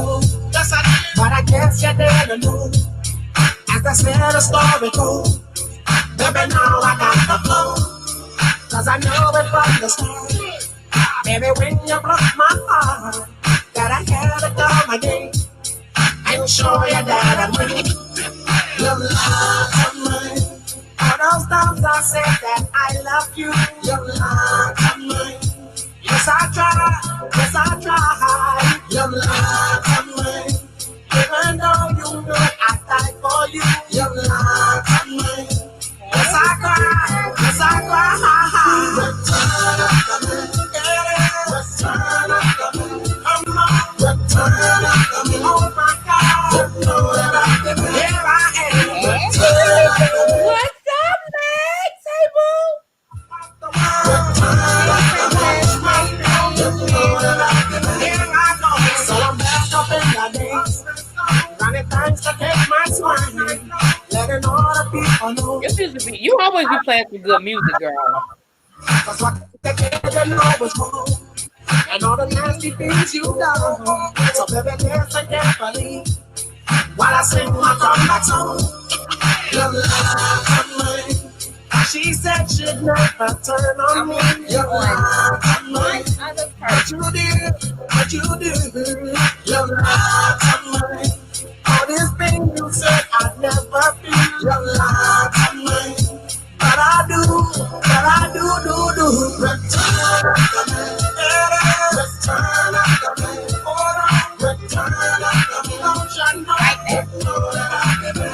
home. But I guess you didn't know. As I said, a story goes. Baby, now I got the flow. Cause I know it from the start. Baby, when you broke my heart, that I had to come again and show you that I'm real. Your love of mine. All those times I said that I love you. Your love of mine. Yes, I try. Yes, I try. Your love of mine. Even though you know I died for you. Your love of mine. Yes, I cry. Yes, I cry. Return of the man. Return of the man. Come on. Return of the man. Oh my God. Here I am. Return of the man. What's up, Lex? Hey, boo. Return of the man. Here I go. So I'm back up in the days. Running thanks to take my swine. Letting all the people know. You always be playing some good music, girl. Cause what they didn't know was wrong. And all the nasty things you done. So baby, listen carefully while I sing my comeback song. Your love of mine. She said she'd never turn on me. Your love of mine. But you did. Your love of mine. All this thing you said I'd never be. Your love of mine. But I do. Return of the man. Return of the man. Return of the man. Don't you know?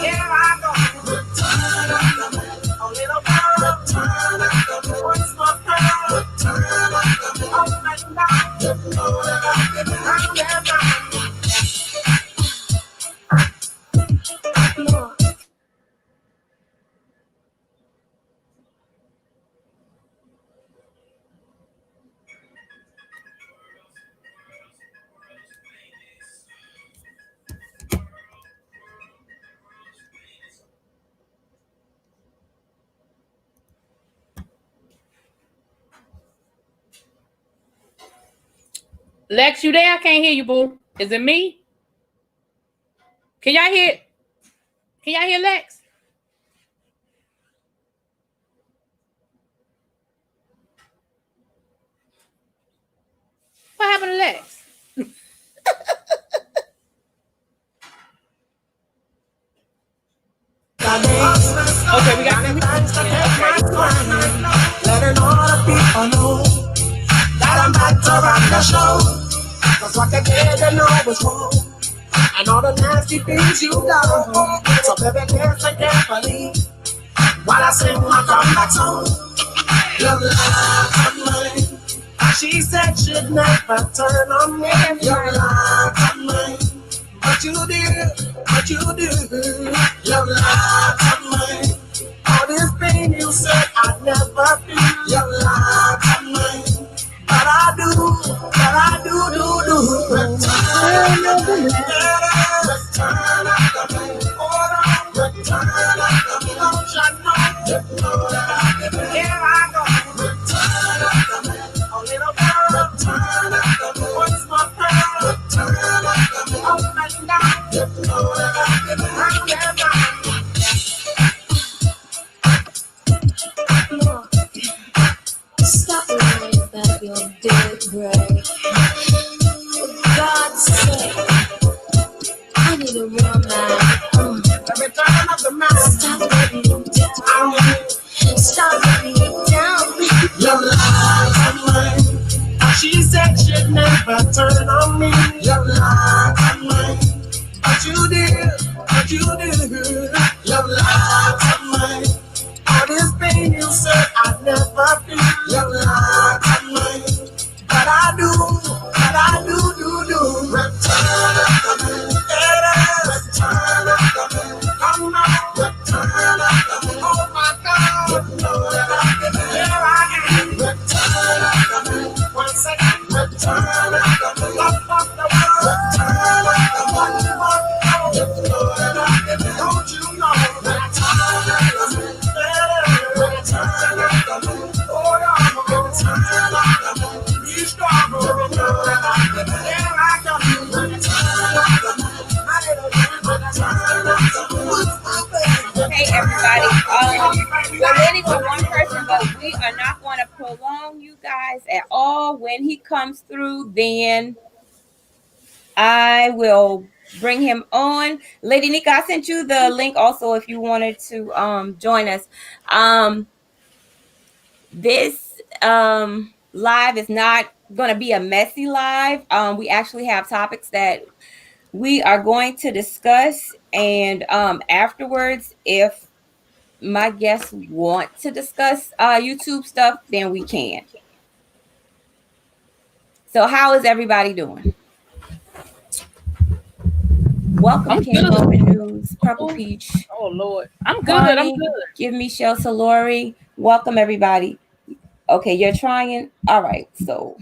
Here I go. Return of the man. A little girl. Return of the man. Once more girl. Return of the man. Oh my God. Lex, you there? I can't hear you, boo. Is it me? Can y'all hear Lex? What happened to Lex? Okay, we got letting all the people know that I'm back to run the show. Cause what they didn't know was wrong. And all the nasty things you done. So baby, listen carefully while I sing my comeback song. Your love of mine. She said she'd never turn on me. Your love of mine. But you did. Your love of mine. All this pain you said I'd never be. Your love of mine. But I do. Return of the man. Return of the man. Return of the man. Don't you know? Here I go. Return of the man. A little girl. Return of the man. Once more girl. Return of the man. Oh my God. Stop lying about your dead grave. For God's sake, I need a run. otherwise at all, when he comes through, then I will bring him on. Lady Nika, I sent you the link also if you wanted to join us. This live is not going to be a messy live. We actually have topics that we are going to discuss, and afterwards, if my guests want to discuss YouTube stuff, then we can. So how is everybody doing? Welcome, King Roman News, Purple Peach. Oh Lord, I'm good. Kwani, I'm good. Give me Shelter Lori. Welcome everybody. Okay, you're trying. All right, so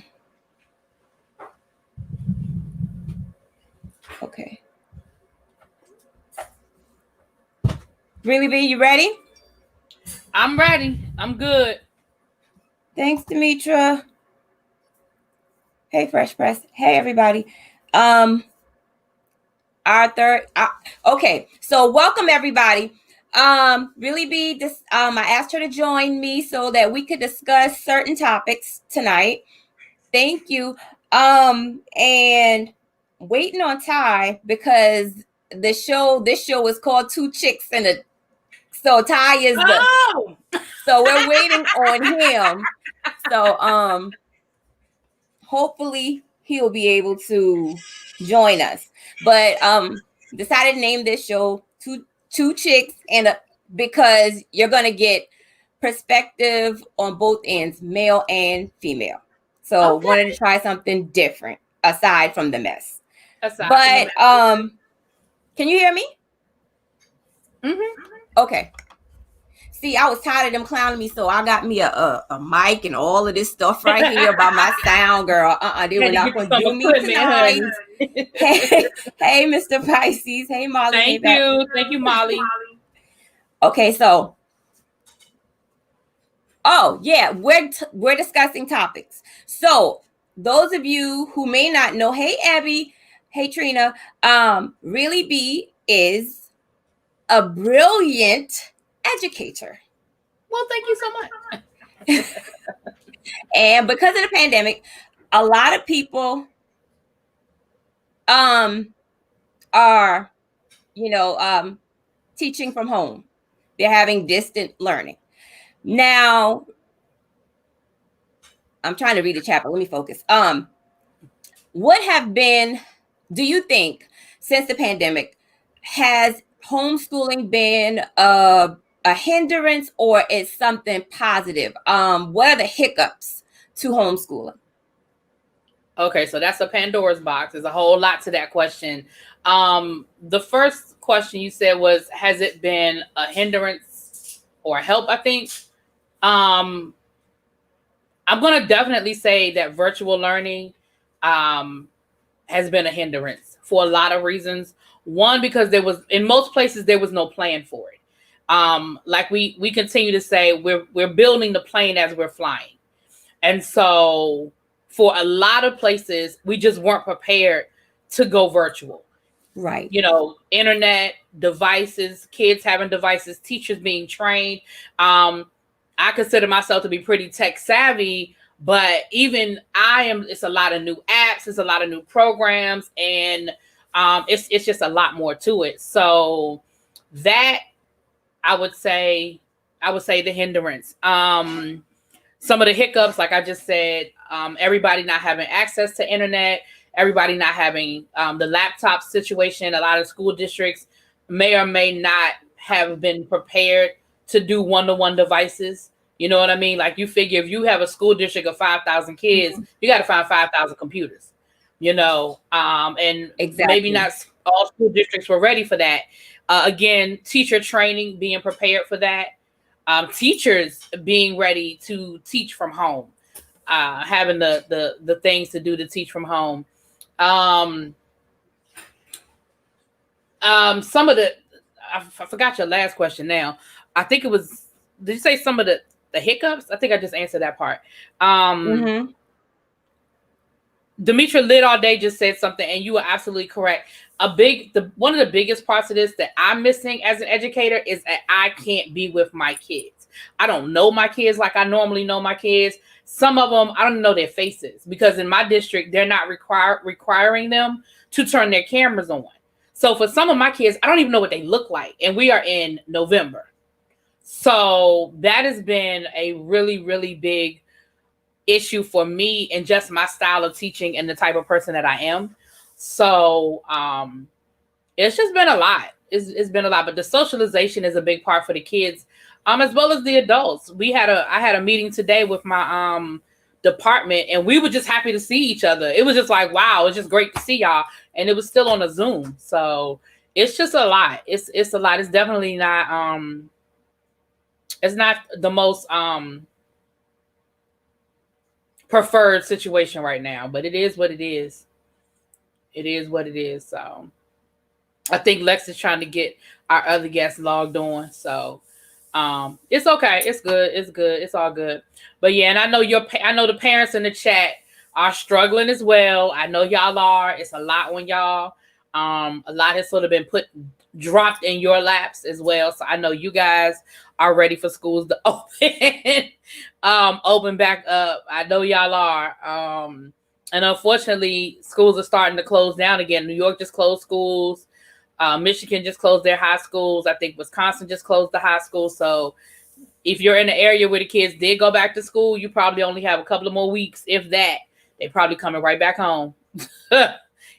okay. Really, B, you ready? I'm ready. I'm good. Thanks, Demetra. Hey, Fresh Press. Hey, everybody. Our third. Okay, so welcome everybody. Really be this. I asked her to join me so that we could discuss certain topics tonight. Thank you. And waiting on Ty because this show is called Two Chicks and a. So Ty is the. Oh! So we're waiting on him. So hopefully he'll be able to join us. But decided to name this show Two Chicks and a, because you're gonna get perspective on both ends, male and female. So wanted to try something different aside from the mess. But can you hear me? Mm-hmm. Okay. See, I was tired of them clowning me, so I got me a mic and all of this stuff right here about my sound, girl. They were not going to do me tonight. Hey, Mr. Pisces. Hey, Molly. Thank you, Molly. Okay, so, we're discussing topics. So, those of you who may not know, hey, Abby, hey, Trina, Really B is a brilliant educator. Well, thank you so much. And because of the pandemic, a lot of people are teaching from home. They're having distant learning. Now, I'm trying to read the chat, but let me focus. What have been, do you think, since the pandemic, has homeschooling been a hindrance or is something positive? What are the hiccups to homeschooling? Okay, so that's a Pandora's box. There's a whole lot to that question. The first question you said was, has it been a hindrance or help? I think I'm going to definitely say that virtual learning has been a hindrance for a lot of reasons. One, because in most places there was no plan for it. Like we continue to say, we're building the plane as we're flying, and so for a lot of places we just weren't prepared to go virtual. Right. Internet, devices, kids having devices, teachers being trained. I consider myself to be pretty tech savvy, but even it's a lot of new apps, it's a lot of new programs, and it's just a lot more to it. So that I would say the hindrance. Some of the hiccups, like I just said, everybody not having access to internet, everybody not having the laptop situation. A lot of school districts may or may not have been prepared to do one-to-one devices. You know what I mean? Like, you figure if you have a school district of 5,000 kids, you got to find 5,000 computers, and exactly. Maybe not all school districts were ready for that. Again, teacher training, being prepared for that. Teachers being ready to teach from home, having the things to do to teach from home. Some of the, I forgot your last question now. I think it was, did you say some of the hiccups? I think I just answered that part. Demetra Lit All Day just said something, and you are absolutely correct. One of the biggest parts of this that I'm missing as an educator is that I can't be with my kids. I don't know my kids like I normally know my kids. Some of them, I don't know their faces because in my district, they're not requiring them to turn their cameras on. So for some of my kids, I don't even know what they look like. And we are in November. So that has been a really, really big issue for me and just my style of teaching and the type of person that I am. So it's just been a lot. It's been a lot, but the socialization is a big part for the kids, as well as the adults. I had a meeting today with my department, and we were just happy to see each other. It was just like, wow, it's just great to see y'all, and it was still on a Zoom. So it's just a lot. It's a lot. It's definitely not it's not the most preferred situation right now, but it is what it is. It is what it is. So I think Lex is trying to get our other guests logged on. So it's okay. It's good. It's good. It's all good. But yeah, and I know the parents in the chat are struggling as well. I know y'all are. It's a lot on y'all. A lot has sort of been dropped in your laps as well. So I know you guys are ready for schools to open, open back up. I know y'all are. And unfortunately, schools are starting to close down again. New York just closed schools. Michigan just closed their high schools. I think Wisconsin just closed the high school. So if you're in the area where the kids did go back to school, you probably only have a couple of more weeks, if that. They're probably coming right back home.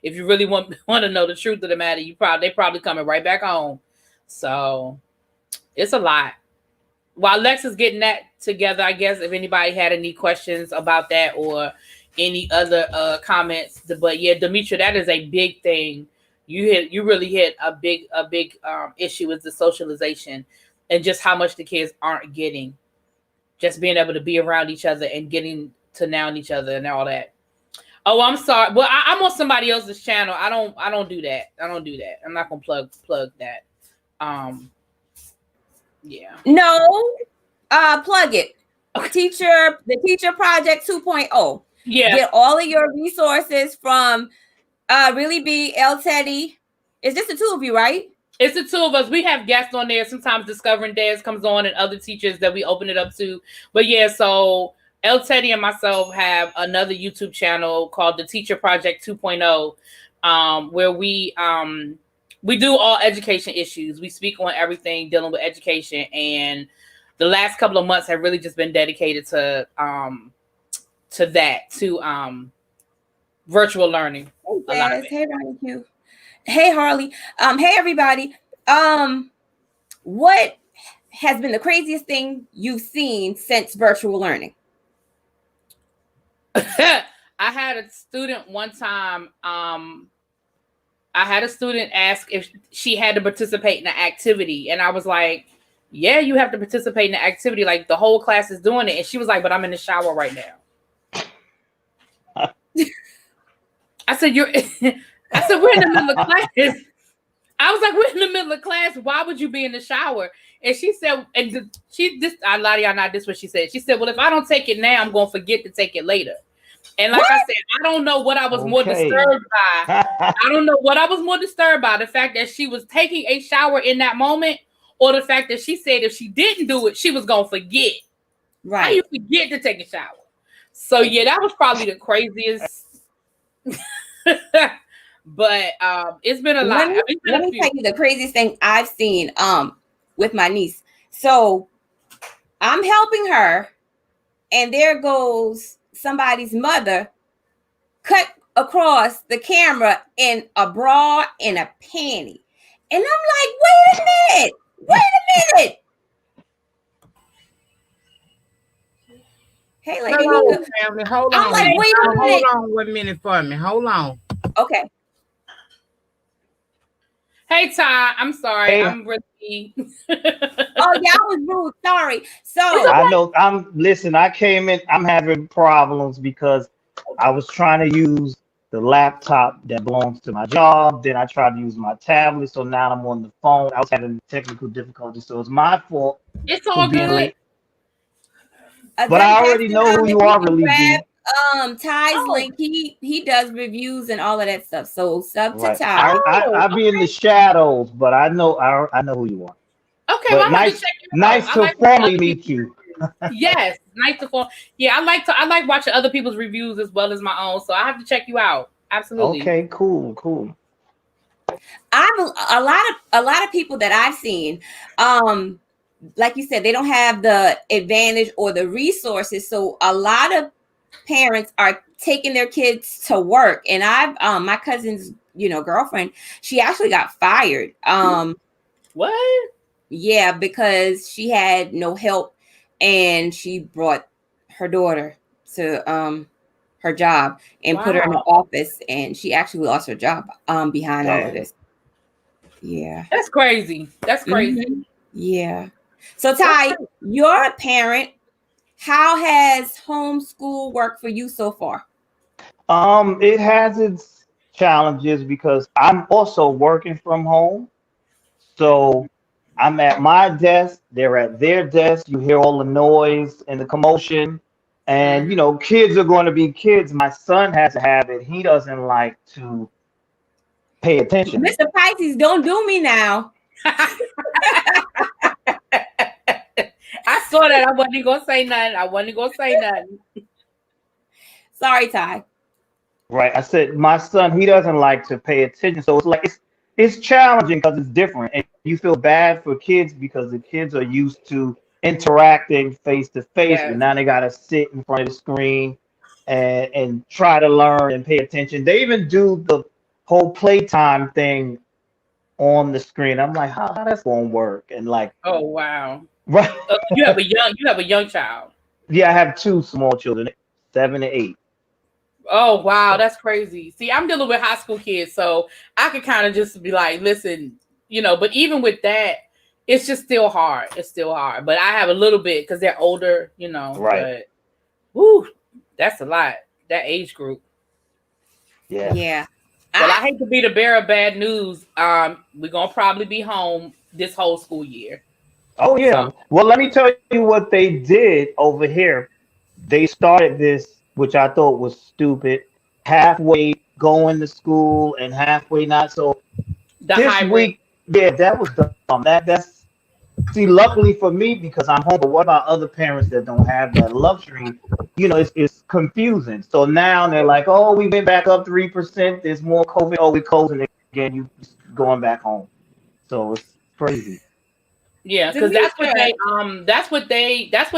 If you really want to know the truth of the matter, they probably coming right back home. So it's a lot. While Lex is getting that together, I guess if anybody had any questions about that or any other comments, but yeah, Demetra, that is a big thing. You really hit a big issue with the socialization and just how much the kids aren't getting, just being able to be around each other and getting to know each other and all that. Oh, I'm sorry. Well, I'm on somebody else's channel. I don't do that. I don't do that. I'm not gonna plug that. Yeah. No, plug it. The Teacher Project 2.0. Yeah. Get all of your resources from Really Be El Teddy. It's just the two of you, right? It's the two of us. We have guests on there. Sometimes Discovering Dads comes on and other teachers that we open it up to. But yeah, so El Teddy and myself have another YouTube channel called the Teacher Project 2.0, where we do all education issues. We speak on everything dealing with education, and the last couple of months have really just been dedicated to virtual learning. Hey, Ronnie. Hey, Harley. Hey, everybody. What has been the craziest thing you've seen since virtual learning? I had a student one time. I had a student ask if she had to participate in an activity, and I was like, "Yeah, you have to participate in the activity. Like the whole class is doing it." And she was like, "But I'm in the shower right now." I said, "We're in the middle of class." I was like, "We're in the middle of class. Why would you be in the shower?" And she said, I lie to y'all not, this is what she said. She said, "Well, if I don't take it now, I'm going to forget to take it later." And like I said, I don't know what I was more disturbed by. I don't know what I was more disturbed by, the fact that she was taking a shower in that moment, or the fact that she said if she didn't do it, she was going to forget. Right. How you forget to take a shower? So yeah, that was probably the craziest. But it's been a lot. Let me tell you the craziest thing I've seen with my niece. So I'm helping her, and there goes somebody's mother cut across the camera in a bra and a panty. And I'm like, wait a minute. Hey, lady. Hello, family. Hold on. I'm like, wait a minute. Hold on 1 minute for me. Hold on. Okay. Hey, Ty, I'm sorry. Hey. I'm really. Oh, yeah, I was rude. Sorry. So I know I came in, I'm having problems because I was trying to use the laptop that belongs to my job. Then I tried to use my tablet. So now I'm on the phone. I was having technical difficulties. So it's my fault. It's all good. Late. But I already know who you are, really. Ty's link. He does reviews and all of that stuff. So sub to Ty. I be in the shadows, but I know who you are. Okay, but well, nice to formally meet you. Yes, nice to fall. Yeah, I like watching other people's reviews as well as my own. So I have to check you out. Absolutely. Okay, cool. I've a lot of people that I've seen, like you said, they don't have the advantage or the resources. So a lot of parents are taking their kids to work. And I've my cousin's, girlfriend, she actually got fired. What? Yeah, because she had no help and she brought her daughter to her job and put her in the Wow. office, and she actually lost her job behind all of Dang. this. Yeah. That's crazy. That's crazy. Mhm. Yeah. So Ty, you're a parent. How has homeschool worked for you so far? It has its challenges because I'm also working from home. So I'm at my desk, they're at their desk. You hear all the noise and the commotion. And, kids are going to be kids. My son has a habit. He doesn't like to pay attention. Mr. Pisces, don't do me now. I saw that. I wasn't gonna say nothing. Sorry, Ty. Right. I said, my son, he doesn't like to pay attention. So it's challenging because it's different. And you feel bad for kids because the kids are used to interacting face to face, but Yes. now they gotta sit in front of the screen and try to learn and pay attention. They even do the whole playtime thing on the screen. I'm like, how that's gonna work? And like, Oh wow. right. You have a young child. Yeah, I have two small children, 7 and 8. Oh wow, that's crazy. See, I'm dealing with high school kids, so I could kind of just be like, listen, but even with that, it's just still hard. It's still hard. But I have a little bit because they're older, Right. But whoo, that's a lot. That age group. Yeah. Yeah. Well, I hate to be the bearer of bad news. We're gonna probably be home this whole school year. Oh yeah. Well, let me tell you what they did over here. They started this, which I thought was stupid, halfway going to school and halfway not. So The this hybrid. week, yeah, that was dumb. That's see, luckily for me because I'm home. But what about other parents that don't have that luxury? It's confusing. So now they're like, oh, we went back up 3%. There's more COVID. Oh, we're closing again. You going back home. So it's crazy. Yeah, because that's what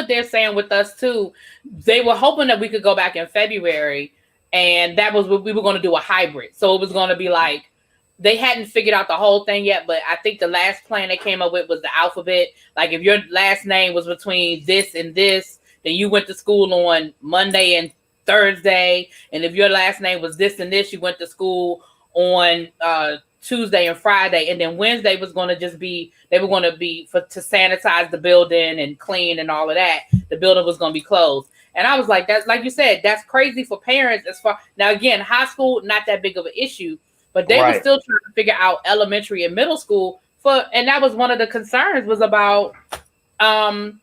they're saying with us too. They were hoping that we could go back in February, and that was what we were going to do, a hybrid. So it was going to be like they hadn't figured out the whole thing yet, but I think the last plan they came up with was the alphabet. Like if your last name was between this and this, then you went to school on Monday and Thursday, and if your last name was this and this, you went to school on Tuesday and Friday, and then Wednesday was going to just be they were going to be to sanitize the building and clean and all of that. The building was going to be closed, and I was like, that's like you said, that's crazy for parents. As far now, again, high school not that big of an issue, but they were still trying to figure out elementary and middle school and that was one of the concerns was about daycare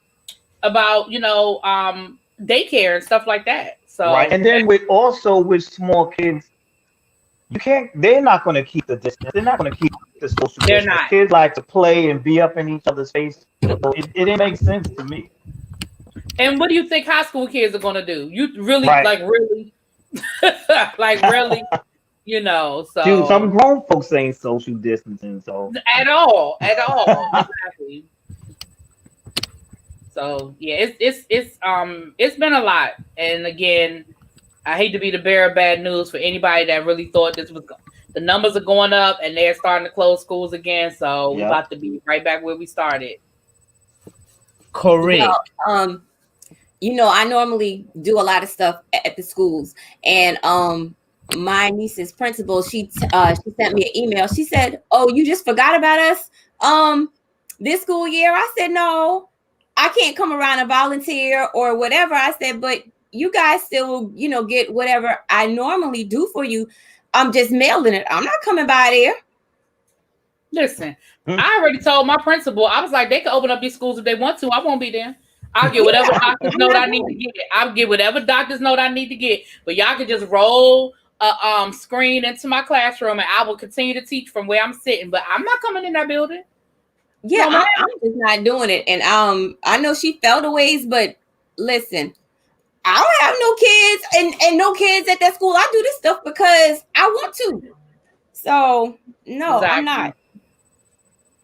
and stuff like that. So right, and then with small kids. They're not going to keep the distance. They're not going to keep the social distance. Not. Kids like to play and be up in each other's face. So it didn't make sense to me. And what do you think high school kids are going to do? You really, Right. like really, so. Dude, some grown folks ain't social distancing, so. At all. Exactly. So, yeah, it's been a lot. And again, I hate to be the bearer of bad news for anybody that really thought this was the numbers are going up and they're starting to close schools again. So we're about to be right back where we started. Correct. I normally do a lot of stuff at the schools, and my niece's principal, she sent me an email. She said, "Oh, you just forgot about us this school year?" I said, "No, I can't come around and volunteer or whatever." I said, "But you guys still, get whatever I normally do for you. I'm just mailing it. I'm not coming by there." Listen, I already told my principal, I was like, they can open up these schools if they want to. I won't be there. I'll get whatever doctor's note I need to get. I'll get whatever doctor's note I need to get. But y'all can just roll a screen into my classroom and I will continue to teach from where I'm sitting. But I'm not coming in that building. Yeah, No, ma'am. I'm just not doing it. And I know she felt a ways, but listen, I don't have no kids and no kids at that school. I do this stuff because I want to. So no, I'm Exactly. not.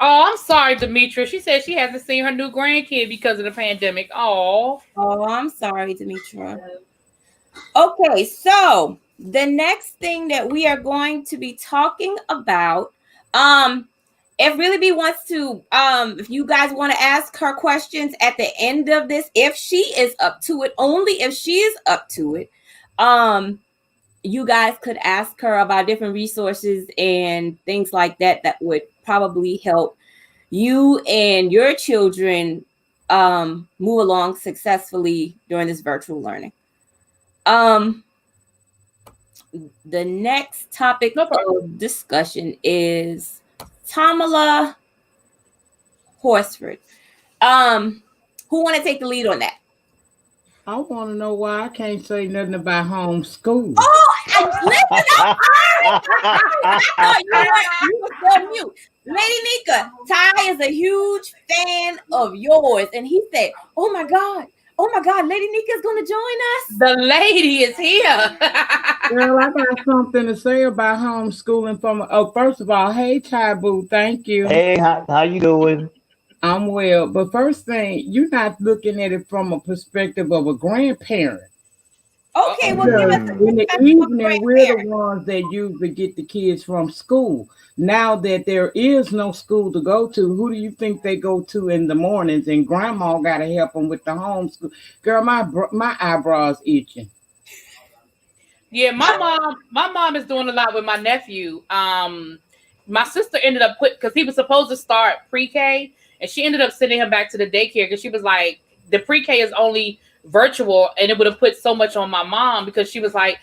Oh, I'm sorry, Demetra. She said she hasn't seen her new grandkid because of the pandemic. Oh, Oh, I'm sorry, Demetra. Okay, so the next thing that we are going to be talking about, if really be wants to, if you guys want to ask her questions at the end of this, if she is up to it, only if she is up to it, um, you guys could ask her about different resources and things like that that would probably help you and your children move along successfully during this virtual learning. Um, the next topic no problem. of discussion is Tamala Horsford. Who want to take the lead on that? I want to know why I can't say nothing about homeschool. Oh, listen up. I thought you were still mute. Lady Nika, Ty is a huge fan of yours. And he said, oh my God, Lady Nika is going to join us. The lady is here. Girl, I got something to say about homeschooling from. Oh, first of all, hey, Ty Boo, thank you. Hey, how you doing? I'm well. But first thing, you're not looking at it from a perspective of a grandparent. Okay, well, give Because us a Mm. in the perspective of a evening, we're the grandparent. ones that usually get the kids from school. Now that there is no school to go to, who do you think they go to in the mornings? And grandma got to help them with the homeschool. Girl, my eyebrows itching. Yeah, my mom is doing a lot with my nephew. My sister ended up because he was supposed to start pre-K, and she ended up sending him back to the daycare because she was like, the pre-K is only virtual, and it would have put so much on my mom because she was like,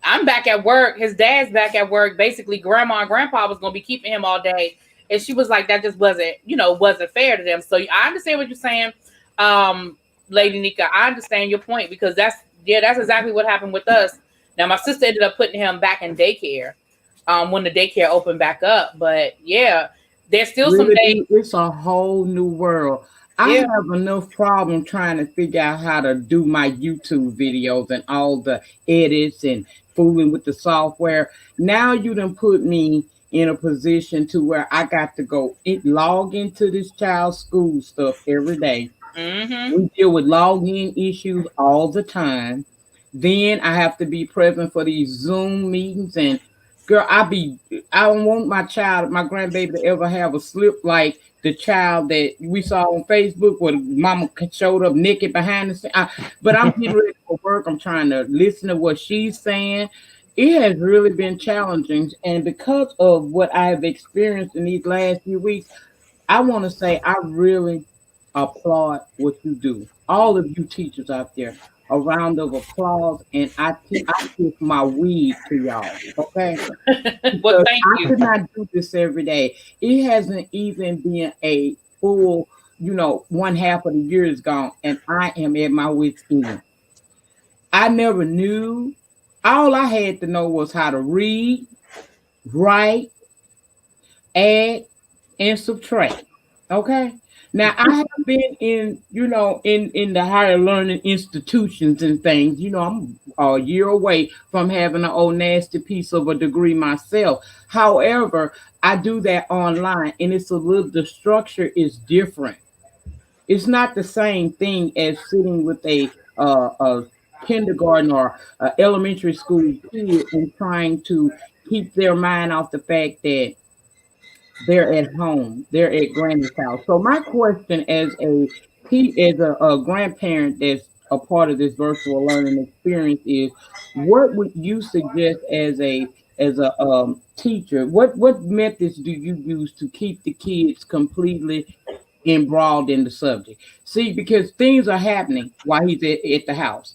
I'm back at work, his dad's back at work, basically grandma and grandpa was gonna be keeping him all day, and she was like, that just wasn't fair to them. So I understand what you're saying, Lady Nika. I understand your point because that's exactly what happened with us. Now my sister ended up putting him back in daycare when the daycare opened back up. But yeah, there's still some Really, days. it's a whole new world. I Yeah. have enough problem trying to figure out how to do my YouTube videos and all the edits and fooling with the software. Now you done put me in a position to where I got to log into this child's school stuff every day. Mm-hmm. We deal with login issues all the time. Then I have to be present for these Zoom meetings and girl, I don't want my grandbaby to ever have a slip like the child that we saw on Facebook where mama showed up naked behind the scene. But I'm getting ready for work. I'm trying to listen to what she's saying. It has really been challenging. And because of what I have experienced in these last few weeks, I want to say I really applaud what you do. All of you teachers out there, a round of applause, and I tip my weed to y'all. Okay, Well, because thank I you. could not do this every day. It hasn't even been a full, one half of the year is gone, and I am at my wits' end. I never knew. All I had to know was how to read, write, add, and subtract. Okay. Now I have been in the higher learning institutions and things. I'm a year away from having an old nasty piece of a degree myself. However, I do that online, and the structure is different. It's not the same thing as sitting with a kindergarten or elementary school kid and trying to keep their mind off the fact that they're at home. They're at granny's house. So my question as a grandparent that's a part of this virtual learning experience is what would you suggest as a teacher? What methods do you use to keep the kids completely embroiled in the subject? See, because things are happening while he's at the house.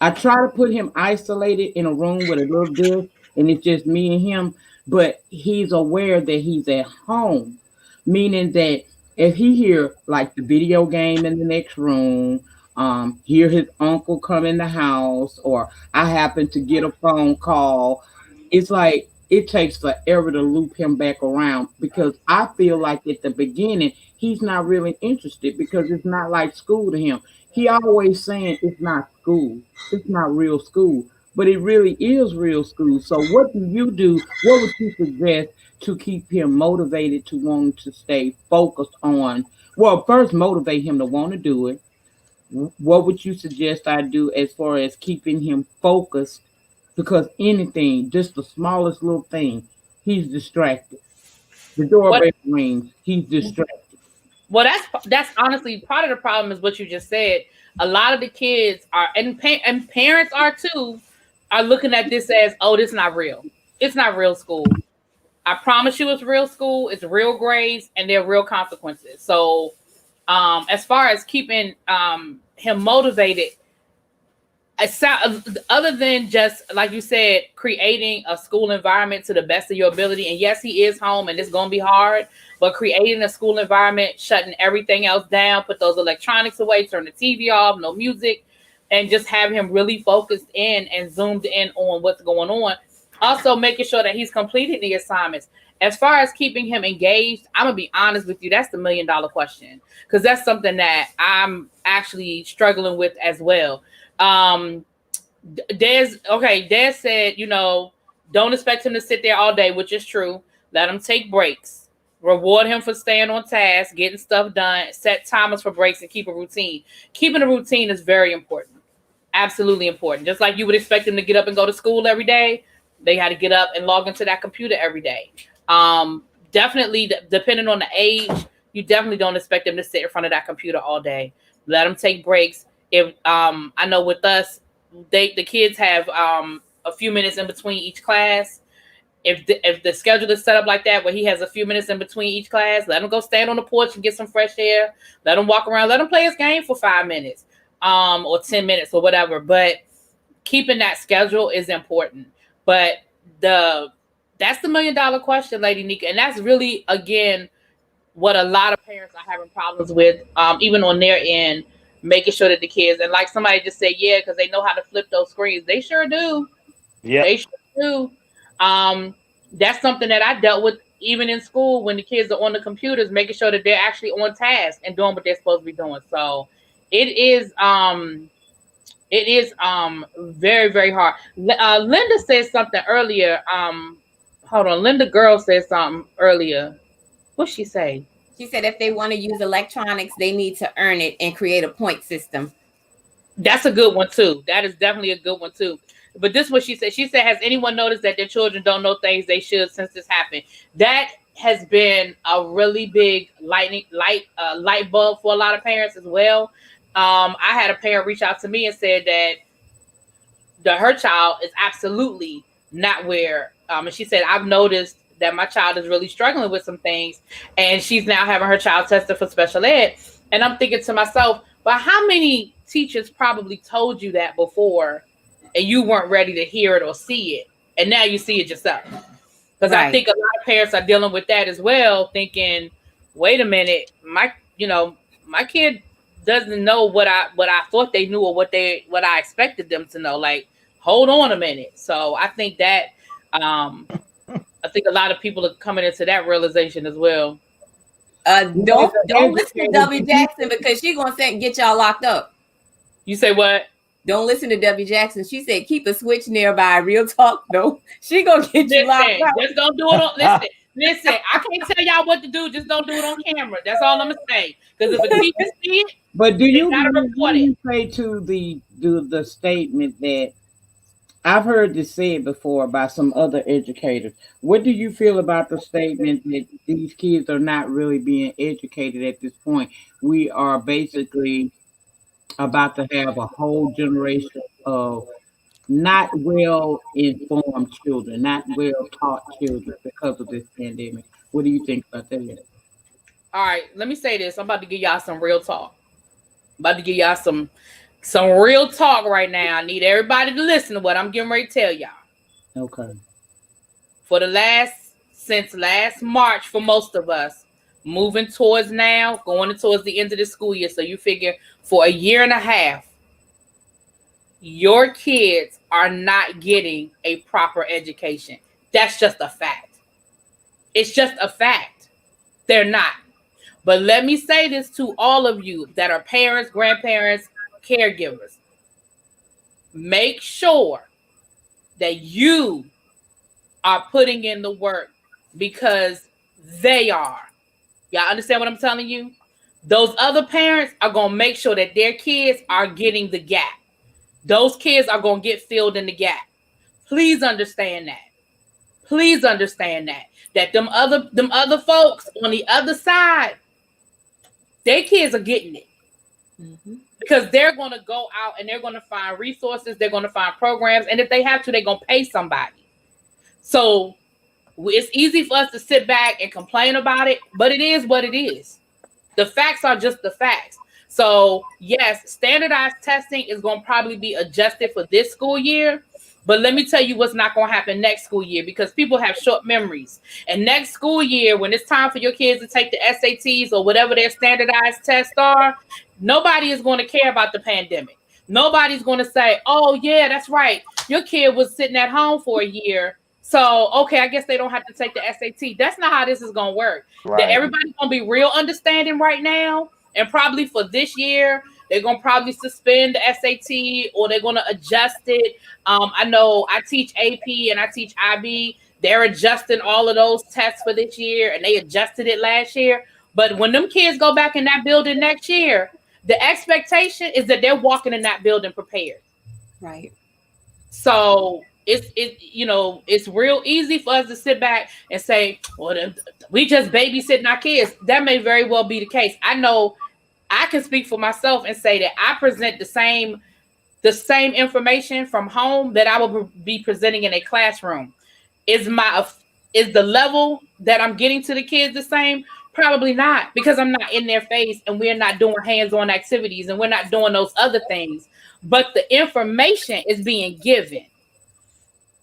I try to put him isolated in a room with a little desk, and it's just me and him, but he's aware that he's at home, meaning that if he hear like the video game in the next room, hear his uncle come in the house, or I happen to get a phone call, it's like it takes forever to loop him back around because I feel like at the beginning he's not really interested because it's not like school to him. He always saying it's not school, it's not real school, but it really is real school. So what do you do? What would you suggest to keep him motivated to want to stay focused on? Well, first motivate him to want to do it. What would you suggest I do as far as keeping him focused? Because anything, just the smallest little thing, he's distracted. The What? doorbell rings, he's distracted. Well, that's honestly part of the problem is what you just said. A lot of the kids are, and parents are too, are looking at this as, oh, this is not real. It's not real school. I promise you, it's real school. It's real grades, and there are real consequences. So, as far as keeping him motivated, other than just like you said, creating a school environment to the best of your ability. And yes, he is home, and it's going to be hard. But creating a school environment, shutting everything else down, put those electronics away, turn the TV off, no music, and just have him really focused in and zoomed in on what's going on. Also, making sure that he's completing the assignments. As far as keeping him engaged, I'm going to be honest with you. That's the $1 million question, because that's something that I'm actually struggling with as well. Des said, don't expect him to sit there all day, which is true. Let him take breaks. Reward him for staying on task, getting stuff done, set timers for breaks, and keep a routine. Keeping a routine is very important. Absolutely important. Just like you would expect them to get up and go to school every day, they had to get up and log into that computer every day. Definitely, depending on the age, you definitely don't expect them to sit in front of that computer all day. Let them take breaks. If I know with us, the kids have a few minutes in between each class. If the schedule is set up like that, where he has a few minutes in between each class, let him go stand on the porch and get some fresh air. Let him walk around. Let him play his game for 5 minutes, or 10 minutes or whatever. But keeping that schedule is important. But that's the $1 million question, Lady Nika, and that's really again what a lot of parents are having problems with, even on their end, making sure that the kids, and like somebody just said, yeah, because they know how to flip those screens. They sure do. Yeah. They sure do. That's something that I dealt with even in school when the kids are on the computers, making sure that they're actually on task and doing what they're supposed to be doing. So it is very, very hard. Linda said something earlier. Hold on. Linda Girl said something earlier. What'd she say? She said if they want to use electronics, they need to earn it and create a point system. That's a good one too. That is definitely a good one too. But this is what she said. She said, has anyone noticed that their children don't know things they should since this happened? That has been a really big light bulb for a lot of parents as well. I had a parent reach out to me and said that her child is absolutely not where, and she said, I've noticed that my child is really struggling with some things, and she's now having her child tested for special ed. And I'm thinking to myself, but how many teachers probably told you that before and you weren't ready to hear it or see it, and now you see it yourself? Because right. I think a lot of parents are dealing with that as well, thinking, wait a minute, my kid doesn't know what I thought they knew or what I expected them to know. Like, hold on a minute. So I think that I think a lot of people are coming into that realization as well. Don't listen to W. Jackson, because she's gonna get y'all locked up. You say what? Don't listen to W. Jackson. She said keep a switch nearby. Real talk, though. She gonna get you locked up. Just don't do it on. Listen. I can't tell y'all what to do. Just don't do it on camera. That's all I'm gonna say. Because if a teacher see it, but do you say to the statement that I've heard this said before by some other educators? What do you feel about the statement that these kids are not really being educated at this point? We are basically about to have a whole generation of not well informed children, not well taught children because of this pandemic. What do you think about that? All right, let me say this. I'm about to give y'all some real talk. I'm about to give y'all some real talk right now. I need everybody to listen to what I'm getting ready to tell y'all. Okay. Since last March, for most of us, moving towards now, going towards the end of the school year. So you figure for a year and a half, your kids are not getting a proper education. That's just a fact. It's just a fact. They're not. But let me say this to all of you that are parents, grandparents, caregivers. Make sure that you are putting in the work because they are. Y'all understand what I'm telling you? Those other parents are going to make sure that their kids are getting the gap. Those kids are going to get filled in the gap. Please understand that. Please understand that. That them other folks on the other side, their kids are getting it. Mm-hmm. Because they're going to go out and they're going to find resources. They're going to find programs. And if they have to, they're going to pay somebody. So it's easy for us to sit back and complain about it, but it is what it is. The facts are just the facts. So yes, standardized testing is going to probably be adjusted for this school year. But let me tell you what's not going to happen next school year, because people have short memories. And next school year, when it's time for your kids to take the SATs or whatever their standardized tests are, nobody is going to care about the pandemic. Nobody's going to say, oh, yeah, that's right. Your kid was sitting at home for a year. So, okay, I guess they don't have to take the SAT. That's not how this is going to work. Right. Everybody's going to be real understanding right now. And probably for this year, they're going to probably suspend the SAT or they're going to adjust it. I know I teach AP and I teach IB. They're adjusting all of those tests for this year, and they adjusted it last year. But when them kids go back in that building next year, the expectation is that they're walking in that building prepared. Right. So it's real easy for us to sit back and say, well, we just babysitting our kids. That may very well be the case. I know I can speak for myself and say that I present the same information from home that I will be presenting in a classroom. Is the level that I'm getting to the kids the same? Probably not, because I'm not in their face and we're not doing hands-on activities and we're not doing those other things. But the information is being given.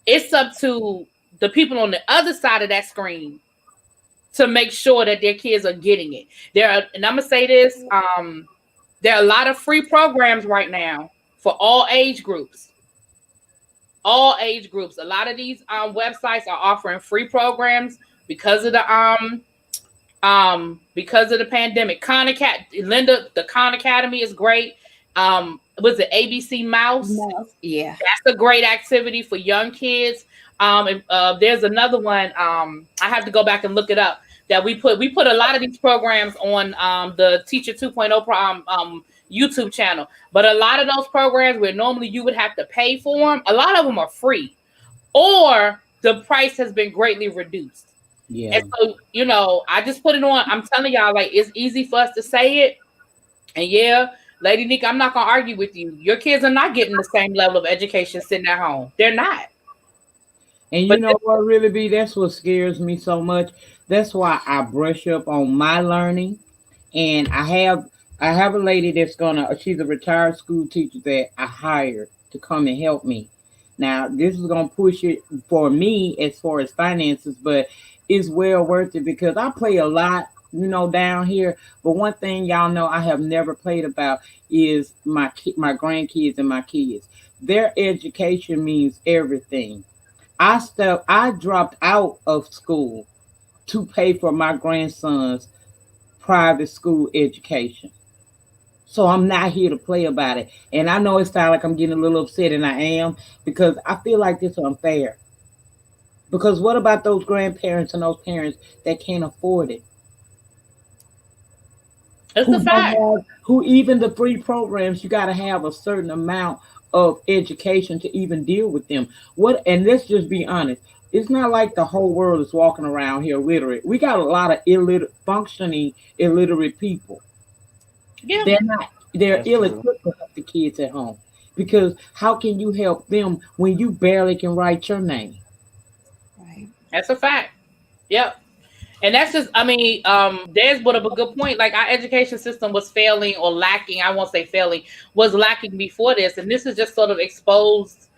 It's up to the people on the other side of that screen to make sure that their kids are getting it. And I'm gonna say this, there are a lot of free programs right now for all age groups. All age groups. A lot of these websites are offering free programs because of the pandemic. The Khan Academy is great. Was it ABC Mouse? Yeah, that's a great activity for young kids. There's another one. I have to go back and look it up. That we put a lot of these programs on the Teacher 2.0 YouTube channel. But a lot of those programs where normally you would have to pay for them, a lot of them are free, or the price has been greatly reduced. Yeah. And so, I just put it on. I'm telling y'all, like, it's easy for us to say it. And yeah, Lady Nick, I'm not gonna argue with you. Your kids are not getting the same level of education sitting at home. They're not. And what really be, that's what scares me so much. That's why I brush up on my learning. And I have a lady that's she's a retired school teacher that I hired to come and help me. Now, this is gonna push it for me as far as finances, but it's well worth it because I play a lot, down here. But one thing y'all know I have never played about is my grandkids and my kids. Their education means everything. I dropped out of school to pay for my grandson's private school education. So I'm not here to play about it. And I know it sounds like I'm getting a little upset, and I am, because I feel like this is unfair. Because what about those grandparents and those parents that can't afford it? It's a fact. Who even the free programs, you got to have a certain amount of education to even deal with them. And let's just be honest. It's not like the whole world is walking around here illiterate. We got a lot of functioning illiterate people. Yeah. They're ill-equipped to help the kids at home. Because how can you help them when you barely can write your name? Right. That's a fact. Yep. And that's just, Des brought up a good point. Like, our education system was failing or lacking. I won't say failing, was lacking before this. And this is just sort of exposed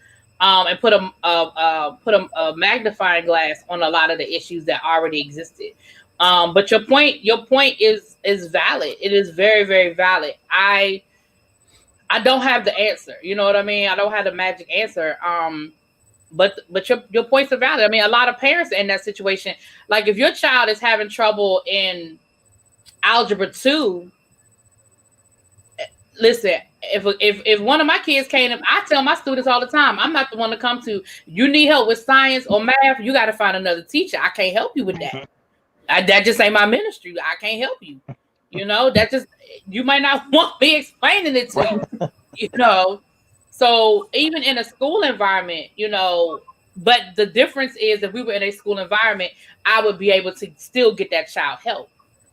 and put a magnifying glass on a lot of the issues that already existed. But your point is valid. It is very, very valid. I don't have the answer. You know what I mean? I don't have the magic answer. but your points are valid. I mean, a lot of parents are in that situation. Like if your child is having trouble in algebra 2, listen, if one of my kids came, I tell my students all the time, I'm not the one to come to. You need help with science or math, you got to find another teacher. I can't help you with that. That just ain't my ministry. I can't help you. That just, you might not want me explaining it to you. You know, so even in a school environment, but the difference is if we were in a school environment, I would be able to still get that child help.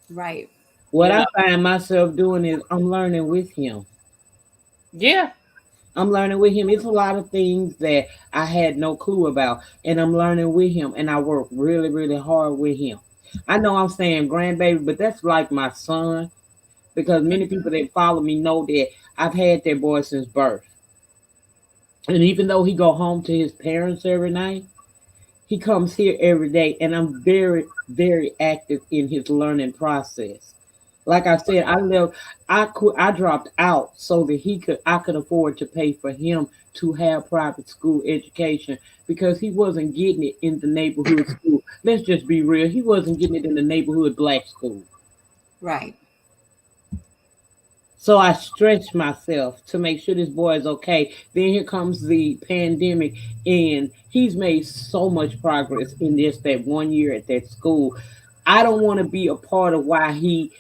Right. What You I know, find myself doing is I'm learning with him. yeah, I'm learning with him. It's a lot of things that I had no clue about, and I'm learning with him. And I work really, really hard with him. I know I'm saying grandbaby, but that's like my son because many people that follow me know that I've had that boy since birth. And even though he go home to his parents every night, he comes here every day, and I'm very, very active in his learning process. Like I said, I left. I dropped out so that I could afford to pay for him to have private school education because he wasn't getting it in the neighborhood school. Let's just be real. He wasn't getting it in the neighborhood black school. Right. So I stretched myself to make sure this boy is okay. Then here comes the pandemic, and he's made so much progress in just that 1 year at that school. I don't want to be a part of why he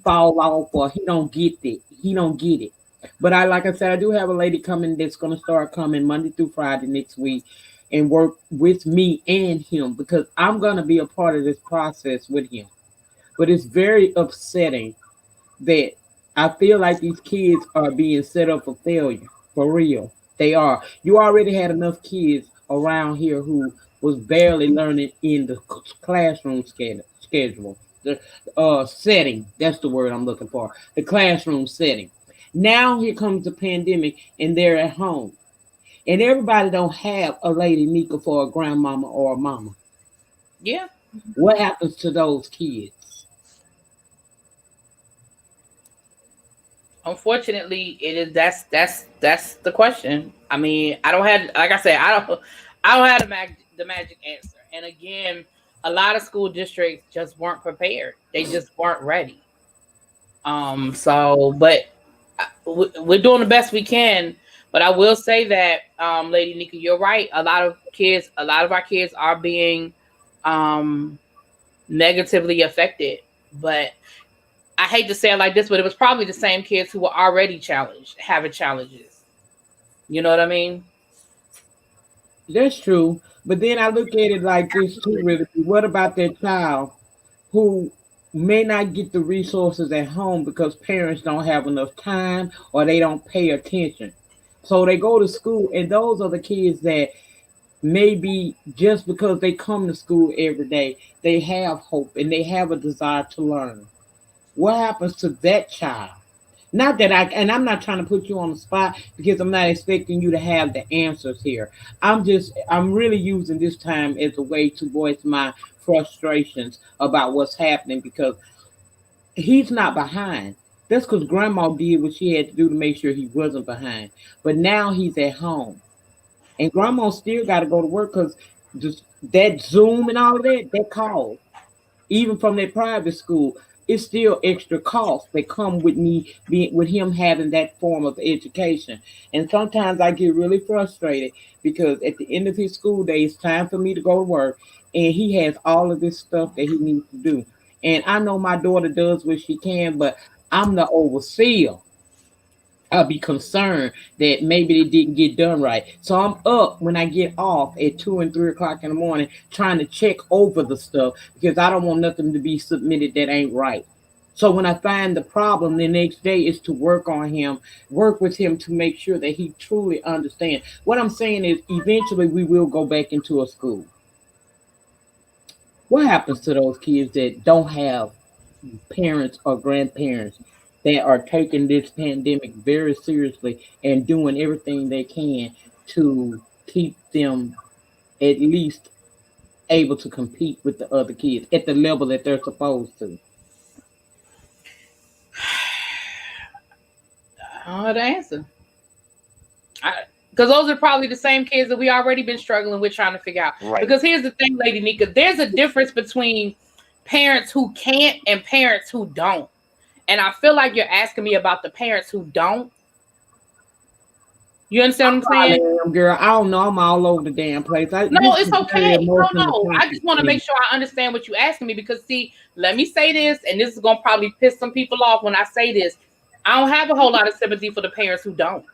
fall off or he don't get it. He don't get it. But like I said, I do have a lady coming that's going to start coming Monday through Friday next week and work with me and him because I'm going to be a part of this process with him. But it's very upsetting that I feel like these kids are being set up for failure. For real. They are. You already had enough kids around here who was barely learning in the classroom schedule. The setting. That's the word I'm looking for. The classroom setting. Now here comes the pandemic and they're at home. And everybody don't have a lady Nika for a grandmama or a mama. yeah. What happens to those kids? Unfortunately, it is. That's the question. I mean, I don't have, like I said, I don't have the magic answer. And again, a lot of school districts just weren't prepared. They just weren't ready. But we're doing the best we can. But I will say that, Lady Nika, you're right. A lot of our kids are being um, negatively affected. But I hate to say it like this, but it was probably the same kids who were already challenged, having challenges. You know what I mean? That's true. But then I look at it like this too, really. What about that child who may not get the resources at home because parents don't have enough time or they don't pay attention? So they go to school, and those are the kids that maybe just because they come to school every day, they have hope and they have a desire to learn. What happens to that child? Not that and I'm not trying to put you on the spot because I'm not expecting you to have the answers here. I'm really using this time as a way to voice my frustrations about what's happening because he's not behind. That's because grandma did what she had to do to make sure he wasn't behind. But now he's at home. And grandma still got to go to work because just that Zoom and all of that calls even from their private school, it's still extra costs that come with me being with him having that form of education. And sometimes I get really frustrated because at the end of his school day, it's time for me to go to work, and he has all of this stuff that he needs to do. And I know my daughter does what she can, but I'm the overseer. I'll be concerned that maybe they didn't get done right. So I'm up when I get off at 2 and 3 o'clock in the morning trying to check over the stuff because I don't want nothing to be submitted that ain't right. So when I find the problem the next day is to work on him, work with him to make sure that he truly understands. What I'm saying is eventually we will go back into a school. What happens to those kids that don't have parents or grandparents that are taking this pandemic very seriously and doing everything they can to keep them at least able to compete with the other kids at the level that they're supposed to? I don't know the answer. Because those are probably the same kids that we already been struggling with trying to figure out. Right. Because here's the thing, Lady Nika, there's a difference between parents who can't and parents who don't. And I feel like you're asking me about the parents who don't. You understand what I'm saying? Girl, I don't know. I'm all over the damn place. No, it's okay. No. I just want to make sure I understand what you're asking me because, see, let me say this, and this is going to probably piss some people off when I say this. I don't have a whole lot of sympathy for the parents who don't.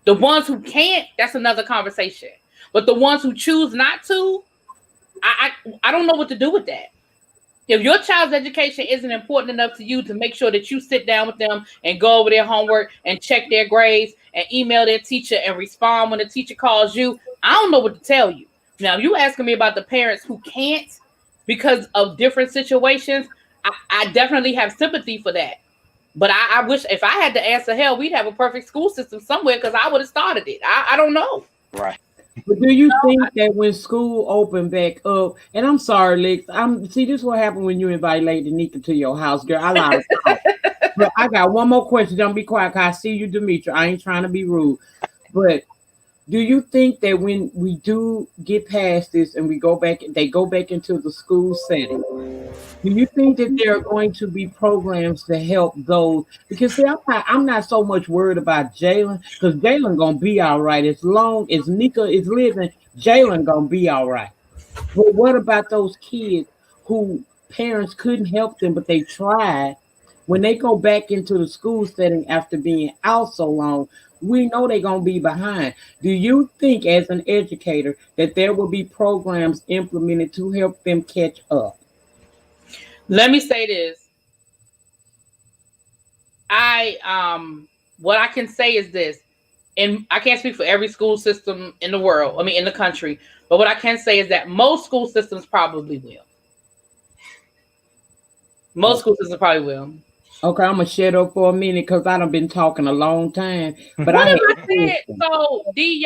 The ones who can't, that's another conversation. But the ones who choose not to, I don't know what to do with that. If your child's education isn't important enough to you to make sure that you sit down with them and go over their homework and check their grades and email their teacher and respond when the teacher calls you, I don't know what to tell you. Now, if you asking me about the parents who can't because of different situations, I definitely have sympathy for that. But I wish if I had to answer, hell, we'd have a perfect school system somewhere because I would have started it. I don't know. Right. But do you think that when school opened back up, and I'm sorry, Lex, see this is what happened when you invite Lady Nika to your house, girl. I lied. But I got one more question. Don't be quiet, cause I see you, Demetri. I ain't trying to be rude. But do you think that when we do get past this and they go back into the school setting, do you think that there are going to be programs to help those? Because see, I'm not so much worried about Jalen, because Jalen gonna be all right. As long as Nika is living, Jalen gonna be all right. But what about those kids who parents couldn't help them, but they tried? When they go back into the school setting after being out so long, we know they're going to be behind. Do you think, as an educator, that there will be programs implemented to help them catch up? Let me say this. What I can say is this, and I can't speak for every school system in the world, in the country, but what I can say is that most school systems probably will. Most school systems probably will. Okay, I'm gonna shut up for a minute because I done been talking a long time. But what have I said? So D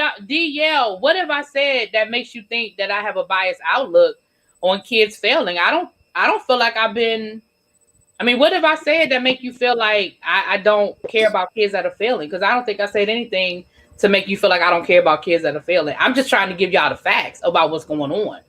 what have I said that makes you think that I have a biased outlook on kids failing? I don't feel like I've been. What have I said that make you feel like I don't care about kids that are failing? Because I don't think I said anything to make you feel like I don't care about kids that are failing. I'm just trying to give y'all the facts about what's going on.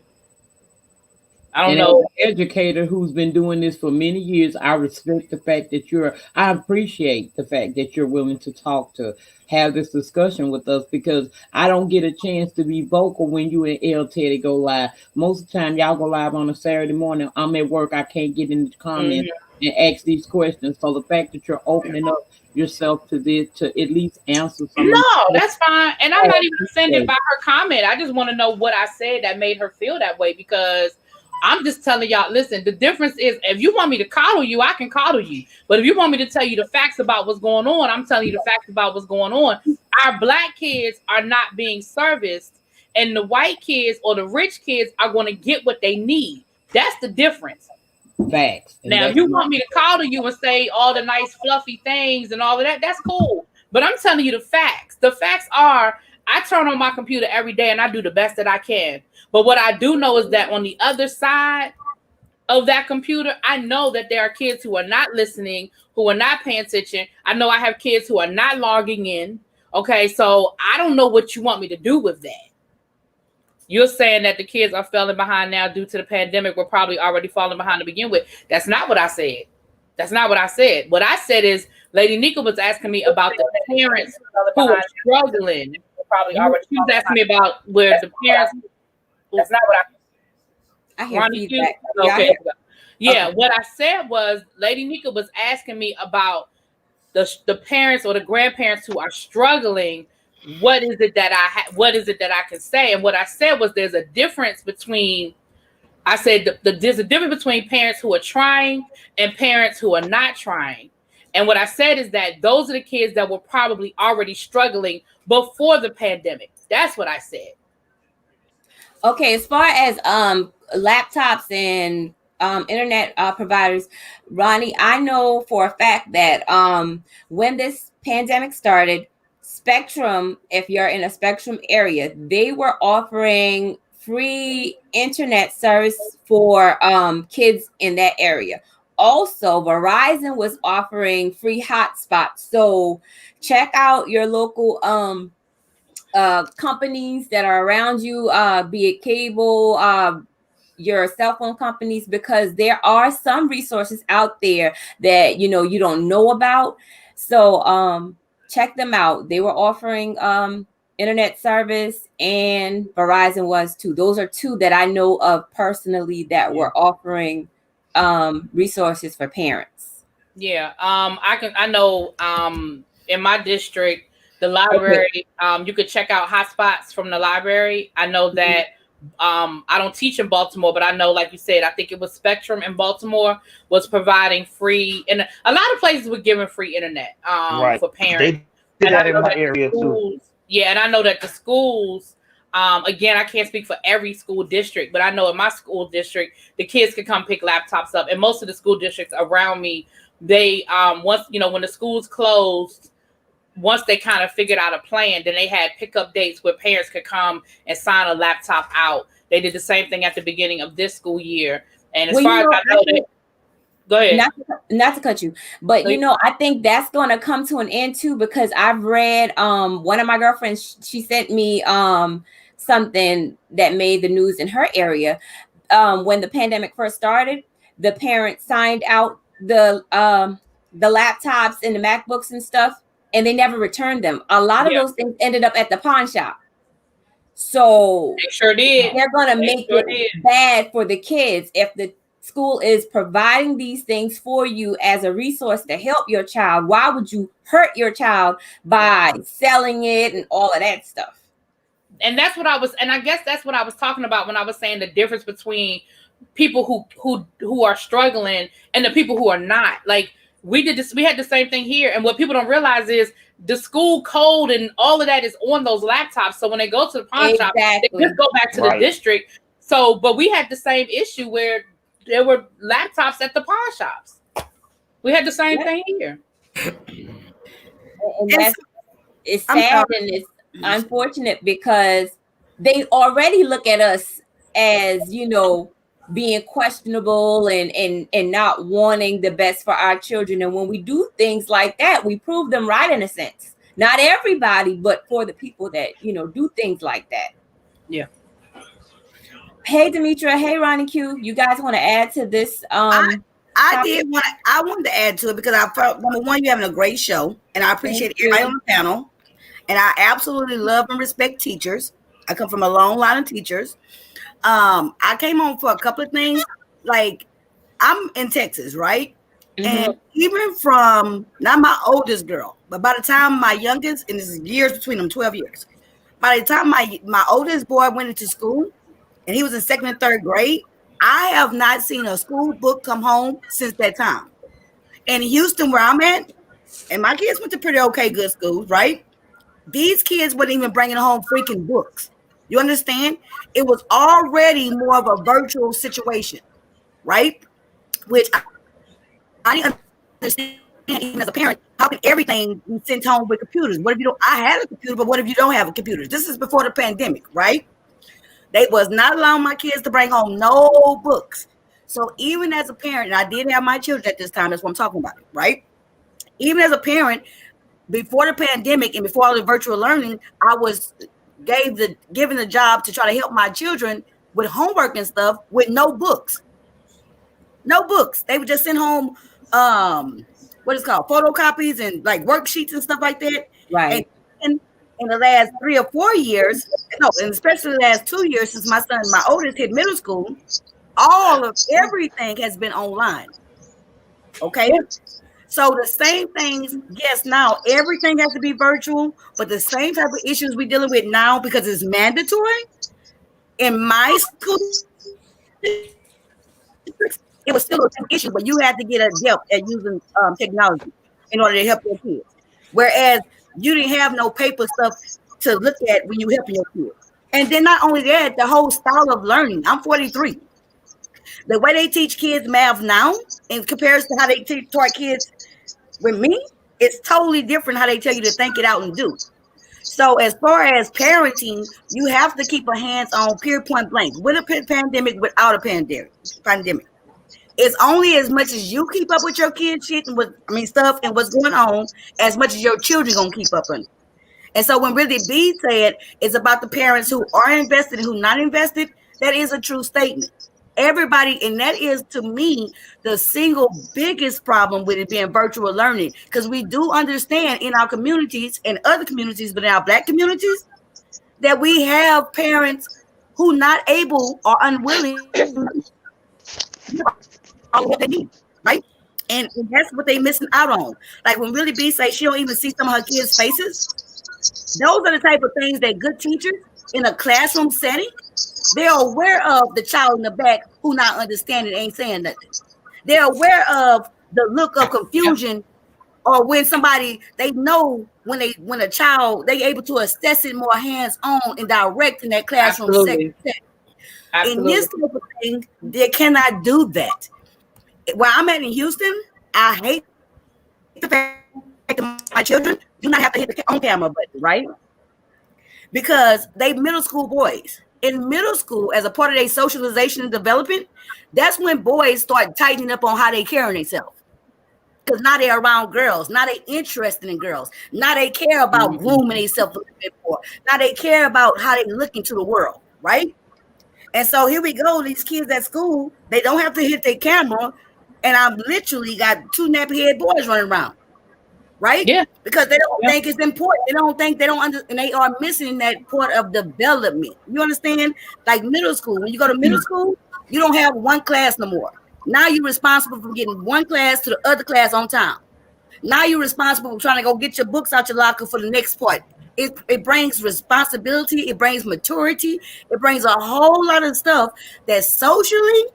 I don't know. As an educator who's been doing this for many years, I respect the fact that I appreciate the fact that you're willing to talk, to have this discussion with us, because I don't get a chance to be vocal when you and L Teddy go live. Most of the time, y'all go live on a Saturday morning. I'm at work. I can't get in the comments and ask these questions. So the fact that you're opening up yourself to this, to at least answer some. No, that's fine. And I'm not even offended by her comment. I just want to know what I said that made her feel that way, because I'm just telling y'all, listen, the difference is if you want me to coddle you, I can coddle you. But if you want me to tell you the facts about what's going on, I'm telling you the facts about what's going on. Our black kids are not being serviced, and the white kids or the rich kids are going to get what they need. That's the difference. Facts. Now, if you want me to coddle you and say all the nice fluffy things and all of that, that's cool. But I'm telling you the facts. The facts are, I turn on my computer every day and I do the best that I can. But what I do know is that on the other side of that computer, I know that there are kids who are not listening, who are not paying attention. I know I have kids who are not logging in. Okay, so I don't know what you want me to do with that. You're saying that the kids are falling behind now due to the pandemic. We're probably already falling behind to begin with. That's not what I said. That's not what I said. What I said is Lady Nika was asking me about the parents who are struggling. Probably already. She was asking me about where the parents. That's not what I hear feedback. Okay. Yeah, what I said was Lady Nika was asking me about the parents or the grandparents who are struggling. What is it that I can say? And what I said was there's a difference between. I said there's a difference between parents who are trying and parents who are not trying. And what I said is that those are the kids that were probably already struggling before the pandemic. That's what I said. Okay, as far as laptops and internet providers, Ronnie, I know for a fact that when this pandemic started, Spectrum, if you're in a Spectrum area, they were offering free internet service for kids in that area. Also, Verizon was offering free hotspots. So check out your local companies that are around you, be it cable, your cell phone companies, because there are some resources out there that you don't know about. So check them out. They were offering internet service, and Verizon was too. Those are two that I know of personally that were offering resources for parents. Yeah. I know in my district, the library, you could check out hotspots from the library. I know that I don't teach in Baltimore, but I know, like you said, I think it was Spectrum in Baltimore was providing free, and a lot of places were giving free internet Right. for parents. They did And I that in know my that the area too. schools, yeah, and I know that the schools, again, I can't speak for every school district, but I know in my school district, the kids could come pick laptops up, and most of the school districts around me, they once when the schools closed, once they kind of figured out a plan, then they had pickup dates where parents could come and sign a laptop out. They did the same thing at the beginning of this school year. And as far as I know, go ahead. Not to cut you, but I think that's going to come to an end too, because I've read one of my girlfriends, she sent me something that made the news in her area. When the pandemic first started, the parents signed out the laptops and the MacBooks and stuff, and they never returned them. A lot of those things ended up at the pawn shop. So they sure did. They're going to make it bad for the kids if the school is providing these things for you as a resource to help your child. Why would you hurt your child by selling it and all of that stuff? And that's what I guess that's what I was talking about when I was saying the difference between people who are struggling and the people who are not. Like, we had the same thing here. And what people don't realize is the school code and all of that is on those laptops. So when they go to the pawn shop, they just go back to the district. So, but we had the same issue where there were laptops at the pawn shops. We had the same thing here. And it's sad and it's unfortunate, because they already look at us as, being questionable and not wanting the best for our children. And when we do things like that, we prove them right, in a sense. Not everybody, but for the people that, do things like that. Yeah. Hey, Demetra. Hey, Ronnie Q. You guys want to add to this? I wanted to add to it because I felt, number one, you're having a great show, and I appreciate everybody on the panel. And I absolutely love and respect teachers. I come from a long line of teachers. I came on for a couple of things. Like, I'm in Texas, right? Mm-hmm. And even from, not my oldest girl, but by the time my youngest, and this is years between them, 12 years. By the time my oldest boy went into school, and he was in second and third grade, I have not seen a school book come home since that time. And in Houston, where I'm at, and my kids went to pretty okay good schools, right? These kids weren't even bringing home freaking books. You understand? It was already more of a virtual situation, right? Which I didn't understand, even as a parent. How can everything be sent home with computers? What if you don't? I had a computer, but what if you don't have a computer? This is before the pandemic, right? They was not allowing my kids to bring home no books. So even as a parent, and I did have my children at this time, that's what I'm talking about, right? Even as a parent, before the pandemic and before all the virtual learning, I was given the job to try to help my children with homework and stuff with no books. No books. They would just send home what is called photocopies and like worksheets and stuff like that. Right. And in the last 3 or 4 years, and especially the last 2 years since my oldest hit middle school, everything has been online. Okay. So the same things, yes, now everything has to be virtual, but the same type of issues we're dealing with now, because it's mandatory. In my school, it was still an issue, but you had to get adept at using technology in order to help your kids. Whereas you didn't have no paper stuff to look at when you helping your kids. And then not only that, the whole style of learning. I'm 43. The way they teach kids math now in comparison to how they taught kids with me, it's totally different how they tell you to think it out and do. So as far as parenting, you have to keep a hands on period point blank. With a pandemic, without a pandemic. It's only as much as you keep up with your kids' shit and stuff and what's going on, as much as your children gonna keep up on it. And so when really B said it's about the parents who are invested and who not invested, that is a true statement. Everybody, and that is to me the single biggest problem with it being virtual learning, because we do understand in our communities and other communities, but in our Black communities, that we have parents who not able or unwilling all what they need, right? And that's what they missing out on. Like when Willie B say she don't even see some of her kids' faces, those are the type of things that good teachers in a classroom setting, they're aware of the child in the back who not understanding, ain't saying nothing. They're aware of the look of confusion, or when somebody they know when a child they able to assess it more hands on and direct in that classroom setting. In this type of thing, they cannot do that. Where I'm at in Houston, I hate the fact that my children do not have to hit the on camera button, right? Because they middle school boys. In middle school, as a part of their socialization and development, that's when boys start tightening up on how they carry themselves. Because now they're around girls. Now they interested in girls. Now they care about grooming themselves a little bit more. Now they care about how they look into the world, right? And so here we go. These kids at school, they don't have to hit their camera. And I've literally got two nappy head boys running around, right? Yeah. Because they don't think it's important. They don't think they don't understand. And they are missing that part of development. You understand? Like middle school. When you go to middle school, you don't have one class no more. Now you're responsible for getting one class to the other class on time. Now you're responsible for trying to go get your books out your locker for the next part. It brings responsibility. It brings maturity. It brings a whole lot of stuff that socially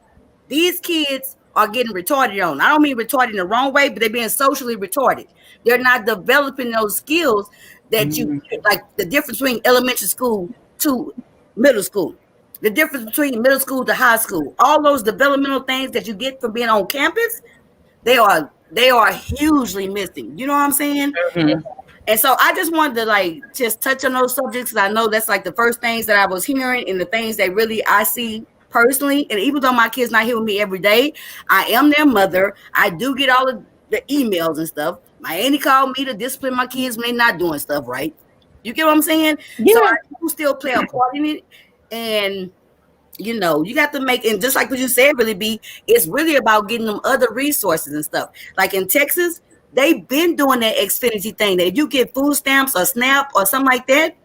these kids are getting retarded on. I don't mean retarded in the wrong way, but they're being socially retarded. They're not developing those skills that you like, the difference between elementary school to middle school, the difference between middle school to high school, all those developmental things that you get from being on campus, they are hugely missing. You know what I'm saying? And so I just wanted to like just touch on those subjects, because I know that's like the first things that I was hearing and the things that really I see personally. And even though my kids not here with me every day, I am their mother. I do get all of the emails and stuff. My auntie called me to discipline my kids when they're not doing stuff right. You get what I'm saying? Yeah. So I do still play a part in it. And you know, you got to make, and just like what you said, really be, it's really about getting them other resources and stuff. Like in Texas, they've been doing that Xfinity thing, that if you get food stamps or SNAP or something like that,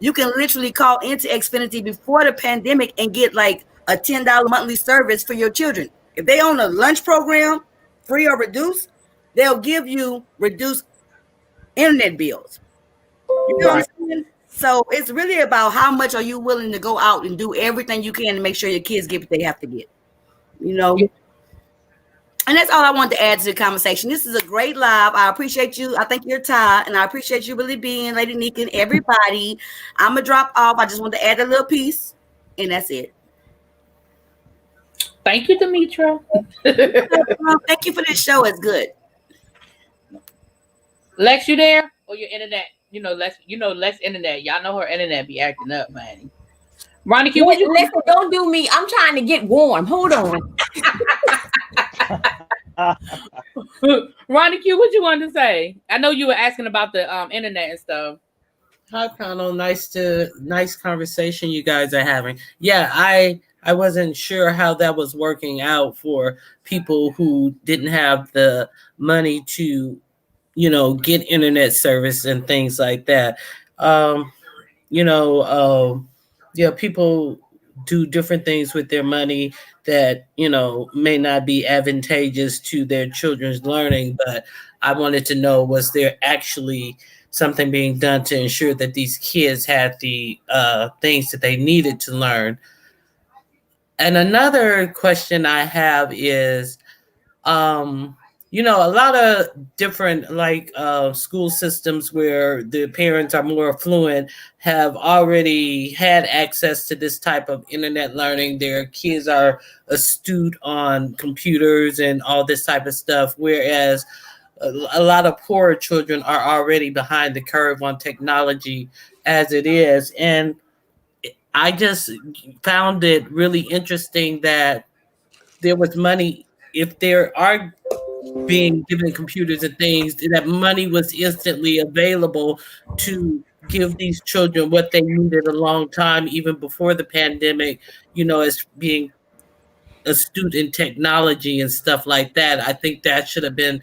you can literally call into Xfinity before the pandemic and get like a $10 monthly service for your children. If they own a lunch program, free or reduced, they'll give you reduced internet bills. You know what I'm saying? So it's really about how much are you willing to go out and do everything you can to make sure your kids get what they have to get. You know? Yeah. And that's all I wanted to add to the conversation. This is a great live. I appreciate you. I think you're Ty, and I appreciate you really being Lady Nika and everybody. I'm going to drop off. I just want to add a little piece, and that's it. Thank you, Demetra. Thank you for this show. It's good. Lex, you there? Or your internet? Lex internet. Y'all know her internet be acting up, man. Ronnie, listen, don't do me. I'm trying to get warm. Hold on. Ronnie Q, what you wanted to say? I know you were asking about the internet and stuff. Hi, panel. Nice conversation you guys are having. Yeah, I wasn't sure how that was working out for people who didn't have the money to, get internet service and things like that. People do different things with their money that, may not be advantageous to their children's learning. But I wanted to know, was there actually something being done to ensure that these kids had the things that they needed to learn? And another question I have is, a lot of different school systems where the parents are more affluent have already had access to this type of internet learning. Their kids are astute on computers and all this type of stuff, whereas a lot of poorer children are already behind the curve on technology as it is. And I just found it really interesting that there was money, if there are being given computers and things, that money was instantly available to give these children what they needed a long time, even before the pandemic, as being astute in technology and stuff like that. I think that should have been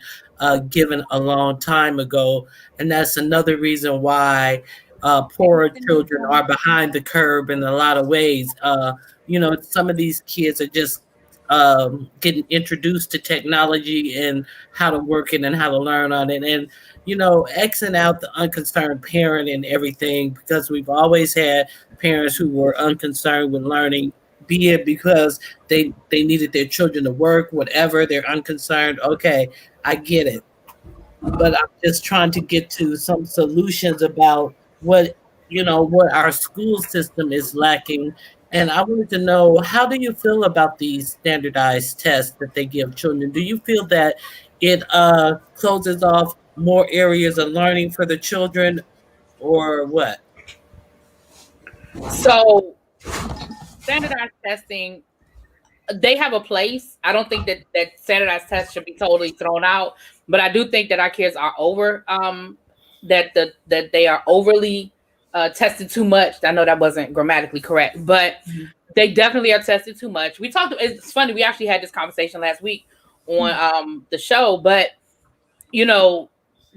given a long time ago. And that's another reason why poorer children are behind the curve in a lot of ways. Some of these kids are just getting introduced to technology and how to work it and how to learn on it. And, Xing out the unconcerned parent and everything, because we've always had parents who were unconcerned with learning, be it because they needed their children to work, whatever, they're unconcerned. Okay, I get it. But I'm just trying to get to some solutions about what our school system is lacking. And I wanted to know, how do you feel about these standardized tests that they give children? Do you feel that it closes off more areas of learning for the children, or what? So standardized testing, they have a place. I don't think that standardized tests should be totally thrown out, but I do think that our kids are over that they are overly tested too much. I know that wasn't grammatically correct, but they definitely are tested too much. It's funny, we actually had this conversation last week on the show, but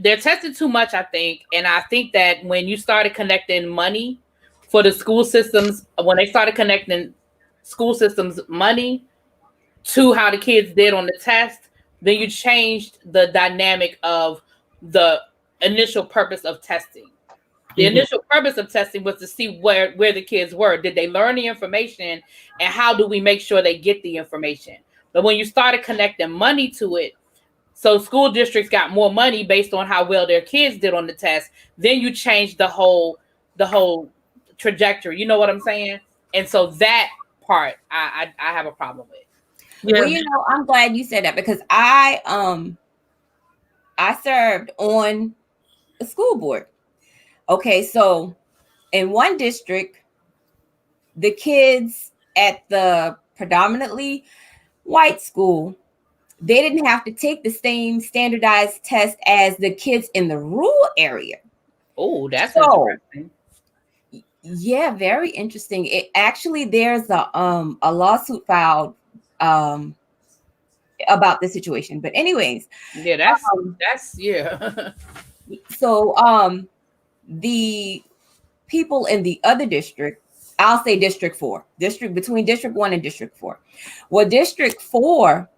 they're tested too much, I think. And I think that when you started connecting money for the school systems, when they started connecting school systems money to how the kids did on the test, then you changed the dynamic of the initial purpose of testing. The initial purpose of testing was to see where the kids were. Did they learn the information, and how do we make sure they get the information? But when you started connecting money to it, so school districts got more money based on how well their kids did on the test, then you changed the whole trajectory. You know what I'm saying? And so that part I have a problem with. Yeah. Well, I'm glad you said that, because I served on a school board. Okay, so in one district, the kids at the predominantly white school, they didn't have to take the same standardized test as the kids in the rural area. Oh, that's interesting. Yeah, very interesting. It actually, there's a lawsuit filed about this situation. But anyways, yeah, that's yeah. So the people in the other district, I'll say District 4, between District 1 and District 4. Well, District 4,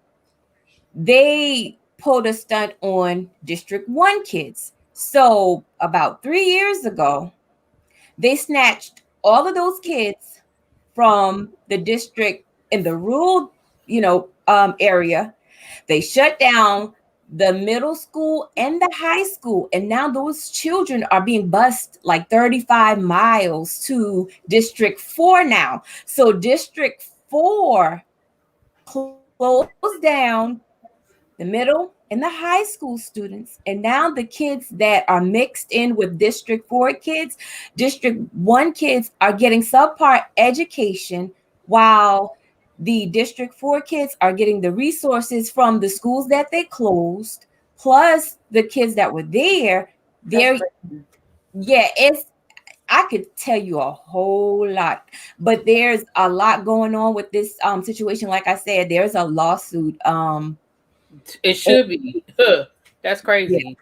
they pulled a stunt on District 1 kids. So about 3 years ago, they snatched all of those kids from the district in the rural, area. They shut down the middle school and the high school. And now those children are being bused like 35 miles to District 4 now. So District 4 closed down the middle and the high school students. And now the kids that are mixed in with District 4 kids, District 1 kids are getting subpar education, while the District 4 kids are getting the resources from the schools that they closed, plus the kids that were there. I could tell you a whole lot, but there's a lot going on with this situation. Like I said, there's a lawsuit. It should be. That's crazy.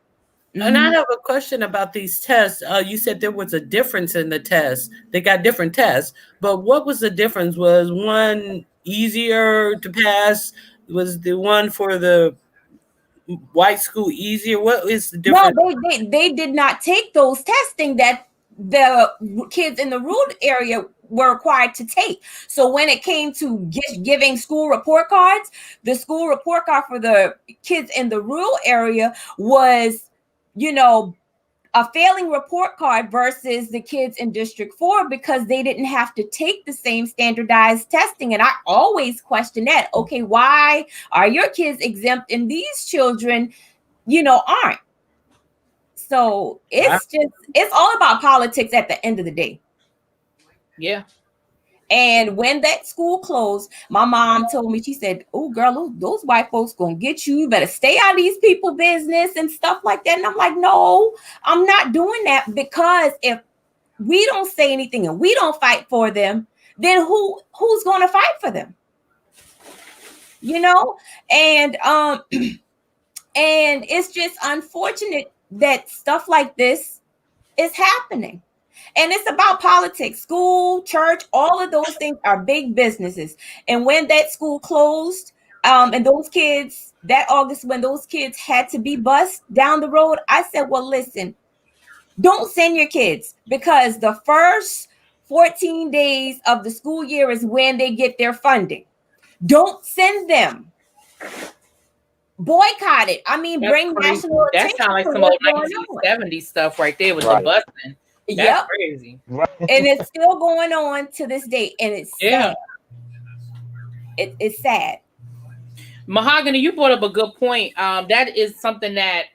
Yeah. And I have a question about these tests. You said there was a difference in the tests. They got different tests, but what was the difference? Was one easier to pass? Was the one for the white school easier? What is the difference? No, they did not take those testing that the kids in the rural area were required to take. So when it came to giving school report cards, the school report card for the kids in the rural area was, a failing report card versus the kids in District 4, because they didn't have to take the same standardized testing. And I always question that. Okay, why are your kids exempt and these children, aren't? So it's all about politics at the end of the day. Yeah. And when that school closed, my mom told me, she said, "Oh, girl, those white folks gonna get you. You better stay out of these people business and stuff like that." And I'm like, no, I'm not doing that, because if we don't say anything and we don't fight for them, then who's going to fight for them? And and it's just unfortunate that stuff like this is happening. And it's about politics. School, church, all of those things are big businesses. And when that school closed, and those kids, that August, when those kids had to be bused down the road, I said, well, listen, don't send your kids, because the first 14 days of the school year is when they get their funding. Don't send them. Boycott it. I mean, That's bring crazy. national That attention sounds like to some what's old going on. 1970s stuff right there with Right. the busing. That's Yep. crazy. Right. And it's still going on to this day, and it's Yeah. sad. It's sad. Mahogany, you brought up a good point. That is something that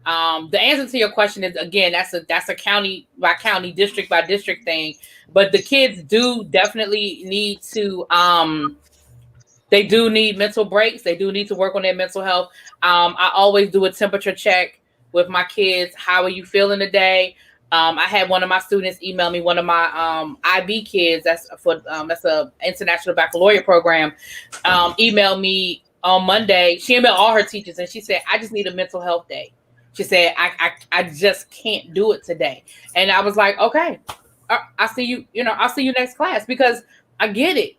the answer to your question is, again, that's a county by county, district by district thing. But the kids do definitely need to they do need mental breaks. They do need to work on their mental health. I always do a temperature check with my kids. How are you feeling today? I had one of my students email me, one of my IB kids, that's a international baccalaureate program, email me on Monday. She emailed all her teachers and she said, I just need a mental health day. She said, I just can't do it today. And I was like, okay, I'll see you, I'll see you next class, because I get it.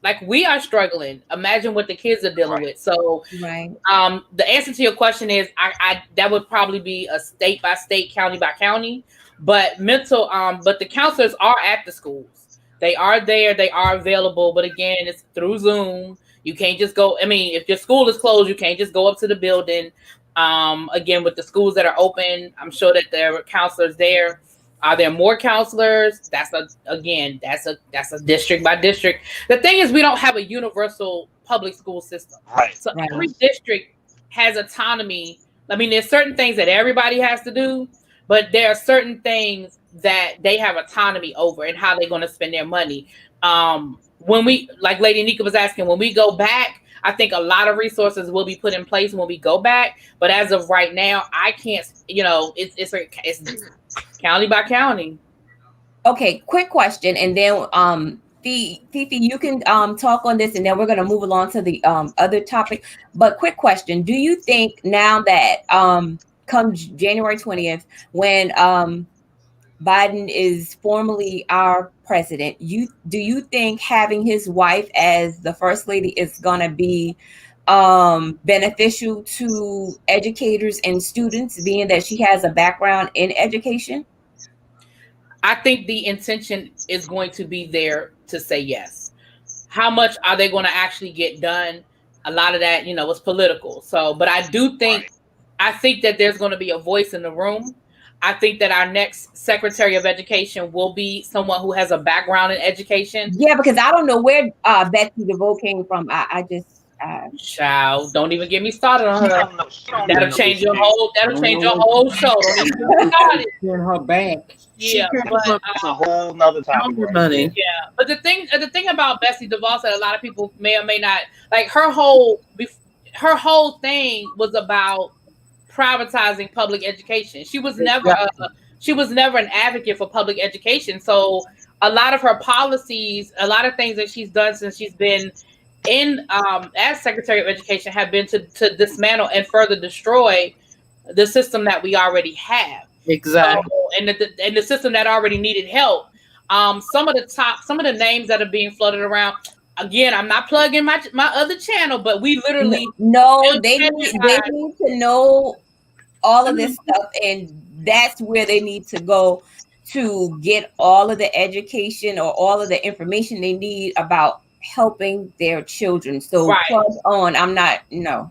Like we are struggling. Imagine what the kids are dealing with. So Right. The answer to your question is I that would probably be a state by state, county by county. But but the counselors are at the schools. They are there, they are available, but again, it's through Zoom. You can't just go. I mean, if your school is closed, you can't just go up to the building. Again, with the schools that are open, I'm sure that there are counselors there. Are there more counselors? That's a district by district. The thing is, we don't have a universal public school system. Right. So Right. every district has autonomy. I mean, there's certain things that everybody has to do, but there are certain things that they have autonomy over and how they're going to spend their money. When we, like Lady Nika was asking, when we go back, I think a lot of resources will be put in place when we go back. But as of right now, I can't, it's county by county. Okay, quick question, and then Fifi, you can talk on this, and then we're going to move along to the other topic. But quick question: do you think now that come January 20th, when Biden is formally our president, do you think having his wife as the first lady is going to be beneficial to educators and students, being that she has a background in education? I think the intention is going to be there to say yes. How much are they going to actually get done? A lot of that, is political. So, but I do think, I think that there's going to be a voice in the room. I think that our next Secretary of Education will be someone who has a background in education. Yeah, because I don't know where Betsy DeVoe came from. I just Child, don't even get me started on her. That'll change your whole show. Don't even get me started. In her back. Yeah, but That's a whole nother topic. Right? Money. Yeah, but the thing about Betsy DeVos that a lot of people may or may not like, her whole thing was about privatizing public education. She was never an advocate for public education. So a lot of her policies, a lot of things that she's done since she's been in as Secretary of Education have been to dismantle and further destroy the system that we already have. Exactly. And the system that already needed help. Some of the names that are being floated around. Again, I'm not plugging my other channel, but we literally they need to know all of this stuff, and that's where they need to go to get all of the education or all of the information they need about helping their children. So plug on. I'm not no,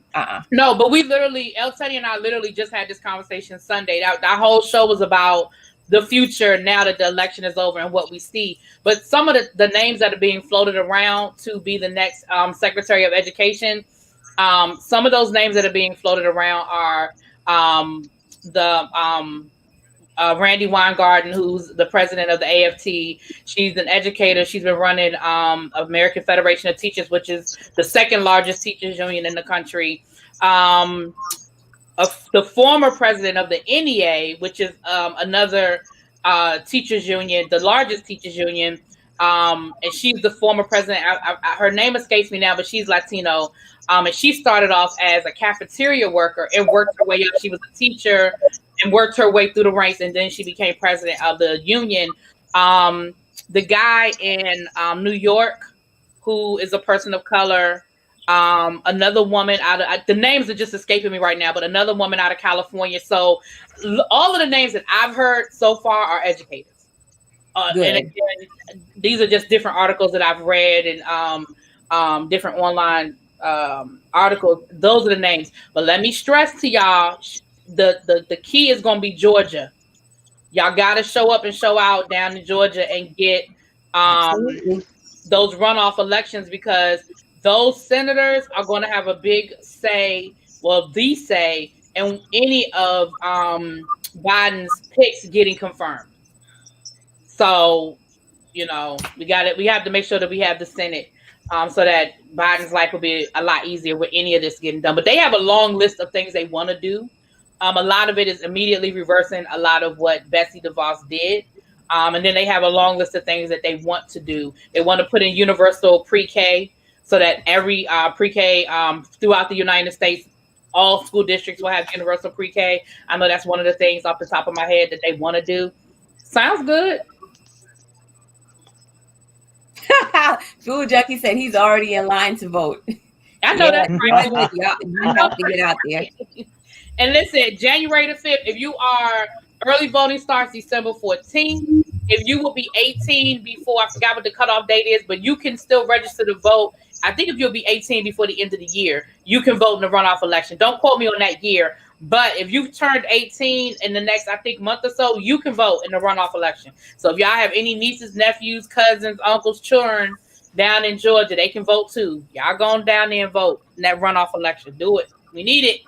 but we literally, El Teddy and I literally just had this conversation Sunday. That whole show was about the future now that the election is over and what we see. But some of the names that are being floated around to be the next Secretary of Education, some of those names that are being floated around are Randy Weingarten, who's the president of the AFT. She's an educator. She's been running American Federation of Teachers, which is the second largest teachers union in the country. The former president of the NEA, which is another teachers union, the largest teachers union. And she's the former president. Her name escapes me now, but she's Latino. And she started off as a cafeteria worker and worked her way up. She was a teacher and worked her way through the ranks, and then she became president of the union. The guy in New York, who is a person of color, another woman out of the names are just escaping me right now, but another woman out of California. So all of the names that I've heard so far are educators. And again, these are just different articles that I've read and different online articles. Those are the names. But let me stress to y'all, the key is going to be Georgia. Y'all got to show up and show out down in Georgia and get those runoff elections, because those senators are going to have a big say, well, the say, in any of Biden's picks getting confirmed. So, we have to make sure that we have the Senate, so that Biden's life will be a lot easier with any of this getting done. But they have a long list of things they want to do. A lot of it is immediately reversing a lot of what Betsy DeVos did. And then they have a long list of things that they want to do. They want to put in universal pre-K, so that every pre-K throughout the United States, all school districts will have universal pre-K. I know that's one of the things off the top of my head that they want to do. Sounds good. Food Junkie said he's already in line to vote. I know that's right. You have to get out there. And listen, January the 5th, if you are, early voting starts December 14th. If you will be 18 before, I forgot what the cutoff date is, but you can still register to vote. I think if you'll be 18 before the end of the year, you can vote in the runoff election. Don't quote me on that year, but if you've turned 18 in the next, I think, month or so, you can vote in the runoff election. So if y'all have any nieces, nephews, cousins, uncles, children down in Georgia, they can vote too. Y'all going down there and vote in that runoff election. Do it. We need it.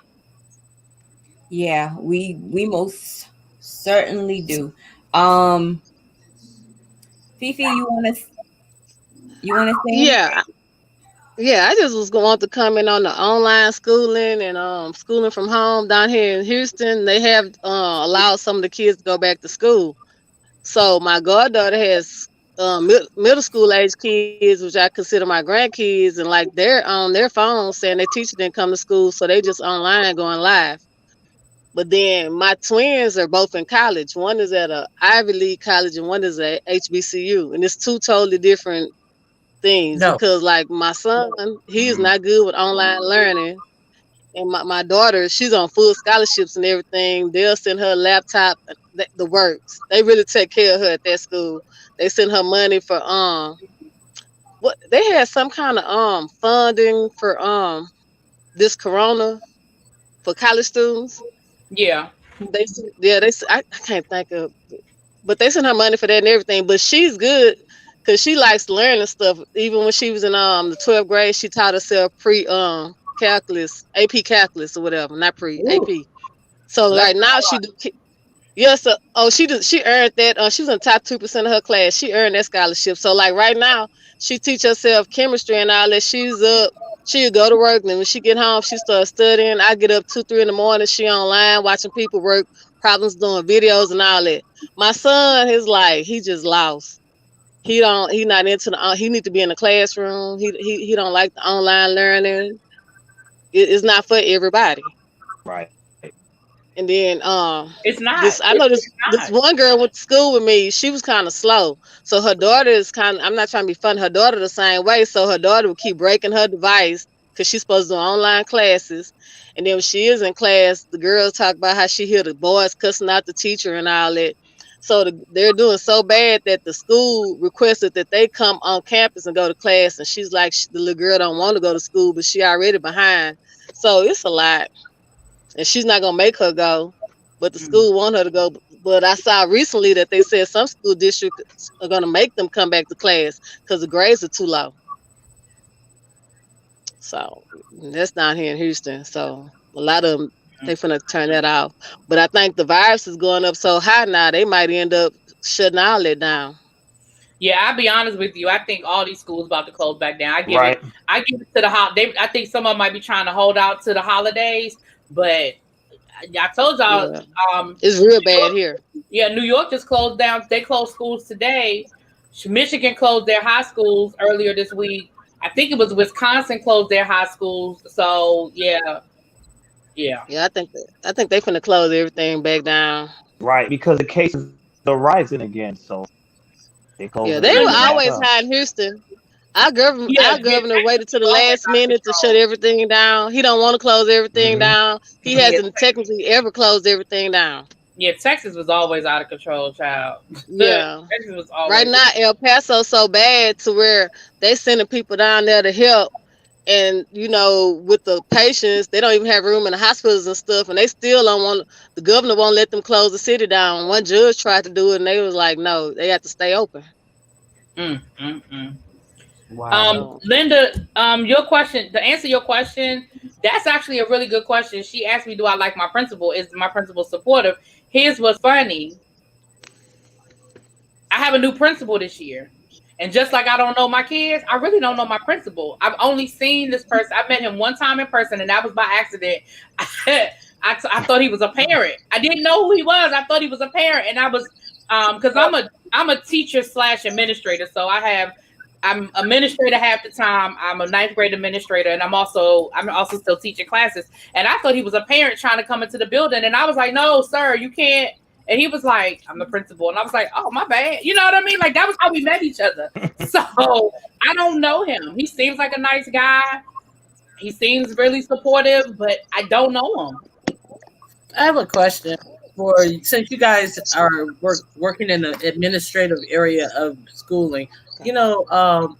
Yeah, we most certainly do. Fifi, you want to say? Yeah, I just was going to comment on the online schooling and schooling from home down here in Houston. They have allowed some of the kids to go back to school. So my goddaughter has middle school age kids, which I consider my grandkids, and like they're on their phones saying their teacher didn't come to school, so they just online going live. But then my twins are both in college. One is at a Ivy League college and one is at HBCU, and it's two totally different things. Because like my son, he is not good with online learning, and my daughter, she's on full scholarships and everything. They'll send her a laptop, the works. They really take care of her at that school. They send her money for what they had some kind of funding for this corona for college students. Yeah. I can't think of it. But they sent her money for that and everything. But she's good because she likes learning stuff. Even when she was in the 12th grade, she taught herself calculus, AP calculus or whatever, not AP. So right now she do. Yes, she earned that. She was in the top 2% of her class. She earned that scholarship. So like right now, she teach herself chemistry and all that. She's up. She'll go to work, and when she get home, she starts studying. I get up 2-3 in the morning. She online watching people work problems, doing videos and all that. My son is like, he just lost. He not into he need to be in the classroom. He don't like the online learning. It's not for everybody. Right. And then it's not. This one girl went to school with me. She was kind of slow, so her daughter is kind of. I'm not trying to be funny. Her daughter the same way, so her daughter would keep breaking her device because she's supposed to do online classes. And then when she is in class, the girls talk about how she hear the boys cussing out the teacher and all that. So they're doing so bad that the school requested that they come on campus and go to class. And she's like, the little girl don't want to go to school, but she already behind. So it's a lot. And she's not going to make her go, but the school want her to go. But I saw recently that they said some school districts are going to make them come back to class because the grades are too low. So that's down here in Houston. So a lot of them, they're going to turn that off. But I think the virus is going up so high now, they might end up shutting all that down. Yeah, I'll be honest with you. I think all these schools about to close back down. I give it to the holiday. I think some of them might be trying to hold out to the holidays, but I told y'all. Yeah. It's real bad here. Yeah, New York just closed down. They closed schools today. Michigan closed their high schools earlier this week. I think it was Wisconsin closed their high schools. So yeah. Yeah, I think they finna close everything back down. Right, because the cases are rising again, so they Yeah, closing they were Linda, everything back always up. high in Houston. yeah, Our governor waited to the always last out of minute to shut control. everything down. He don't want to close everything Hmm. down. He Yeah, hasn't technically ever closed everything down. yeah, Texas was always out of control, child. Yeah. Texas was Right always. now, El Paso so bad to where they sending people down there to help, and with the patients, they don't even have room in the hospitals and stuff, and they still don't want. The governor won't let them close the city down. One judge tried to do it, and they was like, no, they have to stay open. Mm, mm, mm. Wow. So Linda, your question, to answer your question, that's actually a really good question. She asked me, do I like my principal? Is my principal supportive? Here's what's funny. I have a new principal this year. And just like I don't know my kids, I really don't know my principal. I've only seen this person. I met him one time in person, and that was by accident. I thought he was a parent. I didn't know who he was. I thought he was a parent, and I was because I'm a teacher / administrator. So I'm administrator half the time. I'm a ninth grade administrator, and I'm also still teaching classes. And I thought he was a parent trying to come into the building, and I was like, "No, sir, you can't." And he was like, "I'm the principal," and I was like, "Oh, my bad." You know what I mean? Like that was how we met each other. So I don't know him. He seems like a nice guy. He seems really supportive, but I don't know him. I have a question for since you guys are working in the administrative area of schooling. You know,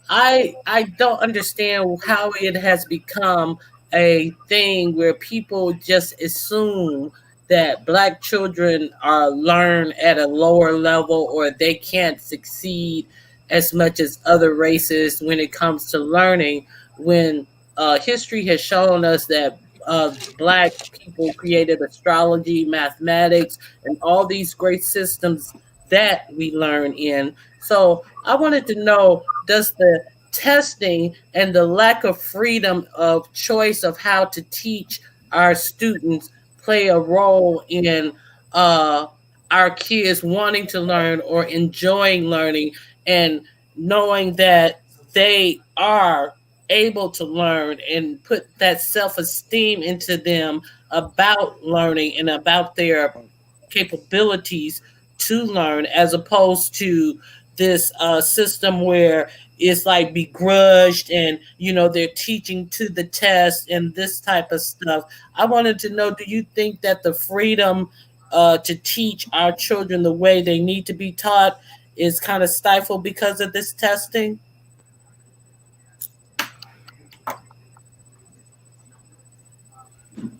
I don't understand how it has become a thing where people just assume that black children are learn at a lower level or they can't succeed as much as other races when it comes to learning when history has shown us that black people created astrology, mathematics, and all these great systems that we learn in. So I wanted to know, does the testing and the lack of freedom of choice of how to teach our students play a role in uh, our kids wanting to learn or enjoying learning and knowing that they are able to learn and put that self-esteem into them about learning and about their capabilities to learn as opposed to this system where it's like begrudged and they're teaching to the test and this type of stuff. I wanted to know, do you think that the freedom to teach our children the way they need to be taught is kind of stifled because of this testing?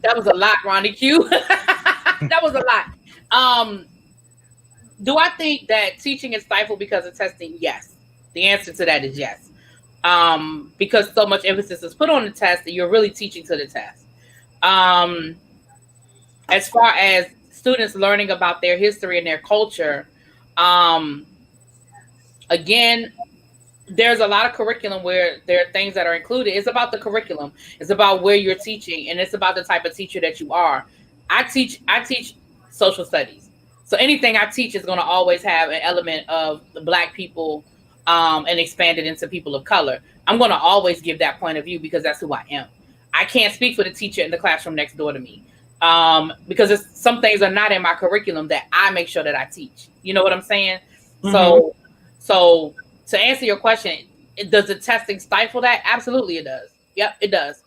That was a lot, Ronnie Q. That was a lot. Do I think that teaching is stifled because of testing? Yes. The answer to that is yes. Because so much emphasis is put on the test that you're really teaching to the test. As far as students learning about their history and their culture, again, there's a lot of curriculum where there are things that are included. It's about the curriculum. It's about where you're teaching, and it's about the type of teacher that you are. I teach social studies. So anything I teach is going to always have an element of the black people and expand it into people of color. I'm going to always give that point of view because that's who I am. I can't speak for the teacher in the classroom next door to me because some things are not in my curriculum that I make sure that I teach. You know what I'm saying? Mm-hmm. So to answer your question, does the testing stifle that? Absolutely, it does. Yep, it does.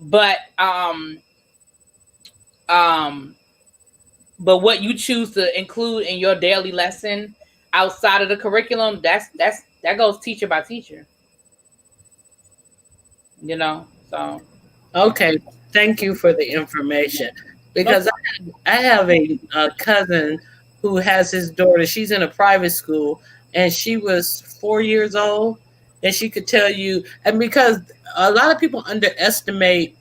But what you choose to include in your daily lesson outside of the curriculum, that goes teacher by teacher. So Okay, thank you for the information. Because I have a cousin who has his daughter. She's in a private school, and she was 4 years old, and she could tell you. And because a lot of people underestimate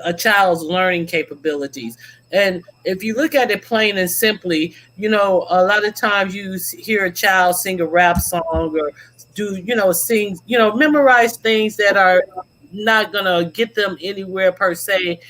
a child's learning capabilities. And if you look at it plain and simply, a lot of times you hear a child sing a rap song or sing, memorize things that are not going to get them anywhere per se.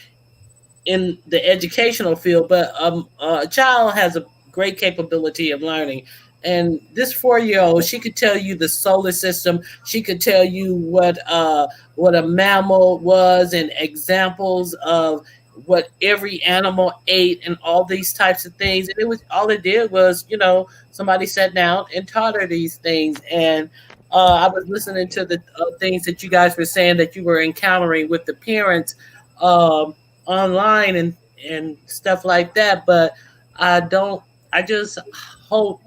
in the educational field, but a child has a great capability of learning. And this 4 year old, she could tell you the solar system. She could tell you what a mammal was and examples of what every animal ate and all these types of things. And it was all it did was, somebody sat down and taught her these things. And I was listening to the things that you guys were saying that you were encountering with the parents. Online and stuff like that, but I just hope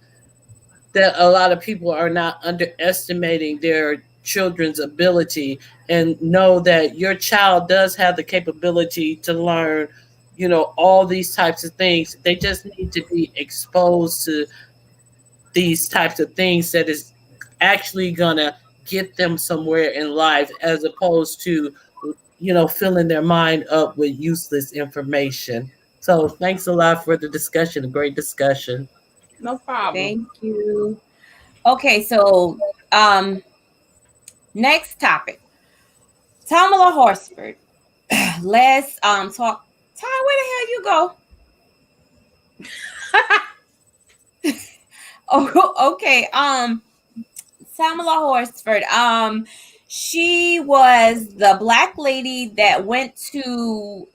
that a lot of people are not underestimating their children's ability and know that your child does have the capability to learn, all these types of things. They just need to be exposed to these types of things that is actually gonna get them somewhere in life, as opposed to filling their mind up with useless information. So thanks a lot for the discussion, a great discussion. No problem. Thank you. Okay, so next topic. Tamala Horsford. Let's talk. Ty, where the hell you go? Oh, okay. Tamala Horsford. She was the black lady that went to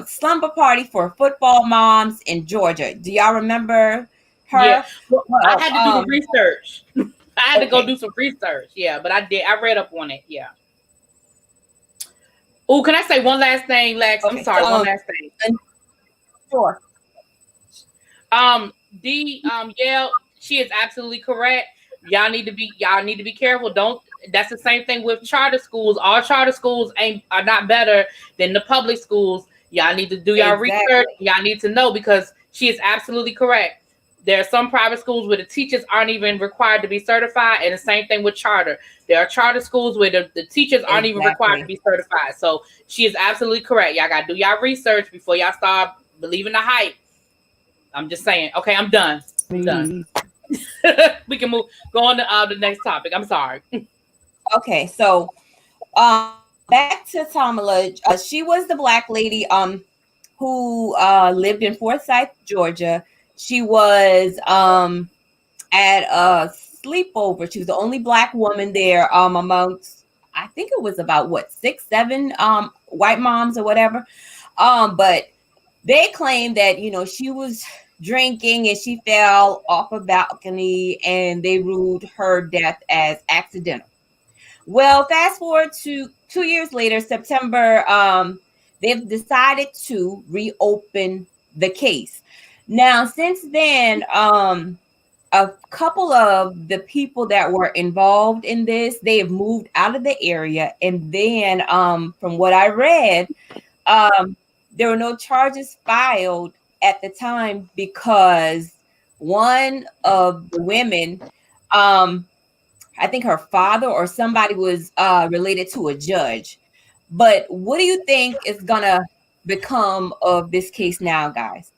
slumber party for football moms in Georgia. Do y'all remember her? Yeah. Well, I had to do the research. I had to go do some research. Yeah, but I did. I read up on it. Yeah. Oh, can I say one last thing, Lex? I'm sorry. One last thing. Sure. Yeah, she is absolutely correct. Y'all need to be careful. That's the same thing with charter schools. All charter schools are not better than the public schools. Y'all need to do y'all research. Y'all need to know, because she is absolutely correct. There are some private schools where the teachers aren't even required to be certified, and the same thing with charter. There are charter schools where the teachers aren't even required to be certified. So she is absolutely correct. Y'all got to do y'all research before y'all start believing the hype. I'm just saying. Okay, I'm done. We can go on to the next topic. I'm sorry. Okay, so back to Tamala. She was the black lady who lived in Forsyth, Georgia. She was at a sleepover. She was the only black woman there amongst, I think it was about 6, 7 white moms or whatever. But they claimed that she was drinking and she fell off a balcony, and they ruled her death as accidental. Well, fast forward to 2 years later, September, they've decided to reopen the case. Now, since then, a couple of the people that were involved in this, they have moved out of the area. And then from what I read, there were no charges filed at the time because one of the women, I think her father or somebody was related to a judge. But what do you think is gonna become of this case now, guys?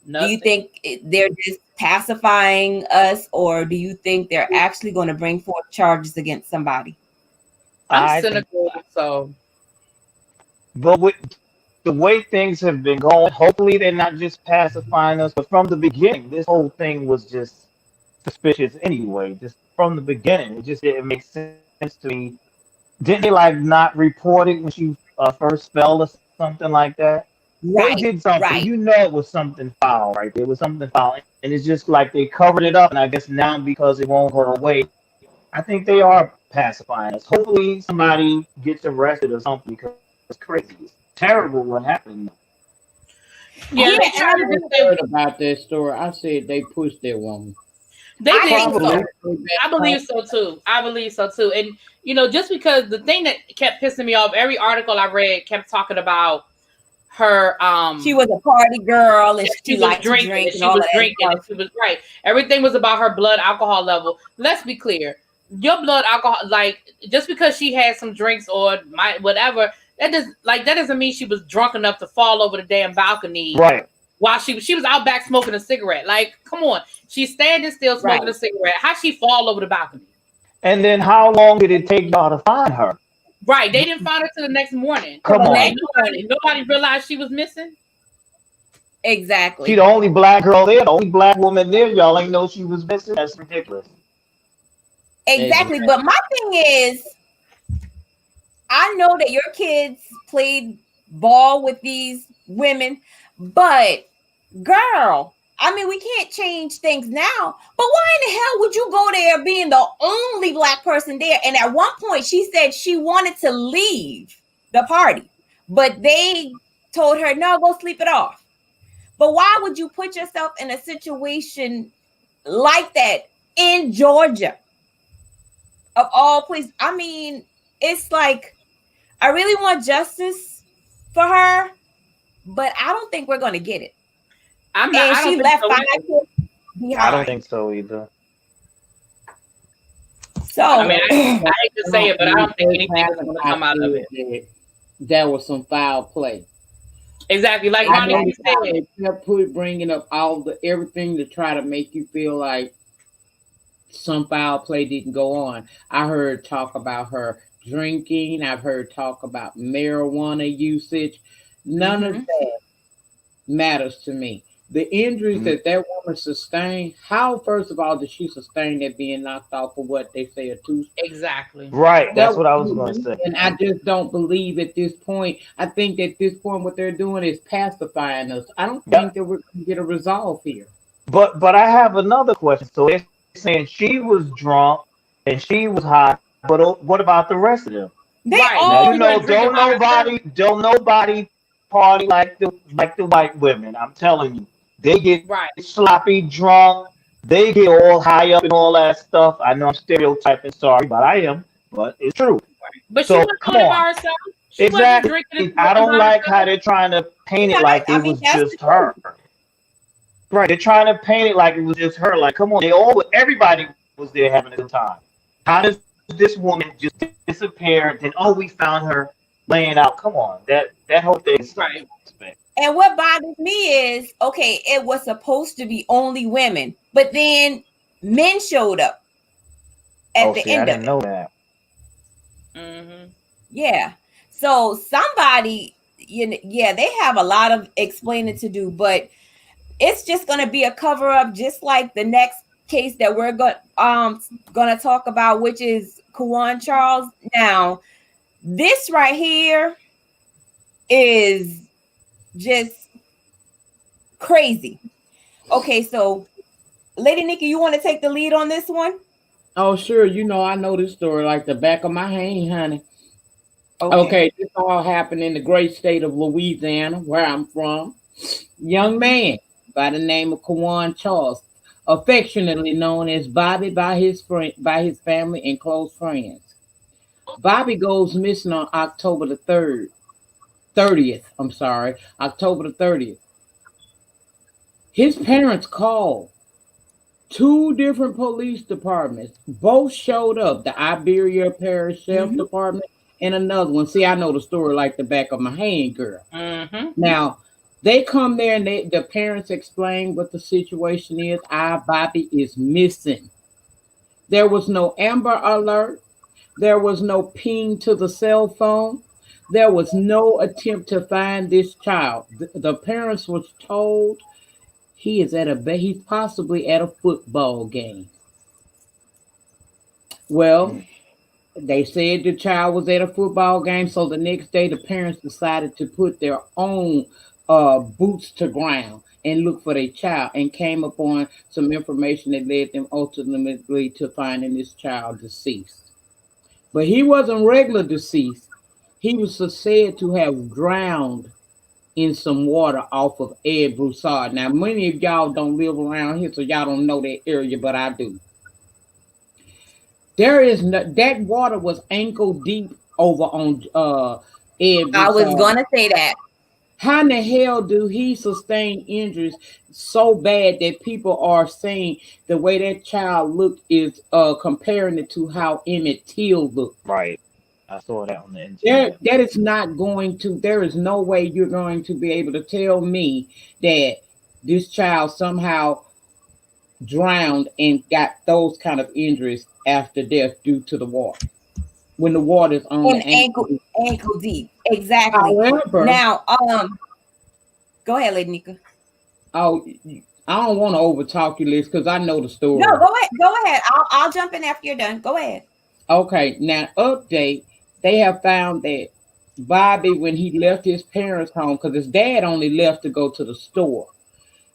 Nothing. Do you think they're just pacifying us, or do you think they're actually going to bring forth charges against somebody? I'm cynical, but with the way things have been going, hopefully they're not just pacifying us. But from the beginning, this whole thing was just suspicious anyway. Just from the beginning, it just didn't make sense to me. Didn't they not report it when she first fell or something like that? Right, they did something. Right. It was something foul, right? There was something foul, and it's just like they covered it up. And I guess now because it won't go away, I think they are pacifying us. Hopefully somebody gets arrested or something, because it's crazy. It's terrible what happened. Yeah, I heard about that story. I said they pushed that woman. They did. I believe so too. And just because the thing that kept pissing me off, every article I read kept talking about her. She was a party girl, and she liked to drink. And she was drinking. And she was right. Everything was about her blood alcohol level. Let's be clear. Your blood alcohol, just because she had some drinks or whatever, that doesn't mean she was drunk enough to fall over the damn balcony. Right. While she was out back smoking a cigarette. Come on. She's standing still smoking a cigarette. How'd she fall over the balcony? And then how long did it take y'all to find her? Right. They didn't find her till the next morning. To Come the on. next morning. Nobody realized she was missing. She Exactly. the only black girl there, the only black woman there. Y'all ain't know she was missing. That's ridiculous. Exactly. But my thing is, I know that your kids played ball with these women, but girl, I mean, we can't change things now. But why in the hell would you go there being the only black person there? And at one point, she said she wanted to leave the party, but they told her, no, go sleep it off. But why would you put yourself in a situation like that in Georgia? Of all places, I mean, it's like, I really want justice for her, but I don't think we're going to get it. I'm not. And I don't she think left so 5 either. kids I don't behind. think so either. So, I mean, I hate to say it, but I don't think anything is going to come out of it. There was some foul play. Exactly, like I Monica noticed how said. they kept bringing up everything to try to make you feel like some foul play didn't go on. I heard talk about her drinking. I've heard talk about marijuana usage. None of that matters to me. The injuries that woman sustained, how, first of all, did she sustain that being knocked off for what they say a tooth? Exactly. Right. That That's was what I was going to say. and I just don't believe at this point. I think at this point what they're doing is pacifying us. I don't think Yep. that we're going to get a resolve here. But I have another question. So they're saying she was drunk and she was high, but what about the rest of them? they Right. Now all, you She wasn't know, drinking by herself. don't nobody party like the white women. I'm telling you, they get Right. sloppy drunk, they get all high up and all that stuff. I know I'm stereotyping, sorry, but I am, but it's true. But she So wasn't come doing it on, by herself. She wasn't exactly. drinking and I smoking don't by like how herself. they're trying to paint it right. like I it mean, was that's the just truth. her. Right, they're trying to paint it like it was just her. Like, come on, everybody was there having a good time. How does this woman just disappear? Then, oh, we found her laying out. Come on, that whole thing is Right. suspect. And what bothers me is, okay, it was supposed to be only women, but then men showed up Oh, at the see, I end of didn't it. know that. Mm-hmm. Yeah. So somebody, yeah, they have a lot of explaining to do, but it's just going to be a cover up, just like the next case that we're going to talk about, which is Kawan Charles. Now, this right here is just crazy. Okay, so Lady Nikki, you want to take the lead on this one? Oh, sure. I know this story like the back of my hand, honey. Okay. Okay, this all happened in the great state of Louisiana, where I'm from. Young man by the name of Kawan Charles, affectionately known as Bobby by his family and close friends. Bobby goes missing on October the 30th. I'm sorry, October the 30th. His parents called two different police departments. Both showed up, the Iberia Parish Sheriff Department and another one. See, I know the story like the back of my hand, girl. Mm-hmm. Now, they come there and the parents explain what the situation is. Bobby is missing. There was no Amber Alert. There was no ping to the cell phone. There was no attempt to find this child. The parents was told he's possibly at a football game. Well, they said the child was at a football game, so the next day the parents decided to put their own boots to ground and look for their child, and came upon some information that led them ultimately to finding this child deceased. But he wasn't regular deceased. He was said to have drowned in some water off of Ed Broussard. Now, many of y'all don't live around here, so y'all don't know that area, but I do. That water was ankle deep over on Ed I was Broussard. going to say that. How in the hell do he sustain injuries so bad that people are saying the way that child looked is comparing it to how Emmett Till looked? Right. I saw that on the internet. That is not going to. There is no way you're going to be able to tell me that this child somehow drowned and got those kind of injuries after death due to the water. when the water's on And the ankle. ankle deep. Exactly. However, Now, go ahead, Lady Nika. oh, I don't want to overtalk you, Liz, because I know the No, story. go ahead. Go ahead. I'll jump in after you're done. Go ahead. Okay, now update. They have found that Bobby, when he left his parents' home, because his dad only left to go to the store.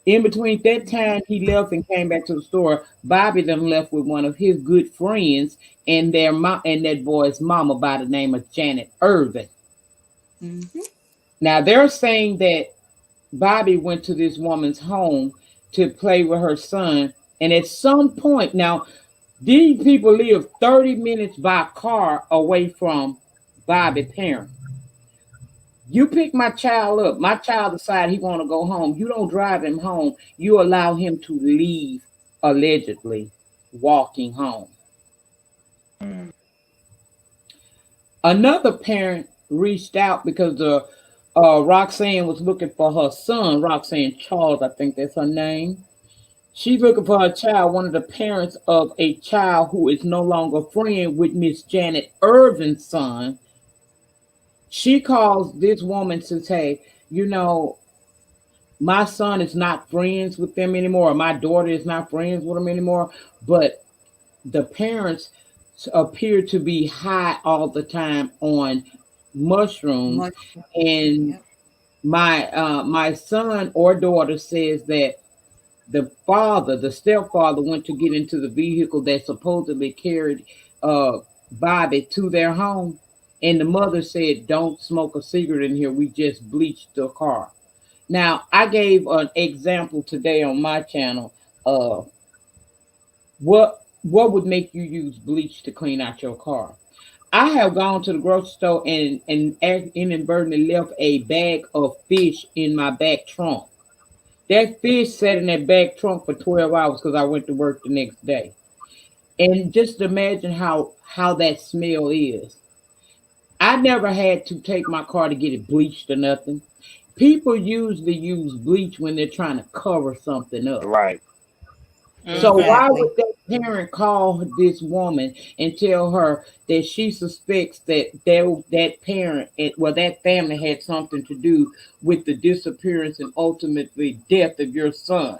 In between that time he left and came back to the store, Bobby then left with one of his good friends and their mom and that boy's mama by the name of Janet Irvin. Mm-hmm. Now they're saying that Bobby went to this woman's home to play with her son, and at some point, now these people live 30 minutes by car away from Bobby's parents. You pick my child up. My child decide he want to go home. You don't drive him home. You allow him to leave, allegedly, walking home. Another parent reached out because the Roxanne was looking for her son. Roxanne Charles, I think that's her name. She's looking for her child. One of the parents of a child who is no longer friend with Miss Janet Irvin's son. She calls this woman to say, you know, my son is not friends with them anymore. My daughter is not friends with them anymore. But the parents appear to be high all the time on mushrooms, and Yep. my son or daughter says that the father, the stepfather, went to get into the vehicle that supposedly carried uh, Bobby to their home, and the mother said, "Don't smoke a cigarette in here. We just bleached the car." Now, I gave an example today on my channel. What would make you use bleach to clean out your car? I have gone to the grocery store and inadvertently left a bag of fish in my back trunk. That fish sat in that back trunk for 12 hours because I went to work the next day. And just imagine how that smell is. I never had to take my car to get it bleached or nothing. People usually use bleach when they're trying to cover something up. Right. So why Exactly. would that parent call this woman and tell her that she suspects that parent, well, that family had something to do with the disappearance and ultimately death of your son,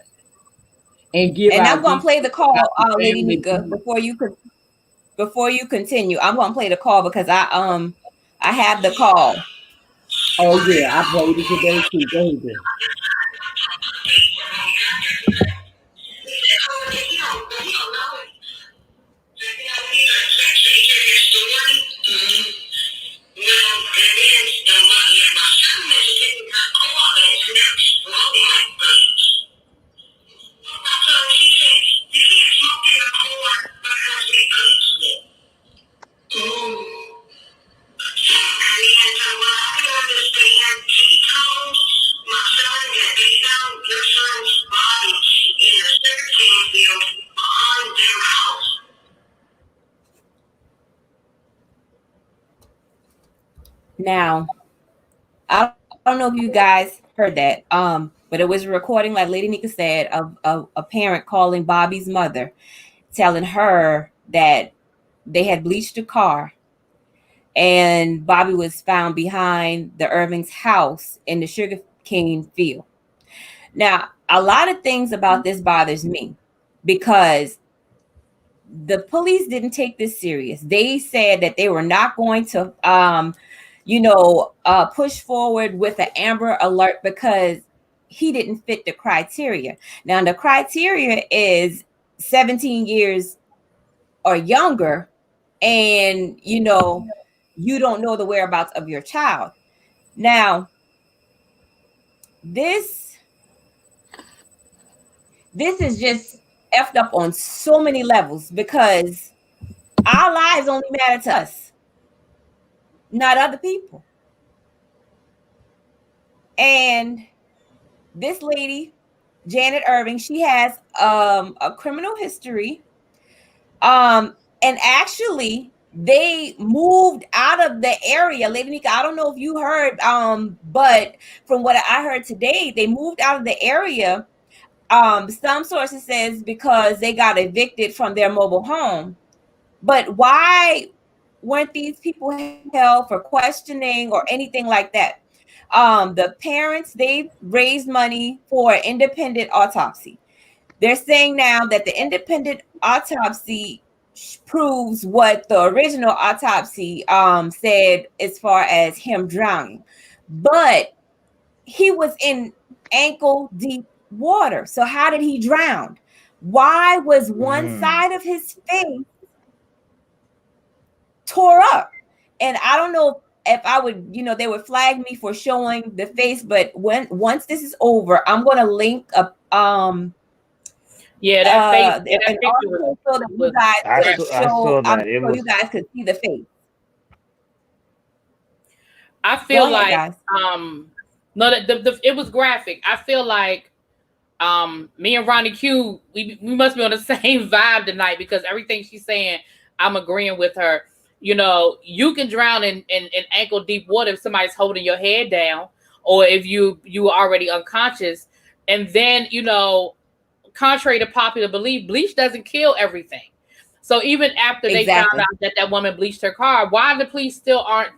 and give And I'm out gonna play details the call, about the Lady family Nika, feud? before you continue. I'm gonna play the call because I have the call. Oh yeah, I played it today too. Go ahead, girl. Now, I don't know if you guys heard that, but it was a recording, like Lady Nika said, of a parent calling Bobby's mother, telling her that they had bleached the car and Bobby was found behind the Irving's house in the sugarcane field. Now, a lot of things about this bothers me because the police didn't take this serious. They said that they were not going to, push forward with an Amber Alert because he didn't fit the criteria. Now, the criteria is 17 years or younger, and you don't know the whereabouts of your child. Now, this is just effed up on so many levels because our lives only matter to us, not other people. And this lady, Janet Irving, she has a criminal history. And actually, they moved out of the area. Lady Nika, I don't know if you heard, but from what I heard today, they moved out of the area. Some sources says because they got evicted from their mobile home. But why weren't these people held for questioning or anything like that? The parents, they raised money for an independent autopsy. They're saying now that the independent autopsy proves what the original autopsy said as far as him drowning. But he was in ankle deep water. So how did he drown? Why was one side of his face tore up? And I don't know if I would, they would flag me for showing the face, but once this is over, I'm gonna link up Yeah, that face, that an picture article so that you I guys saw, I saw that. It so was you guys could see the face. I Go feel ahead, like guys. no, it was graphic. I feel like me and Ronnie Q, we must be on the same vibe tonight because everything she's saying, I'm agreeing with her. You can drown in ankle deep water if somebody's holding your head down, or if you are already unconscious. And then, contrary to popular belief, bleach doesn't kill everything. So even after they found Exactly. out that woman bleached her car, why the police still aren't,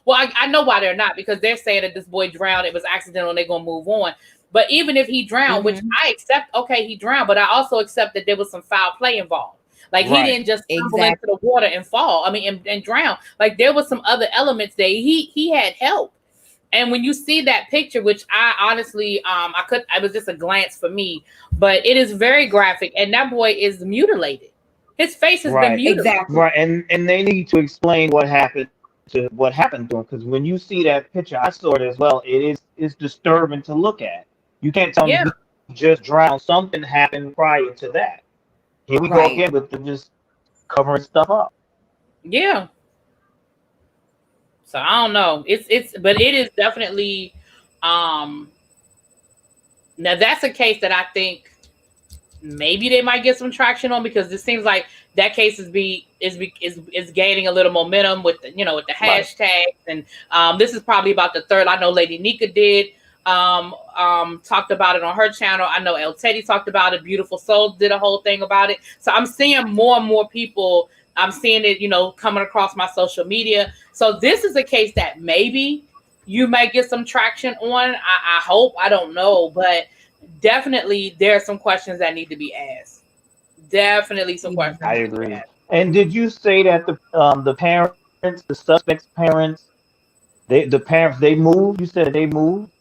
well, I know why they're not, because they're saying that this boy drowned, it was accidental, and they're going to move on. But even if he drowned, which I accept, okay, he drowned, but I also accept that there was some foul play involved. Like he didn't just tumble into the water and fall. I mean, and drown. Like there was some other elements there. He had help. And when you see that picture, which I honestly, it was just a glance for me, but it is very graphic, and that boy is mutilated. His face has been mutilated. Exactly. right, and they need to explain what happened to him because when you see that picture, I saw it as well. It's disturbing to look at. You can't tell me Yeah. he just drowned. Something happened prior to that. Here we go again with them just covering stuff up. Yeah. So I don't know. But it is definitely now that's a case that I think maybe they might get some traction on, because it seems like that case is gaining a little momentum with the, with the hashtags, and this is probably about the third. I know Lady Nika did talked about it on her channel. I know El Teddy talked about it. Beautiful Souls did a whole thing about it. So I'm seeing more and more people. I'm seeing it, coming across my social media. So this is a case that maybe you may get some traction on. I hope. I don't know, but definitely there are some questions that need to be asked. Definitely some questions. I agree. And did you say that the parents, the suspect's parents, they moved? You said they moved?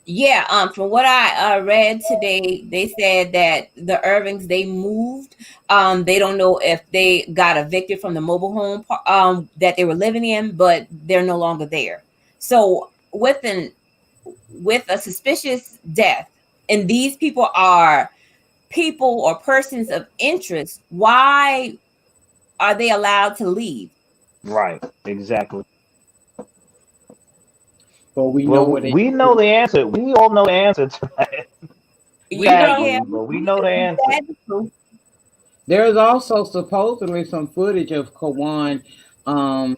Yeah, from what I read today, they said that the Irvings, they moved. They don't know if they got evicted from the mobile home that they were living in, but they're no longer there. So with a suspicious death, and these people are people or persons of interest, why are they allowed to leave? Right, exactly. But we Well, know what we know the answer. We all know the answer to that. Sadly, but we know the answer. There's also supposedly some footage of Kawan. I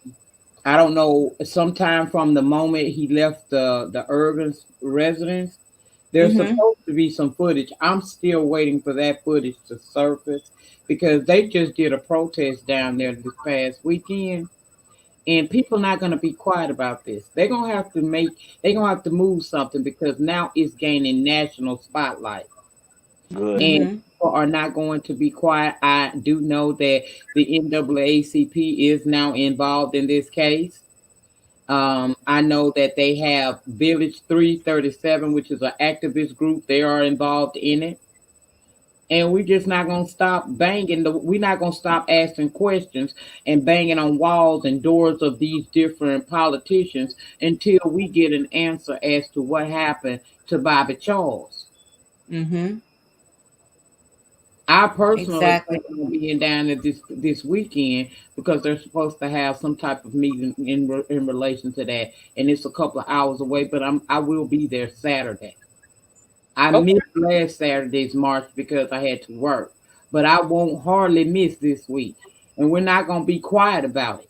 don't know, sometime from the moment he left the urban residence. There's supposed to be some footage. I'm still waiting for that footage to surface because they just did a protest down there this past weekend. And people not going to be quiet about this. They're going to have to move something because now it's gaining national spotlight. Good. And people are not going to be quiet. I do know that the NAACP is now involved in this case. I know that they have Village 337, which is an activist group. They are involved in it. And we're just not going to stop banging. We're not going to stop asking questions and banging on walls and doors of these different politicians until we get an answer as to what happened to Bobby Charles. I personally plan on being down at this weekend because they're supposed to have some type of meeting in relation to that, and it's a couple of hours away. But I will be there Saturday. I missed last Saturday's march because I had to work, but I won't hardly miss this week. And we're not going to be quiet about it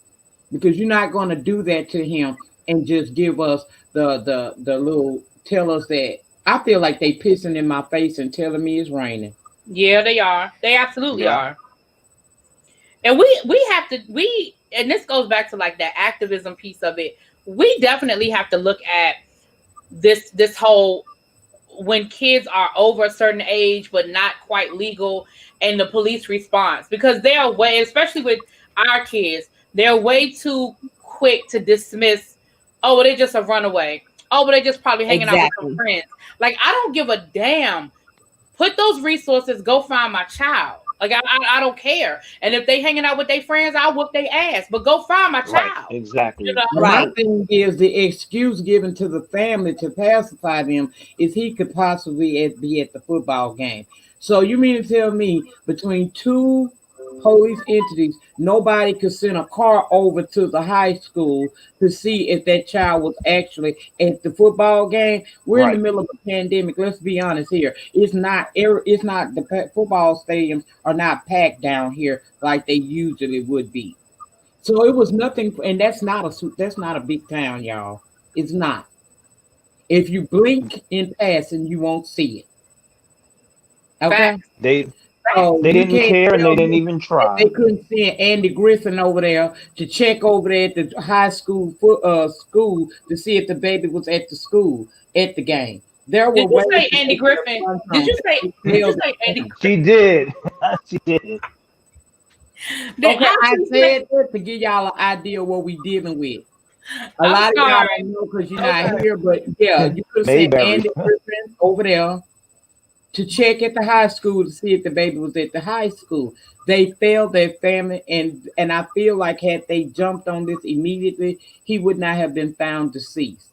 because you're not going to do that to him and just give us the little tell us that. I feel like they pissing in my face and telling me it's raining. Yeah, they are. They absolutely are. And we have to and this goes back to like that activism piece of it. We definitely have to look at this whole when kids are over a certain age but not quite legal, and the police response, because they are way, especially with our kids, they're way too quick to dismiss. Oh, well, they just a runaway. Oh, but they just probably hanging out with some Exactly. friends. Like, I don't give a damn. Put those resources, go find my child. Like, I don't care. And if they hanging out with their friends, I'll whoop their ass. But go find my Right. child. You Exactly. know? My Right. thing is the excuse given to the family to pacify them is he could possibly be at the football game. So you mean to tell me between two police entities, nobody could send a car over to the high school to see if that child was actually at the football game? We're in the Right. middle of a pandemic. Let's be honest here. It's not the football stadiums are not packed down here like they usually would be. So it was nothing, and that's not a big town, y'all. It's not. If you blink in passing, you won't see it. Okay. Facts. They So they you didn't can't care and tell they didn't me even that they try. couldn't send Andy Griffin over there to check over there at the high school school to see if the baby was at the school at the game. There were Did you ways say that Andy they could have Griffin? done Did you something. say? They Did you failed say at Andy that. She did. She did. Did, Okay, how I you say? said that to give y'all an idea of what we dealing with. A I'm lot of y'all sorry. don't know because you're not Okay. here, but yeah, you could have sent Mayberry. Andy Griffin over there to check at the high school to see if the baby was at the high school. They failed their family, and I feel like had they jumped on this immediately, he would not have been found deceased.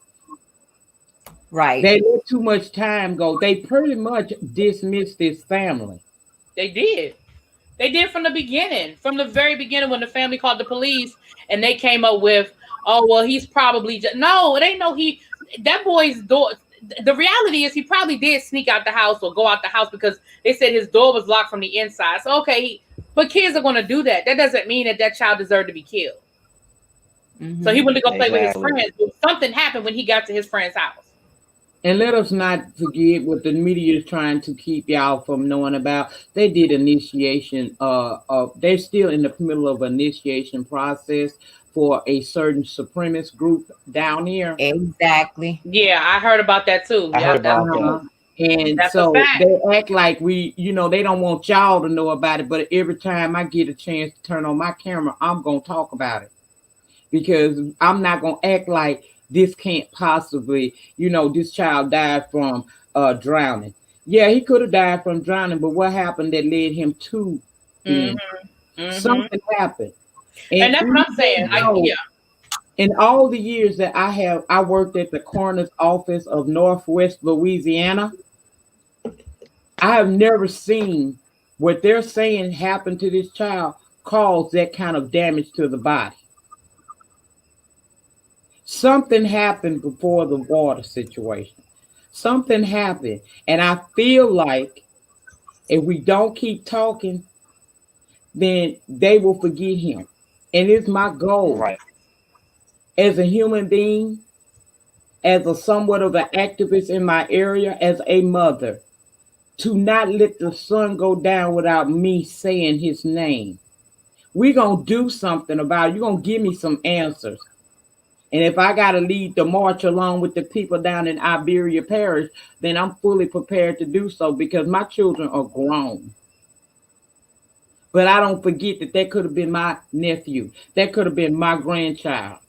Right. They let too much time go. They pretty much dismissed his family. They did. They did from the beginning, from the very beginning when the family called the police and they came up with, oh, well, he's probably just, no, it ain't no he, that boy's door. The reality is he probably did sneak out the house or go out the house because they said his door was locked from the inside. So, okay, but kids are going to do that. That doesn't mean that that child deserved to be killed. So he Mhm. went to go play with his Exactly. friends. Something happened when he got to his friend's house. And let us not forget what the media is trying to keep y'all from knowing about. They did initiation. They're still in the middle of initiation process for a certain supremacist group down here. Exactly. Yeah, I heard about that too. I heard Yep, that's about that. And that's a so fact. they act like they don't want y'all to know about it. But every time I get a chance to turn on my camera, I'm gonna talk about it because I'm not gonna act like this can't possibly, this child died from drowning. Yeah, he could have died from drowning, but what happened that led him to being? Mm-hmm. Something happened, and And that's what I'm saying. even though in all the years that I worked at the coroner's office of Northwest Louisiana, I have never seen what they're saying happened to this child cause that kind of damage to the body. Something happened before the water situation. Something happened. And I feel like if we don't keep talking, then they will forget him. And it's my goal Right. as a human being, as a somewhat of an activist in my area, as a mother, to not let the sun go down without me saying his name. We're going to do something about it. You're going to give me some answers. And if I got to lead the march along with the people down in Iberia Parish, then I'm fully prepared to do so because my children are grown. But I don't forget that could have been my nephew. That could have been my grandchild.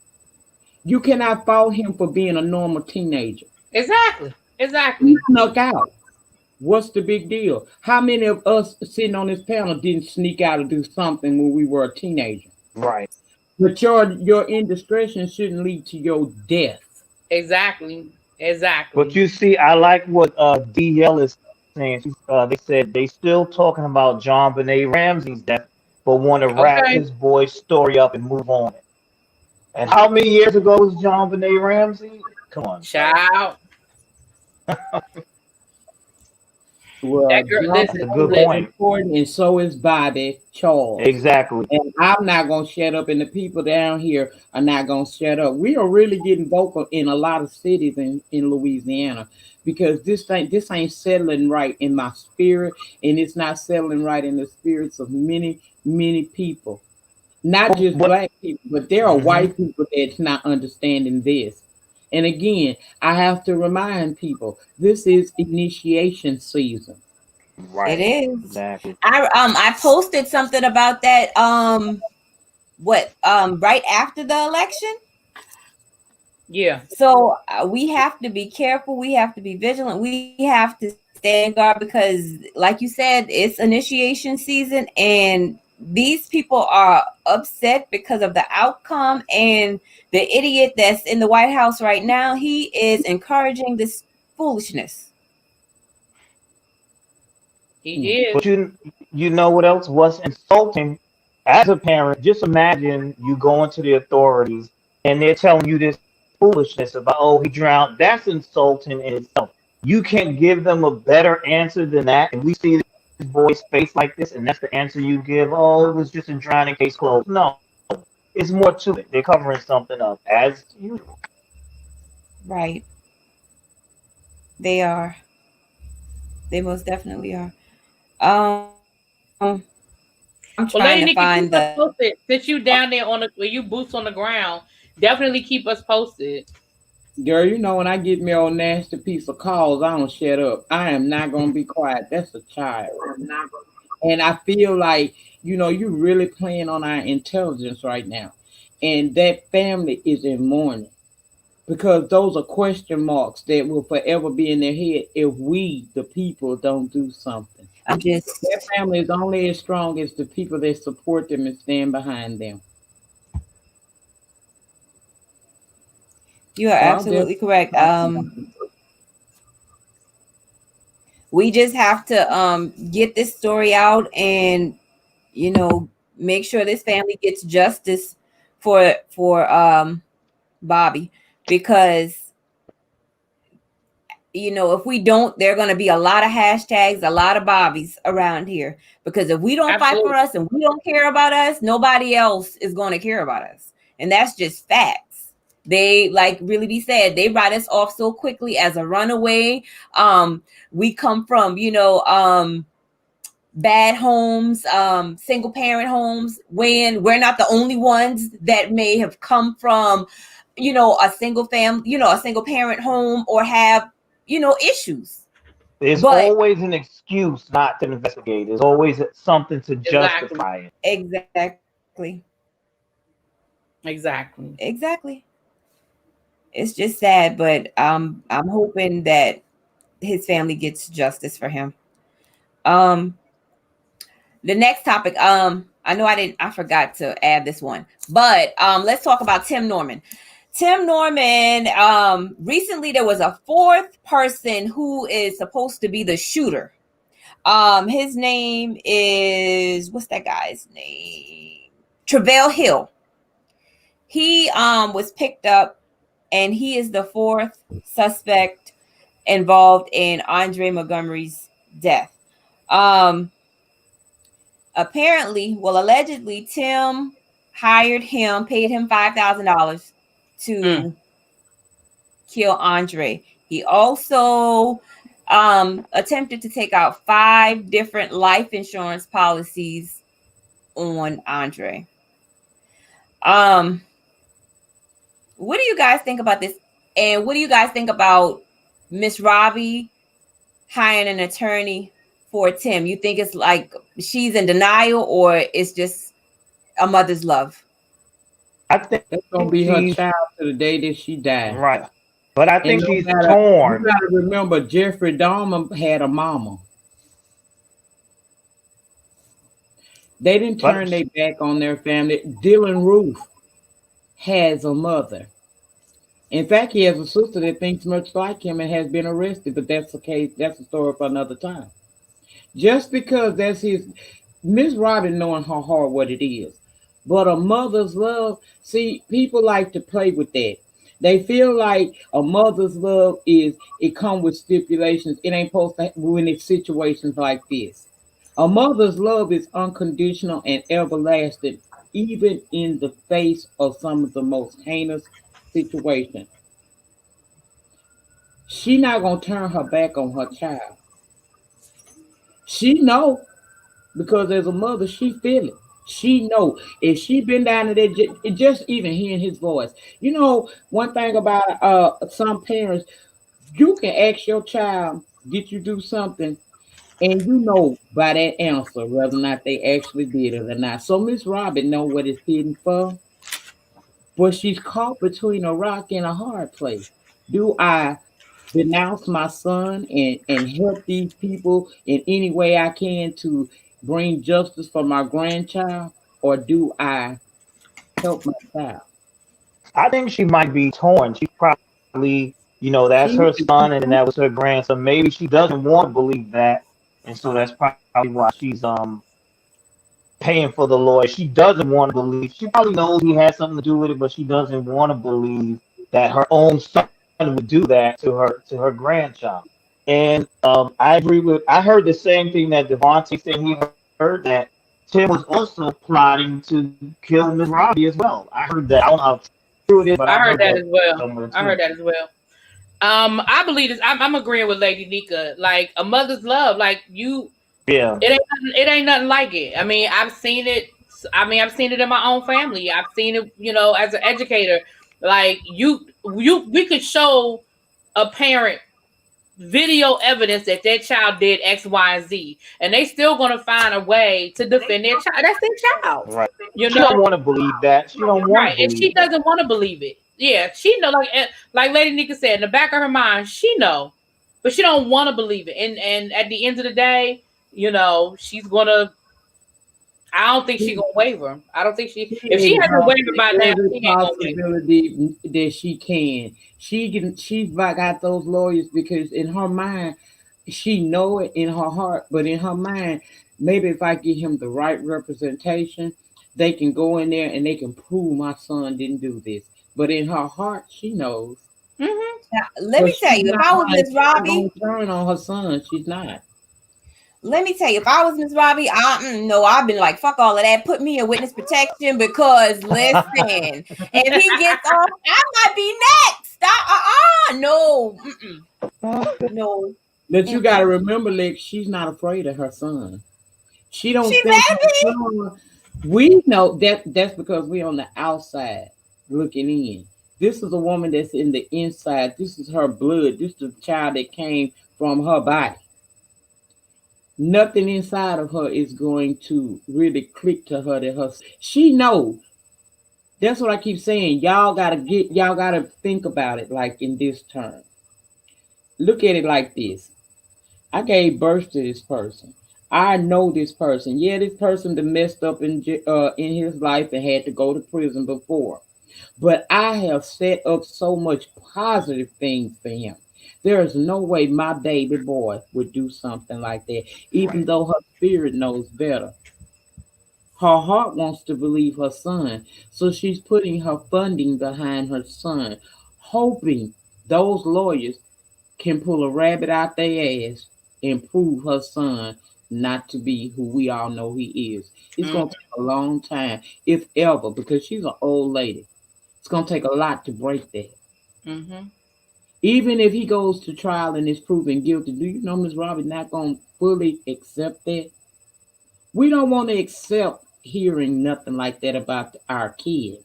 You cannot fault him for being a normal teenager. Exactly. He Exactly. snuck out. What's the big deal? How many of us sitting on this panel didn't sneak out or do something when we were a teenager? Right. But your indiscretion shouldn't lead to your death. Exactly. But Exactly. you see, I like what DL is saying. They said they still talking about John Benet Ramsey's death, but want to wrap Okay. his boy's story up and move on. And how many years ago was John Benet Ramsey? Come on, bro. Child. Well, That girl, John That's listen, a good is listen. point. important, and so is Bobby Charles. Exactly. And I'm not gonna shut up, and the people down here are not gonna shut up. We are really getting vocal in a lot of cities in Louisiana because this ain't settling right in my spirit, and it's not settling right in the spirits of many people. Not just What? black people, but there are Hmm. white people that's not understanding this. And again, I have to remind people this is initiation season. It Right. is. Exactly. I posted something about that right after the election. Yeah. So we have to be careful. We have to be vigilant. We have to stand guard because, like you said, it's initiation season, and these people are upset because of the outcome. And the idiot that's in the White House right now, he is encouraging this foolishness. He But is. you know what else was insulting as a parent? Just imagine you going to the authorities and they're telling you this foolishness about, oh, he drowned. That's insulting in itself. You can't give them a better answer than that. And we see this boy's face like this, and that's the answer you give. Oh, it was just a drowning case closed. No, it's more to it. They're covering something up as usual. Right. They are. They most definitely are. I'm trying to find Well, Lady the. Nikki, keep us posted. Since you down there on the where you boots on the ground, definitely keep us posted. Girl, you know when I get me old nasty piece of calls, I don't shut up. I am not gonna be quiet. That's a child. And I feel like, you really playing on our intelligence right now. And that family is in mourning. Because those are question marks that will forever be in their head if we, the people, don't do something. I'm Their just. family is only as strong as the people that support them and stand behind them. You are So I'll definitely absolutely correct. talk about it. We just have to get this story out, and make sure this family gets justice for Bobby, because if we don't, there are going to be a lot of hashtags, a lot of Bobbies around here, because if we don't fight for Absolutely. us and we don't care about us, nobody else is going to care about us, and that's just facts. They, like really be said, they write us off so quickly as a runaway. We come from bad homes, single parent homes, when we're not the only ones that may have come from a single family, a single parent home, or have issues. There's But always an excuse not to investigate. There's always something to Exactly. justify it. exactly, Exactly. exactly, it's just sad, but I'm hoping that his family gets justice for him. um the next topic, I forgot to add this one, but let's talk about Tim Norman. Tim Norman, recently there was a fourth person who is supposed to be the shooter. His name is, what's that guy's name? Travell Hill. He was picked up, and he is the fourth suspect involved in Andre Montgomery's death. Um Allegedly, Tim hired him, paid him $5,000 Mm. to kill Andre. He also attempted to take out 5 different life insurance policies on Andre. Um, what do you guys think about this? And what do you guys think about Miss Robbie hiring an attorney for Tim? You think it's like she's in denial, or it's just a mother's love? I think That's gonna be her she's child to the day that she died. right, but I And think no she's matter, you torn. gotta remember, Jeffrey Dahmer had a mama. They didn't turn But their back on their family. Dylan Roof has a mother. In fact, he has a sister that thinks much like him and has been arrested, but that's the case. That's a story for another time. Just because that's his, Miss Robin knowing her heart what it is. But a mother's love, see, people like to play with that. They feel like a mother's love is, it come with stipulations. It ain't supposed to when it's situations like this. A mother's love is unconditional and everlasting, even in the face of some of the most heinous situations. She not gonna turn her back on her child. She know, because as a mother, she feel it. She know if she been down to that, just even hearing his voice. You know, one thing about some parents, you can ask your child, "Did you do something?" And you know by that answer whether or not they actually did it or not. So Miss Robin know what it's hidden for, but she's caught between a rock and a hard place. Do I denounce my son and help these people in any way I can to bring justice for my grandchild, or do I help my child? I think she might be torn. She probably, that's She her son and that was her grandson. Maybe she doesn't want to believe that. And so that's probably why she's paying for the lawyer. She doesn't want to believe. She probably knows he had something to do with it, but she doesn't want to believe that her own son would do that to her grandchild. And I agree with. I heard the same thing that Devontae said. He heard that Tim was also plotting to kill Miss Robbie as well. I heard that. I don't know how true it is, but I I heard heard that that as well. somewhere I heard too. that as well. I believe this. I'm agreeing with Lady Nika. Like a mother's love, like you, Yeah. it ain't nothing like it. I mean, I've seen it. I mean, I've seen it in my own family. I've seen it, as an educator. Like we could show a parent video evidence that their child did X, Y, and Z, and they still gonna find a way to defend their child. That's their child, Right. you She know. don't want to believe that. She don't want Right, to and she believe that. doesn't want to believe it. Yeah, she know, like Lady Nika said, in the back of her mind, she know, but she don't want to believe it. And at the end of the day, she's gonna. I don't think she gonna waver. I don't think she. If she hasn't wavered exhausted by now, every she ain't gonna waver. possibility that she can. She's got those lawyers because in her mind, she know it in her heart, but in her mind, maybe if I give him the right representation, they can go in there and they can prove my son didn't do this. But in her heart, she knows. Hmm. Now, let But me tell she's you, if not I was gonna Miss she's not Robbie, gonna turn on her son. She's not. let me tell you, if I was Miss Robbie, no, I've been like, fuck all of that. Put me in witness protection because listen, if he gets off, I might be next. No, no. But you gotta Mm-mm. remember, Lex, she's not afraid of her son. She don't She think let her me. son. We know that's because we on the outside looking in. This is a woman that's in the inside. This is her blood. This is the child that came from her body. Nothing inside of her is going to really click to her that her she knows. That's what I keep saying. Y'all gotta think about it like in this term. Look at it like this. I gave birth to this person. I know this person. Yeah, this person that messed up in his life and had to go to prison before. But I have set up so much positive things for him. There is no way my baby boy would do something like that, even though her spirit knows better. Her heart wants to believe her son, so she's putting her funding behind her son, hoping those lawyers can pull a rabbit out their ass and prove her son not to be who we all know he is. It's Hmm. gonna take a long time, if ever, because she's an old lady. It's gonna take a lot to break that. Hmm. Even if he goes to trial and is proven guilty, do you know Miss Robbie not gonna fully accept that? We don't want to accept hearing nothing like that about our kids.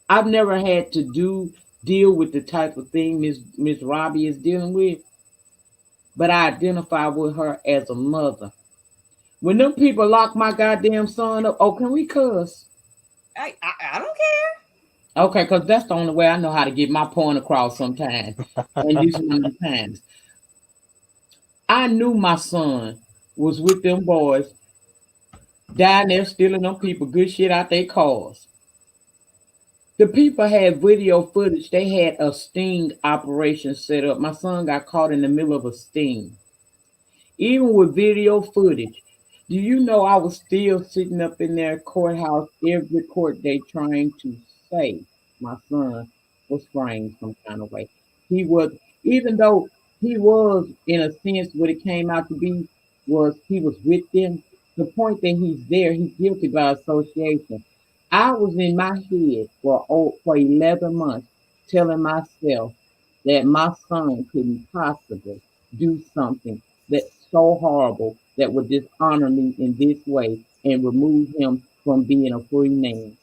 I've never had to deal with the type of thing Miss Robbie is dealing with, but I identify with her as a mother. When them people lock my goddamn son up, oh, can we cuss? I don't care. Okay, because that's the only way I know how to get my point across sometimes. And this one of the times. I knew my son was with them boys down there stealing them people good shit out their cars. The people had video footage. They had a sting operation set up. My son got caught in the middle of a sting. Even with video footage, do you know I was still sitting up in their courthouse every court day trying to say my son was framed some kind of way. He was, even though he was, in a sense, what it came out to be was he was with them. The point that he's there, he's guilty by association. I was in my head for 11 months telling myself that my son couldn't possibly do something that's so horrible that would dishonor me in this way and remove him from being a free man.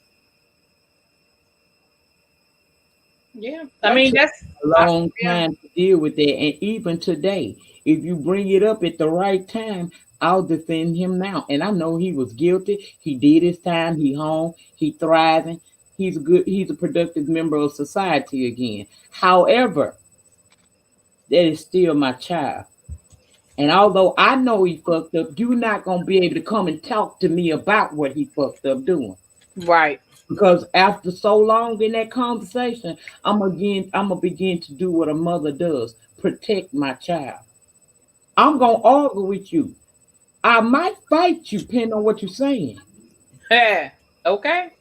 Yeah. I That mean, took that's a long yeah. time to deal with that. And even today, if you bring it up at the right time, I'll defend him now. And I know he was guilty. He did his time. He home. He thriving. He's a productive member of society again. However, that is still my child. And although I know he fucked up, you're not gonna be able to come and talk to me about what he fucked up doing. Right. Because after so long in that conversation, I'm gonna begin to do what a mother does, protect my child. I'm gonna argue with you. I might fight you, depending on what you're saying. Yeah. Okay.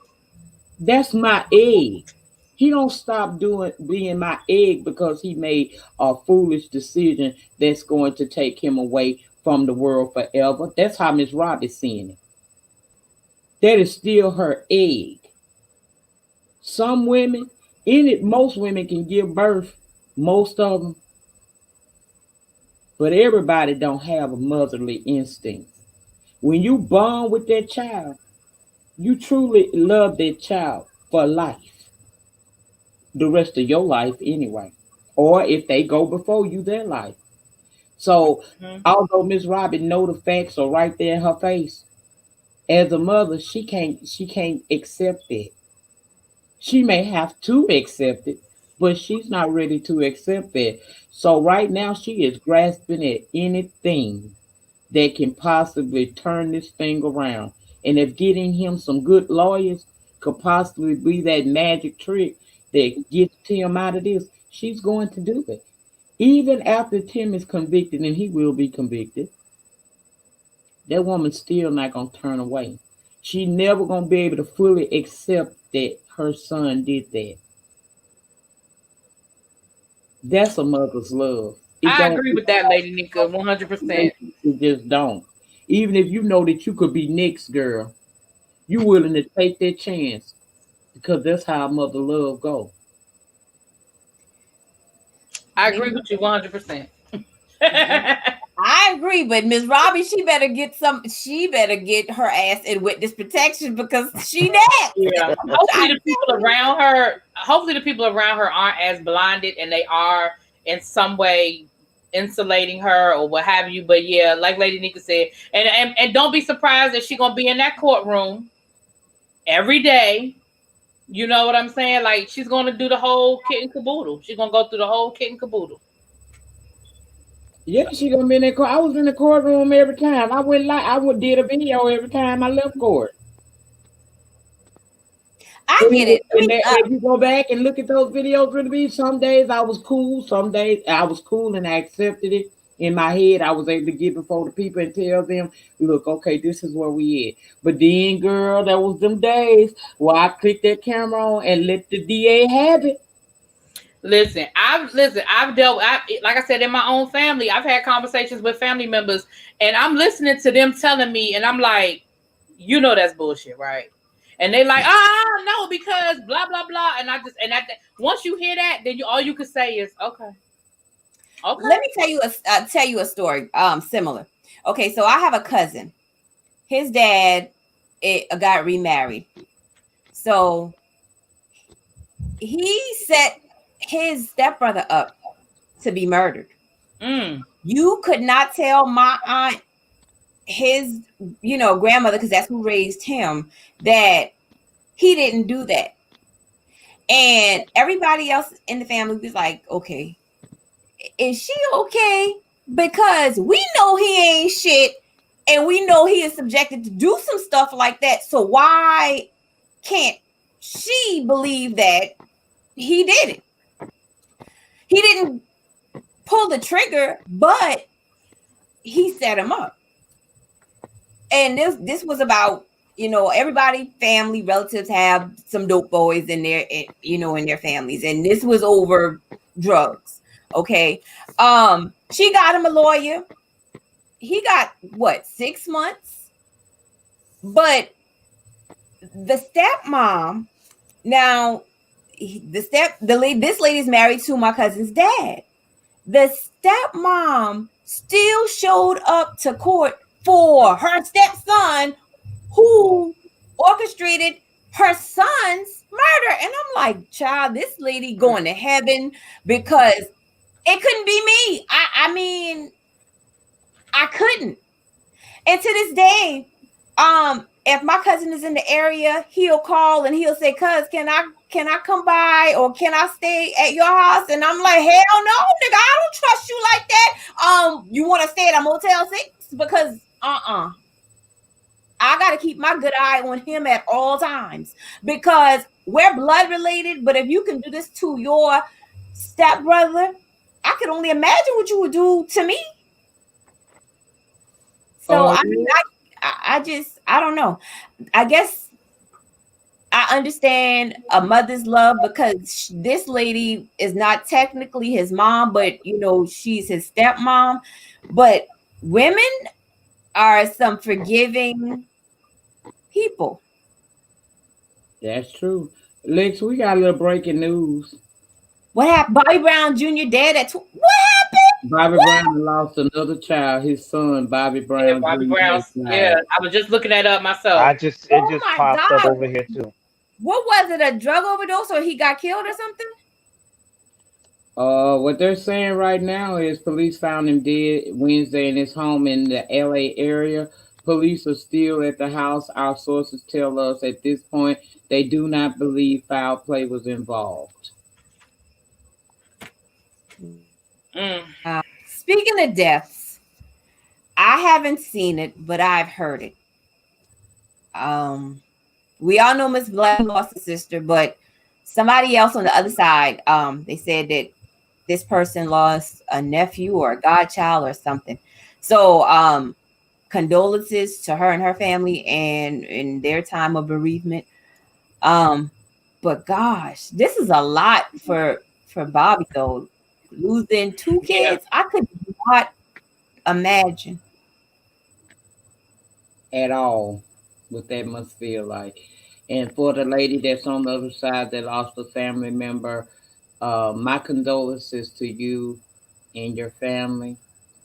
That's my egg. He don't stop doing being my egg because he made a foolish decision that's going to take him away from the world forever. That's how Miss Robbie's seeing it. That is still her egg. Some women, in it, most women can give birth, most of them, but everybody don't have a motherly instinct. When you bond with that child, you truly love that child for life, the rest of your life anyway. Or if they go before you, their life. So Mhm. although Miss Robin know the facts are right there in her face, as a mother, she can't accept it. She may have to accept it, but she's not ready to accept it. So right now she is grasping at anything that can possibly turn this thing around. And if getting him some good lawyers could possibly be that magic trick that gets Tim out of this, she's going to do it. Even after Tim is convicted, and he will be convicted, that woman's still not gonna turn away. She never gonna be able to fully accept that her son did that. That's a mother's love. It I don't. agree with that, Lady Nika, 100%. It just don't. Even if you know that you could be next, girl, you willing to take that chance because that's how mother love go. I agree with you 100%. I agree, but Miss Robbie, she better get some. She better get her ass in witness protection because she next. Yeah. Hopefully the people around her aren't as blinded and they are in some way insulating her or what have you. But yeah, like Lady Nika said, and don't be surprised that she's gonna be in that courtroom every day. You know what I'm saying? Like she's gonna do the whole kit and caboodle. She's gonna go through the whole kit and caboodle. Yeah, she gonna be in that court. I was in the courtroom every time. I would did a video every time I left court. I get it. If you go back and look at those videos, really be some days I was cool, some days I was cool and I accepted it. In my head, I was able to get before the people and tell them, look, okay, this is where we at. But then, girl, there was them days where I clicked that camera on and let the DA have it. I've dealt like I said in my own family, I've had conversations with family members and I'm listening to them telling me and I'm like, you know that's bullshit, right? And they like, no, because blah blah blah. And I just once you hear that, then all you can say is okay. Okay. Let me tell you a story similar. Okay, so I have a cousin. His dad got remarried. So he set his stepbrother up to be murdered. You could not tell my aunt, his grandmother, because that's who raised him, that he didn't do that. And everybody else in the family was like, okay, is she okay? Because we know he ain't shit and we know he is subjected to do some stuff like that. So why can't she believe that he did it? He didn't pull the trigger, but he set him up. And this was about, everybody, family, relatives have some dope boys in their, in their families. And this was over drugs. Okay. She got him a lawyer. He got 6 months? But the stepmom, now this lady's married to my cousin's dad. The stepmom still showed up to court for her stepson, who orchestrated her son's murder. And I'm like, child, this lady going to heaven because it couldn't be me. I mean, I couldn't. And to this day, if my cousin is in the area, he'll call and he'll say, "Cuz, can I come by or can I stay at your house?" And I'm like, "Hell no, nigga, I don't trust you like that. You want to stay at a Motel 6? Because I gotta keep my good eye on him at all times because we're blood related. But if you can do this to your stepbrother, I can only imagine what you would do to me." So I mean, I don't know. I guess I understand a mother's love because this lady is not technically his mom, but you know, she's his stepmom. But women are some forgiving people. That's true. Lex, we got a little breaking news. What happened? Bobby Brown Jr. dead at what happened? Bobby Brown lost another child. His son, Bobby Brown. Yeah, Bobby Brown. Yeah, I was just looking that up myself. It just popped up over here too. What was it? A drug overdose, or he got killed, or something? What they're saying right now is police found him dead Wednesday in his home in the LA area. Police are still at the house. Our sources tell us at this point they do not believe foul play was involved. Speaking of deaths, I haven't seen it, but I've heard it. We all know Miss Black lost a sister, but somebody else on the other side, they said that this person lost a nephew or a godchild or something. So condolences to her and her family and in their time of bereavement. But gosh, this is a lot for Bobby though. Losing 2 kids, I could not imagine at all what that must feel like. And for the lady that's on the other side that lost a family member, my condolences to you and your family,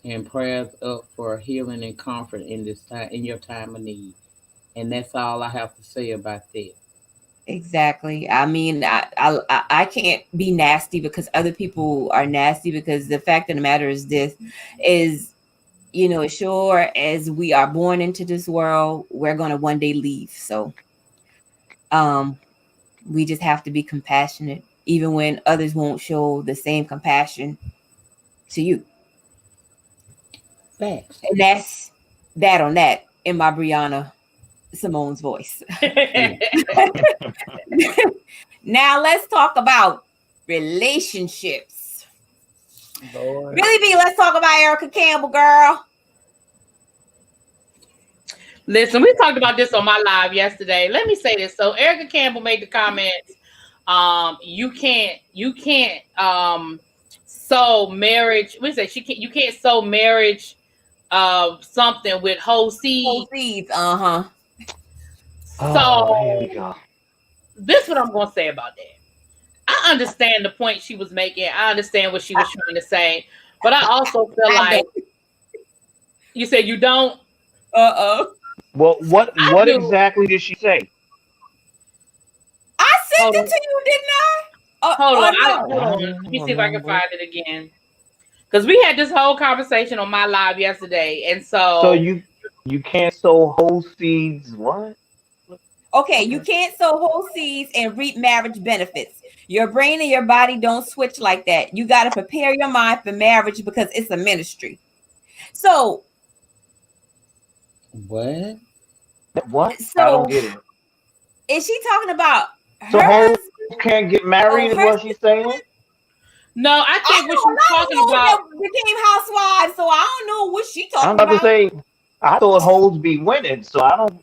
and prayers up for healing and comfort in this time, in your time of need. And that's all I have to say about that. Exactly. I mean, I can't be nasty because other people are nasty, because the fact of the matter is this is, you know, as sure as we are born into this world, we're going to one day leave. So we just have to be compassionate, even when others won't show the same compassion to you. Thanks. And that's that on that in my Brianna Simone's voice. Now let's talk about relationships. Lord. Really, B, let's talk about Erica Campbell, girl. Listen, we talked about this on my live yesterday. Let me say this. So Erica Campbell made the comments. You can't sow marriage. We say you can't sow marriage something with whole seeds. Whole seeds, So here we go. This is what I'm gonna say about that. I understand the point she was making. I understand what she was trying to say, but I also feel like you said you don't. Well, what exactly did she say? I sent it to you, didn't I? Hold on. No. Let me see if I can find it again. Because we had this whole conversation on my live yesterday, and so you can't sow whole seeds. What? Okay, you can't sow whole seeds and reap marriage benefits. Your brain and your body don't switch like that. You got to prepare your mind for marriage because it's a ministry. So, what? So, I don't get it. Is she talking about so hoes can't get married? Is what she's saying? No, I think what she's talking about became housewives. So I don't know what she talking I'm about to say. I thought hoes be winning, so I don't.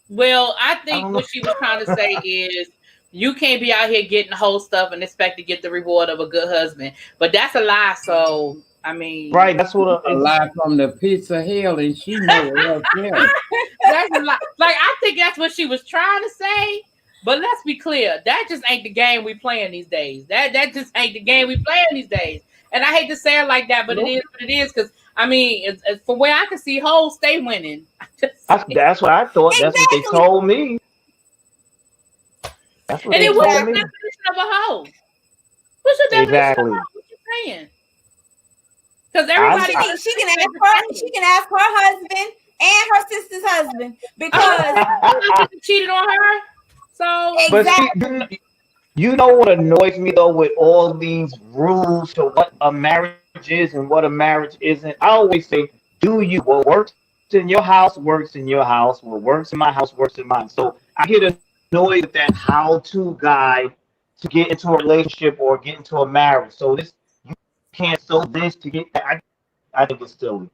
Well, I think what she was trying to say is you can't be out here getting whole stuff and expect to get the reward of a good husband. But that's a lie. So, I mean. Right, that's what a lie from the pits of hell, and she knows it. That's a lie. Like, I think that's what she was trying to say. But let's be clear. That just ain't the game we playing these days. That just ain't the game we playing these days. And I hate to say it like that, but it is what it is. Because, I mean, from where I can see, hoes stay winning. That's what I thought. Exactly. That's what they told me. That's what And they then what's the told me. definition of a hoe? What's your definition of a Exactly. hoe? What you saying? Because I, everybody I She can ask her husband and her sister's husband because cheated on her. So but see, exactly. you know what annoys me though with all these rules to what a marriage is and what a marriage isn't? I always say, do you what works in your house works in your house, what works in my house works in mine. So I get annoyed with that how-to guide to get into a relationship or get into a marriage. So this you can't sew this to get that. I think it's silly.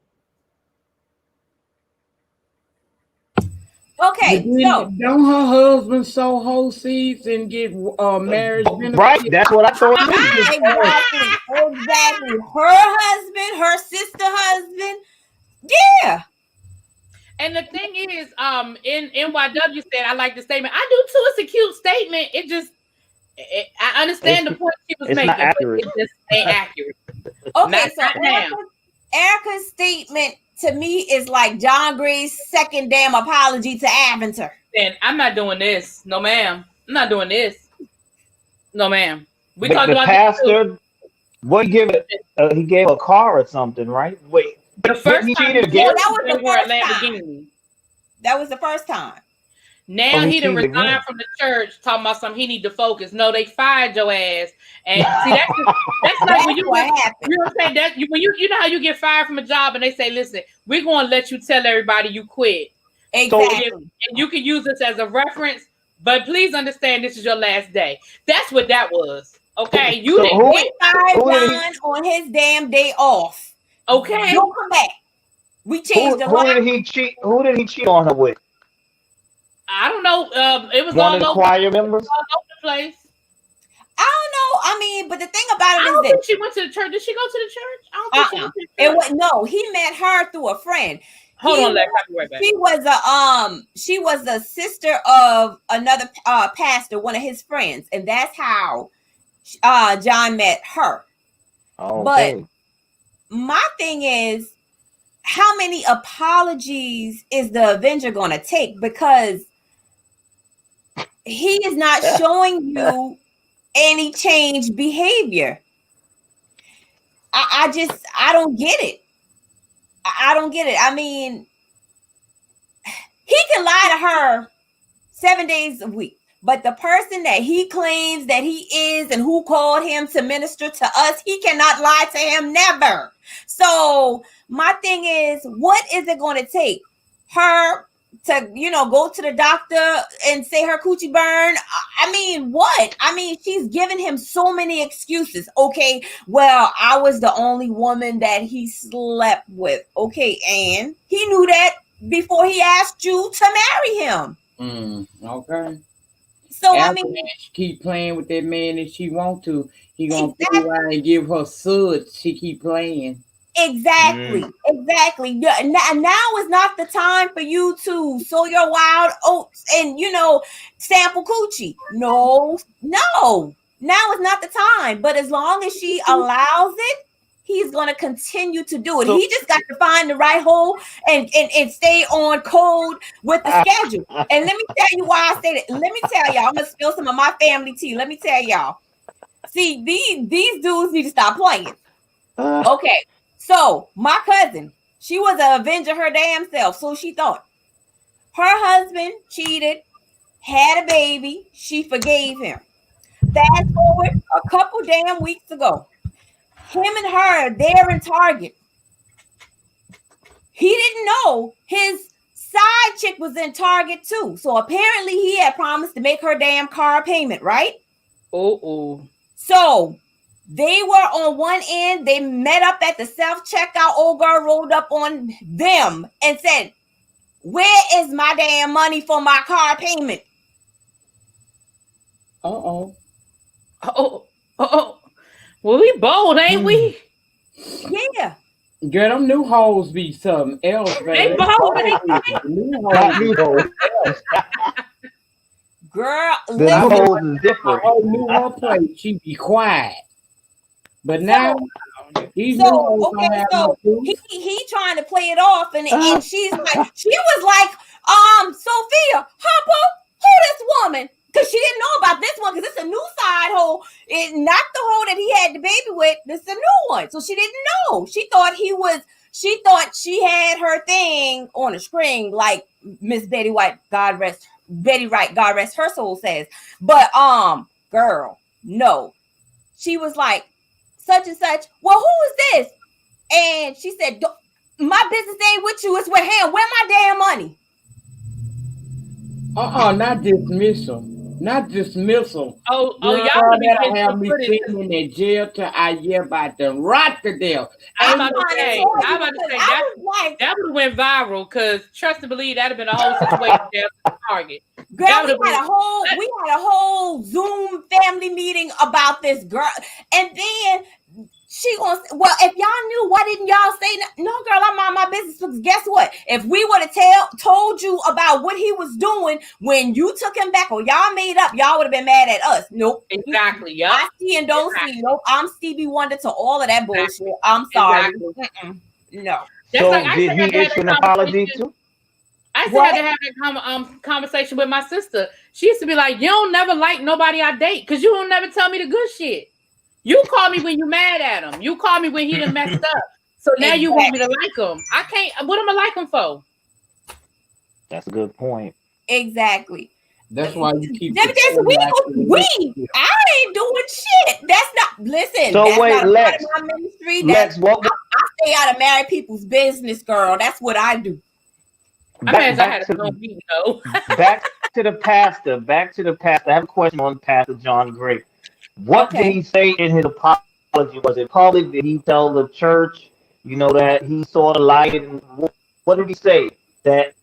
Okay, so Don't her husband sow whole seeds and get marriage Right? benefits? That's what I thought I'm too. just exactly. Her husband, her sister husband. Yeah. and the thing is, in NYW said, I like the statement. I do too. It's a cute statement. I understand the point she was It's not making, but accurate. it just ain't accurate. Okay, so Not now. Erica's statement to me is like John Gray's second damn apology to Aventer. And I'm not doing this. No, ma'am. I'm not doing this. No, ma'am. We talked The about pastor, what he give it? He gave a car or something, right? Wait, the first he time. cheated again? that was the first time. Lamborghini. That was the first time. Now he he done cheated resigned again. from the church, talking about something he need to focus. No, they fired your ass. And see, that's like when you what happened. You know what I'm saying? That when you know how you get fired from a job and they say, listen, we're going to let you tell everybody you quit. Exactly. And you can use this as a reference, but please understand this is your last day. That's what that was. Okay. You So didn't They fired John on his damn day off. Okay. Don't come back. We changed the who law. did he cheat? Who did he cheat on her with? I don't know. It was One all of the over, choir members. all over the place. I don't know. I mean, but the thing about it I is don't that think she went to the church. Did she go to the church? I don't think she went to the church. it was no. He met her through a friend. Hold on, Lex. I'll be right back. She was a sister of another pastor, one of his friends, and that's how John met her. Okay. But my thing is, how many apologies is the Avenger going to take? Because he is not showing you any changed behavior. I don't get it. I don't get it. I mean, he can lie to her 7 days a week, but the person that he claims that he is and who called him to minister to us, he cannot lie to him, never. So my thing is, what is it going to take her to, go to the doctor and say her coochie burn? I mean, what? I mean, she's giving him so many excuses. Okay, well, I was the only woman that he slept with. Okay, and he knew that before he asked you to marry him. Okay. So After I mean, she keep playing with that man if she want to, he gonna pull out and give her suds. She keep playing. Exactly. Now is not the time for you to sow your wild oats and sample coochie. No. Now is not the time. But as long as she allows it, he's gonna continue to do it. He just got to find the right hole and stay on code with the schedule. And let me tell you why I say that. Let me tell y'all, I'm gonna spill some of my family tea. Let me tell y'all. See, these dudes need to stop playing. Okay. So my cousin, she was an avenger her damn self. So she thought. Her husband cheated, had a baby. She forgave him. Fast forward a couple damn weeks ago. Him and her, they're in Target. He didn't know his side chick was in Target too. So apparently he had promised to make her damn car payment, right? So they were on one end. They met up at the self-checkout. Old girl rolled up on them and said, "Where is my damn money for my car payment?" Oh. Well, we bold, ain't we? Yeah. Girl, them new hoes be something else, man. They bold, ain't New hoes. Girl, The new hoes is different. New hoe play, she be quiet. But now these new hoes don't have no proof. he trying to play it off, and she's like, she was like, Sophia, Papa, who this woman? Because she didn't know about this one, because it's a new side hole. It's not the hole that he had the baby with. This is a new one. So she didn't know. She thought she had her thing on the screen, like Miss Betty White, Betty Wright, God rest her soul, says. But girl, no. She was like, such and such. Well, who is this? And she said, my business ain't with you, it's with him. Where my damn money? Not dismissal. Not dismissal. Oh, Girl, y'all would be that'll have me footage. sitting in that jail till I hear about them rot to death. I'm about to say I was like, that would have went viral, because trust and believe that'd have been a whole situation down to Target. girl, we had a whole Zoom family meeting about this girl. And then she gonna, well, if y'all knew, why didn't y'all say no? Girl, I'm on my business. Because guess what? If we would have told you about what he was doing when you took him back, or y'all made up, y'all would have been mad at us. Nope. Exactly. Yep. I see and don't see. Nope. I'm Stevie Wonder to all of that bullshit. I'm sorry. Exactly. No. So did he issue an apology too? I still had to have that conversation with my sister. She used to be like, you don't never like nobody I date, because you don't never tell me the good shit. You call me when you mad at him. You call me when he done messed up. So now you want me to like him. I can't. What am I like him for? That's a good point. Exactly. That's why you keep. We. I ain't doing shit. That's not. Listen. So that's wait, not Lex. my ministry. Lex, what? I stay out of married people's business, girl. That's what I do. Back to the pastor. Back to the pastor. I have a question on Pastor John Gray. What did he say in his apology? Was it public? Did he tell the church, that he saw the light? And what did he say? Did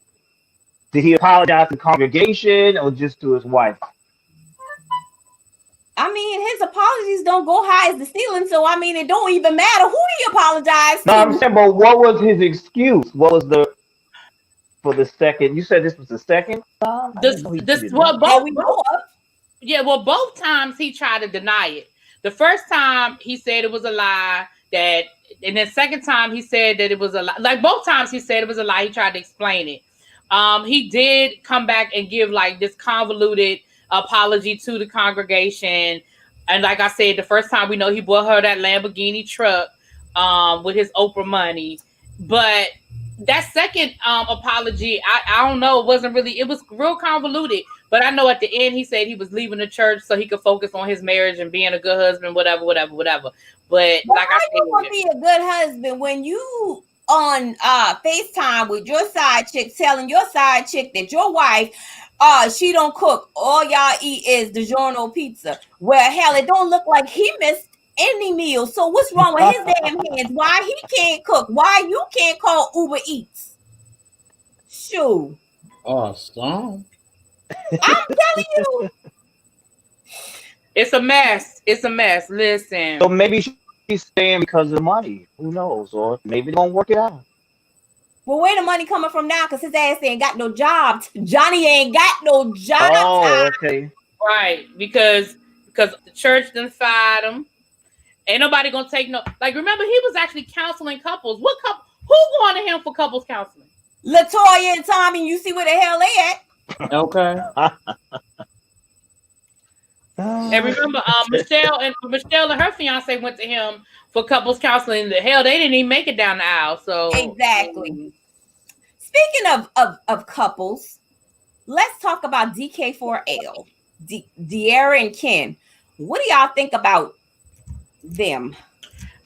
he apologize to the congregation or just to his wife? I mean, his apologies don't go high as the ceiling, so I mean, it don't even matter who he apologized to. No, I'm saying, but what was his excuse? What was for the second? You said this was the second time? Both times he tried to deny it. The first time he said it was a lie, and the second time he said that it was a lie. Like both times he said it was a lie. He tried to explain it. He did come back and give like this convoluted apology to the congregation. And like I said, the first time we know he bought her that Lamborghini truck with his Oprah money. But that second apology, I don't know. It was real convoluted. But I know at the end he said he was leaving the church so he could focus on his marriage and being a good husband, whatever. But like I said, you gonna be a good husband when you on FaceTime with your side chick telling your side chick that your wife she don't cook, all y'all eat is DiGiorno pizza? Well, hell, it don't look like he missed any meal. So what's wrong with his damn hands? Why he can't cook? Why you can't call Uber Eats? Shoo. Awesome. I'm telling you. It's a mess. It's a mess. Listen. So maybe she's staying because of money. Who knows? Or maybe they don't work it out. Well, where the money coming from now? Because his ass ain't got no job. Johnny ain't got no job. Oh, okay. Right. Because the church done fired him. Ain't nobody gonna take no. Like, remember, he was actually counseling couples. What couple? Who going to him for couples counseling? LaToya and Tommy. You see where the hell they at? Okay. And remember, Michelle and her fiance went to him for couples counseling. The hell, they didn't even make it down the aisle. So exactly. Speaking of couples, let's talk about DK4L, De'Ara and Ken. What do y'all think about them?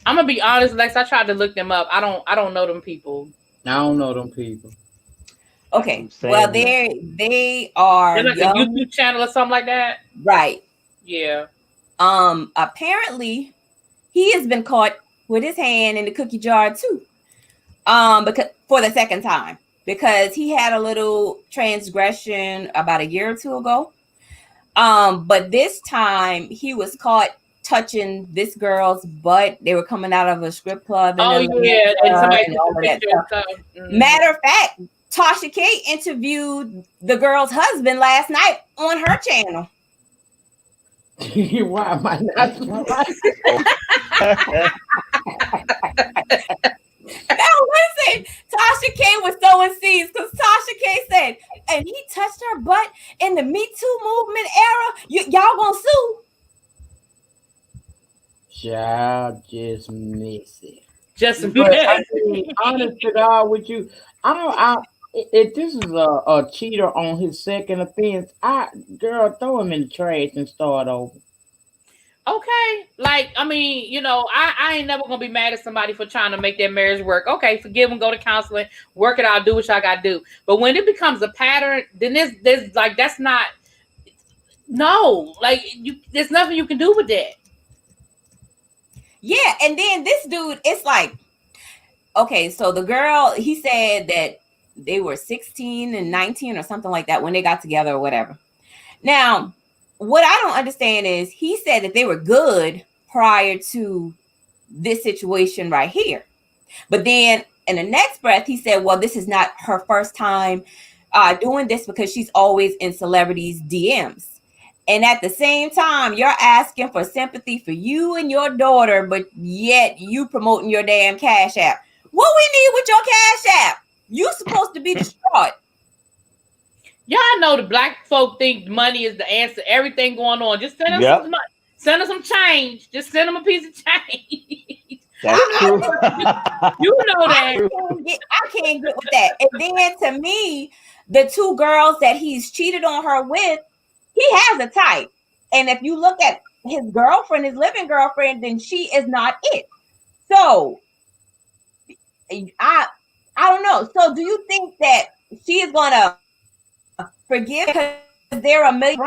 I'm gonna be honest, Lex. I tried to look them up. I don't know them people. I don't know them people. Okay, well they are like a YouTube channel or something like that, right? Yeah. Apparently, he has been caught with his hand in the cookie jar too. Because for the second time, because he had a little transgression about a year or two ago. But this time he was caught touching this girl's butt. They were coming out of a strip club. And and all of that stuff. Mm-hmm. Matter of fact, Tasha K interviewed the girl's husband last night on her channel. Why am I not? Now listen, Tasha K was sowing seeds because Tasha K said, and he touched her butt in the Me Too movement era, y'all gonna sue? Child, just miss it. Just But I mean, honest to God, with you, I don't. If this is a cheater on his second offense, girl, throw him in the trash and start over. Okay, like I mean, I ain't never gonna be mad at somebody for trying to make their marriage work. Okay, forgive them, go to counseling, work it out, do what y'all gotta do. But when it becomes a pattern, then there's like that's not like there's nothing you can do with that. Yeah, and then this dude, it's like, okay, so the girl, he said that they were 16 and 19 or something like that when they got together or whatever. Now, what I don't understand is he said that they were good prior to this situation right here. But then in the next breath, he said, well, this is not her first time doing this because she's always in celebrities' DMs. And at the same time, you're asking for sympathy for you and your daughter, but yet you promoting your damn Cash App. What we need with your Cash App? You supposed to be distraught. Y'all know the black folk think money is the answer to everything going on. Just send them some money. Send them some change. Just send them a piece of change. That's true. You know that. I can't get with that. And then to me, the two girls that he's cheated on her with, he has a type. And if you look at his girlfriend, his living girlfriend, then she is not it. So I don't know. So do you think that she is gonna forgive because they're a million?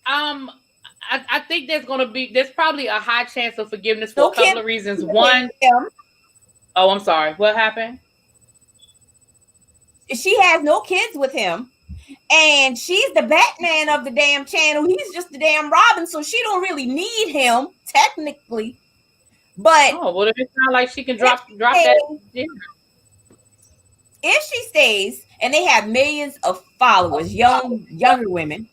I think there's probably a high chance of forgiveness for a couple of reasons. One, oh, I'm sorry. What happened? She has no kids with him, and she's the Batman of the damn channel. He's just the damn Robin, so she don't really need him technically. But well, it's not like she can drop that. Yeah. If she stays, and they have millions of followers, younger women,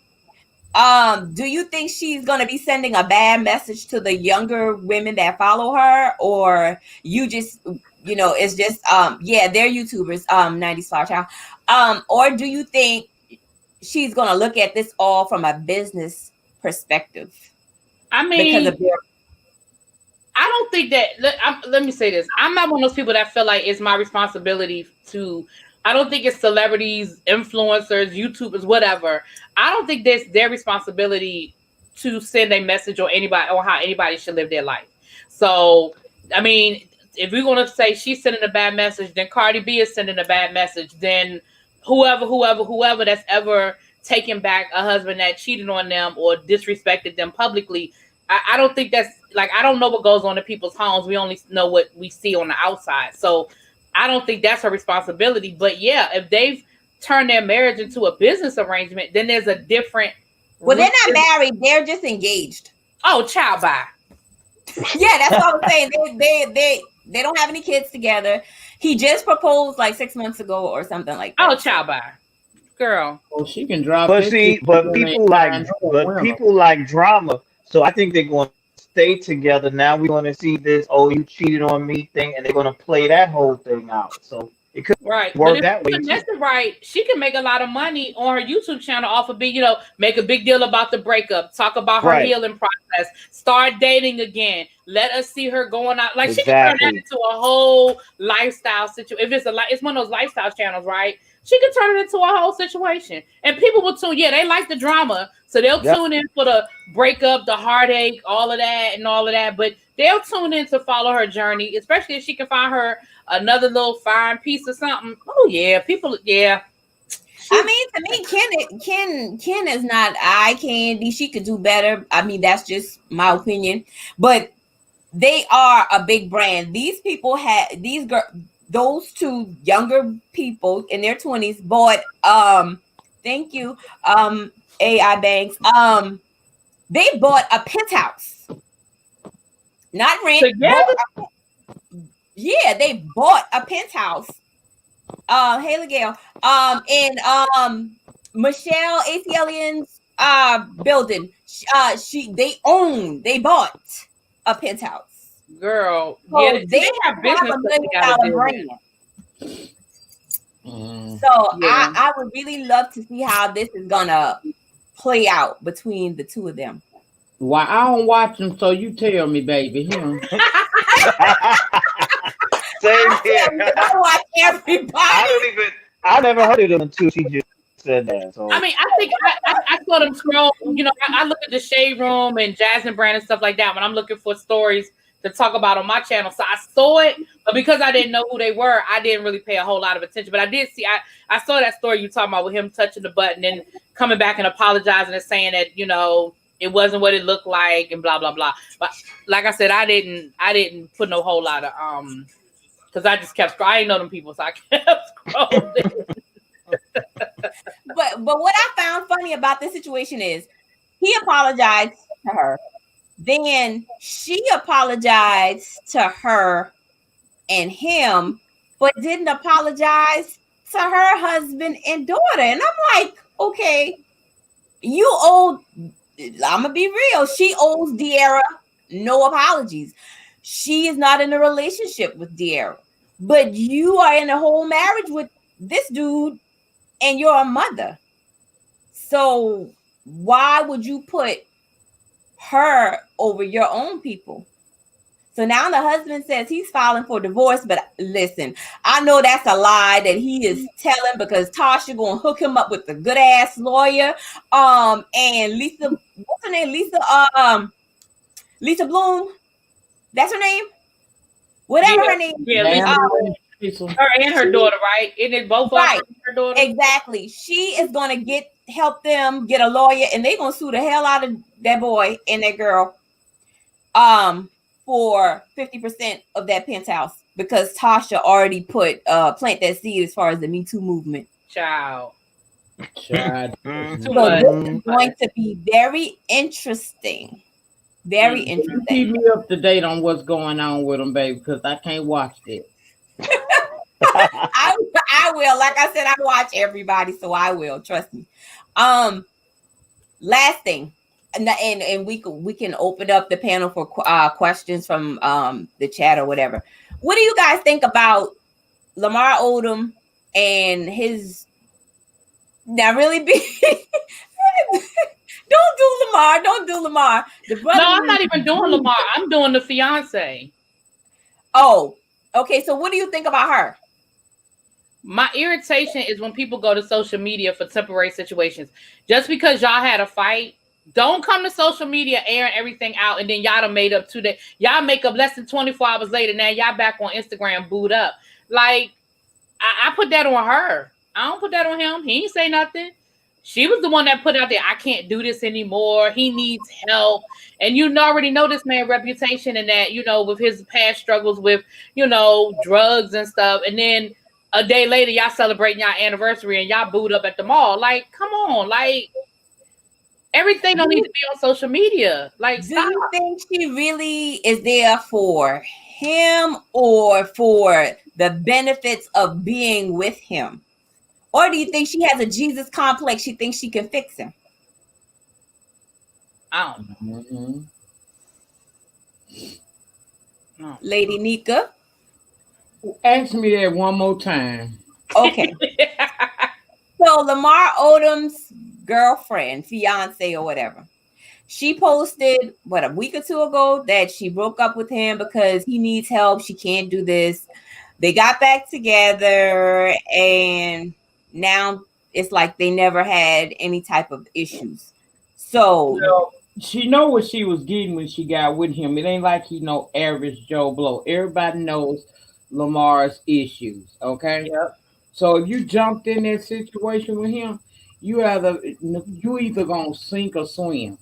do you think she's gonna be sending a bad message to the younger women that follow her, or you just, it's just they're YouTubers, 90s Flower Child, or do you think she's gonna look at this all from a business perspective? I mean, I don't think that. Let me say this: I'm not one of those people that feel like it's my responsibility to. I don't think it's celebrities, influencers, YouTubers, whatever. I don't think that's their responsibility to send a message or how anybody should live their life. So, I mean, if we're going to say she's sending a bad message, then Cardi B is sending a bad message. Then whoever that's ever taken back a husband that cheated on them or disrespected them publicly, I don't think that's like, I don't know what goes on in people's homes. We only know what we see on the outside. So I don't think that's her responsibility. But yeah, if they've turned their marriage into a business arrangement, then there's a different. Well, they're not married; they're just engaged. Oh, child bye. Yeah, that's what I'm saying. They don't have any kids together. He just proposed like 6 months ago or something like that. Oh, child bye, girl. Well, she can drop. But see, people like drama, so I think they're going to stay together. Now we're going to see this, oh, you cheated on me thing, and they're going to play that whole thing out. So it could work that way. That's right. She can make a lot of money on her YouTube channel off of make a big deal about the breakup, talk about her healing process, start dating again. Let us see her going out. Like she can turn that into a whole lifestyle situation. If it's one of those lifestyle channels, right? She can turn it into a whole situation. And people will tune. Yeah, they like the drama. So they'll tune in for the breakup, the heartache, all of that. But they'll tune in to follow her journey, especially if she can find her another little fine piece of something. Oh yeah, people. Yeah. I mean, to me, Ken is not eye candy. She could do better. I mean, that's just my opinion. But they are a big brand. These people those two younger people in their 20s bought. Thank you, AI Banks. They bought a penthouse, not rent. They bought a penthouse. Haley Gale. In Michelle ATLian's building. They bought a penthouse. Girl, so they have business. So Yeah. I would really love to see how this is gonna play out between the two of them. Why I don't watch them, so you tell me, baby. Him. Same here. I watch everybody. I never heard of them until she just said that. So I mean, I think I saw them scroll. You know, I look at the Shade Room and Jasmine Brand and stuff like that when I'm looking for stories to talk about on my channel. So I saw it, but because I didn't know who they were, I didn't really pay a whole lot of attention. But I did see, I saw that story you talking about with him touching the button and coming back and apologizing and saying that, you know, it wasn't what it looked like and blah, blah, blah. But like I said, I didn't put no whole lot of, because I just kept, I didn't know them people, so I kept scrolling. But what I found funny about this situation is he apologized to her. Then she apologized to her and him, but didn't apologize to her husband and daughter. And I'm like, okay, you owe, I'm gonna be real, she owes De'Ara no apologies. She is not in a relationship with De'Ara, but you are in a whole marriage with this dude and you're a mother. So why would you put her over your own people? So now the husband says he's filing for divorce, but listen, I know that's a lie that he is telling because Tasha gonna hook him up with a good ass lawyer. And Lisa, what's her name? Lisa Bloom. That's her name. Whatever her name. Yeah, Lisa. Her and her daughter, right? Isn't it both right. of her daughter? Exactly. She is gonna help them get a lawyer, and they're gonna sue the hell out of that boy and that girl. For 50% of that penthouse because Tasha already put plant that seed as far as the Me Too movement. Child. So this is going to be very interesting. Very interesting. Keep me up to date on what's going on with them, baby, because I can't watch it. I will. Like I said, I watch everybody, so I will. Trust me. Last thing. And we can open up the panel for questions from the chat or whatever. What do you guys think about Lamar Odom and his? Now, really be don't do Lamar. The brother. No, I'm not even doing Lamar. I'm doing the fiance. Oh, okay. So, what do you think about her? My irritation is when people go to social media for temporary situations. Just because y'all had a fight. Don't come to social media airing everything out and then y'all done made up 2 days. Y'all make up less than 24 hours later. Now y'all back on Instagram booed up. Like, I put that on her. I don't put that on him. He ain't say nothing. She was the one that put out there, I can't do this anymore. He needs help. And you already know this man's reputation and that, you know, with his past struggles with, you know, drugs and stuff. And then a day later, y'all celebrating y'all anniversary and y'all booed up at the mall. Like, come on. Like, everything don't need to be on social media. Like, do you think she really is there for him or for the benefits of being with him? Or do you think she has a Jesus complex? She thinks she can fix him? I don't know. No. Lady Nika? Ask me that one more time. Okay. So Lamar Odom's girlfriend, fiance or whatever, she posted a week or 2 ago that she broke up with him because he needs help. She can't do this. They got back together and now it's like they never had any type of issues. So she know what she was getting when she got with him. It ain't like he no average Joe Blow. Everybody knows Lamar's issues. Okay. Yep. So if you jumped in that situation with him, you either gonna sink or swim.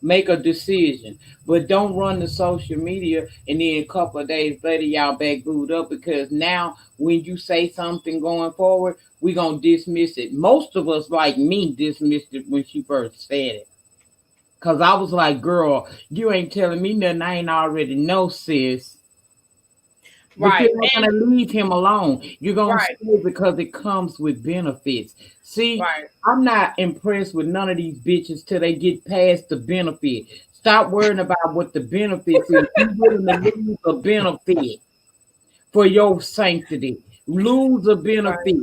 Make a decision, but don't run to social media and then a couple of days later y'all back booed up because now when you say something going forward, we gonna dismiss it. Most of us, like me, dismissed it when she first said it. Cause I was like, girl, you ain't telling me nothing I ain't already know, sis. But you're not going to leave him alone. You're going to stay because it comes with benefits. See, I'm not impressed with none of these bitches till they get past the benefit. Stop worrying about what the benefits is. You're willing to lose a benefit for your sanctity. lose a benefit.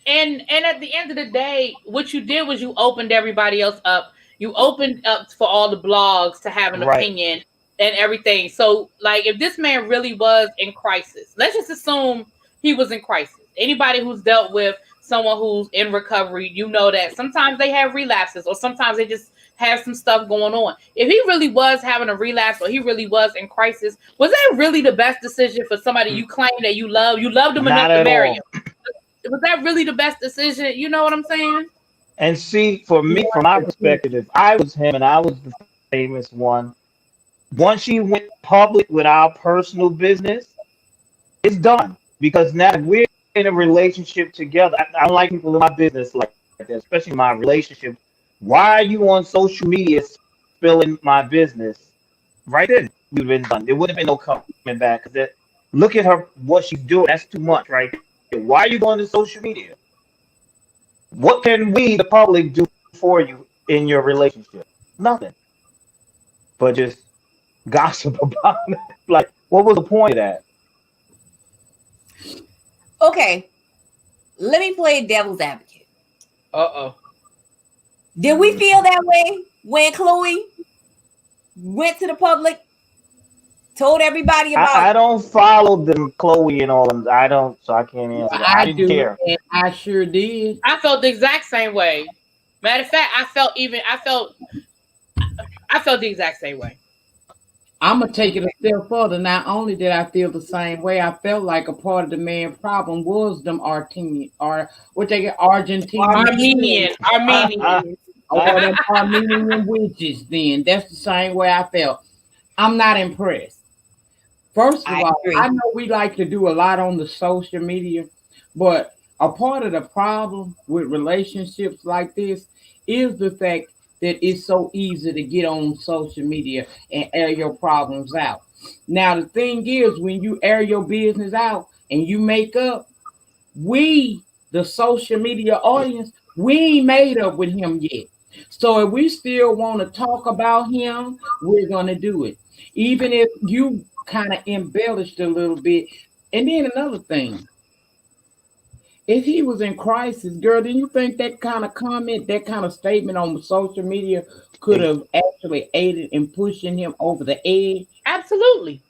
And at the end of the day, what you did was you opened everybody else up. You opened up for all the blogs to have an Right. opinion and everything. So, like, if this man really was in crisis, let's just assume he was in crisis. Anybody who's dealt with someone who's in recovery, you know that sometimes they have relapses or sometimes they just have some stuff going on. If he really was having a relapse or he really was in crisis, was that really the best decision for somebody you claim that you love? You loved him enough to marry him. Was that really the best decision? You know what I'm saying? And see, for me, from my perspective, if I was him and I was the famous one, once you went public with our personal business, it's done. Because now we're in a relationship together. I don't like people in my business like that, especially my relationship. Why are you on social media spilling my business? Right then, we'd have been done. There would have been no coming back. Because look at her, what she's doing. That's too much, right there. Why are you going to social media? What can we, the public, do for you in your relationship? Nothing. But just gossip about it. Like, what was the point of that? Okay, let me play devil's advocate. Uh-oh. Did we feel that way when Chloe went to the public, told everybody about? I don't follow them, Chloe and all them. I don't, so I can't answer that. I didn't care. And I sure did. I felt the exact same way. Matter of fact, I felt the exact same way. I'm gonna take it a step further. Not only did I feel the same way, I felt like a part of the man problem was them Argentinian, or what they get, Argentinian, Armenian. or them Armenian witches. Then that's the same way I felt. I'm not impressed. First of all, I know we like to do a lot on the social media, but a part of the problem with relationships like this is the fact that it's so easy to get on social media and air your problems out. Now, the thing is, when you air your business out and you make up, we, the social media audience, we ain't made up with him yet. So if we still want to talk about him, we're going to do it. Even if you kind of embellished a little bit. And then another thing, if he was in crisis, girl, do you think that kind of comment, that kind of statement on social media could have actually aided in pushing him over the edge? Absolutely.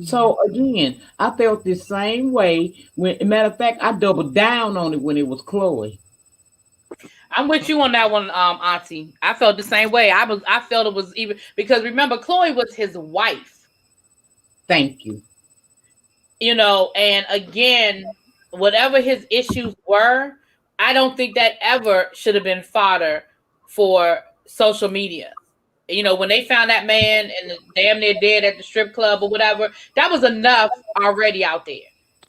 So again, I felt the same way. When, matter of fact, I doubled down on it when it was Chloe. I'm with you on that one, Auntie. I felt the same way. I felt it was even because remember, Chloe was his wife. Thank you. You know, and again, whatever his issues were, I don't think that ever should have been fodder for social media. You know, when they found that man and damn near dead at the strip club or whatever, that was enough already out there.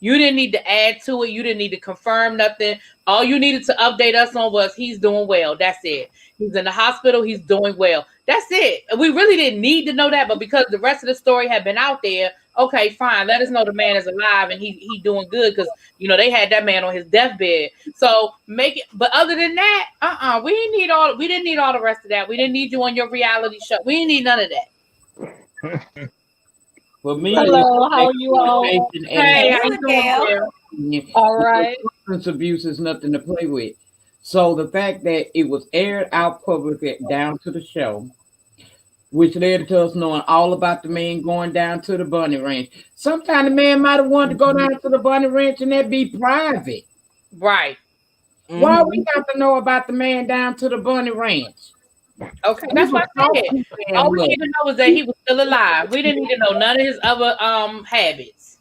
You didn't need to add to it. You didn't need to confirm nothing. All you needed to update us on was he's doing well. That's it. He's in the hospital. He's doing well. That's it. We really didn't need to know that, but because the rest of the story had been out there, okay, fine. Let us know the man is alive and he doing good because, you know, they had that man on his deathbed. So make it. But other than that, we didn't need all the rest of that. We didn't need you on your reality show. We didn't need none of that. For me, hello, how are you all? Hey, how you doing? All right. Substance abuse is nothing to play with. So the fact that it was aired out publicly down to the show, which led to us knowing all about the man going down to the bunny ranch. Sometimes the man might have wanted to go down to the bunny ranch and that be private. Right. Why we got to know about the man down to the bunny ranch? Okay, that's what I said. All we need to know is that he was still alive. We didn't need to know none of his other habits.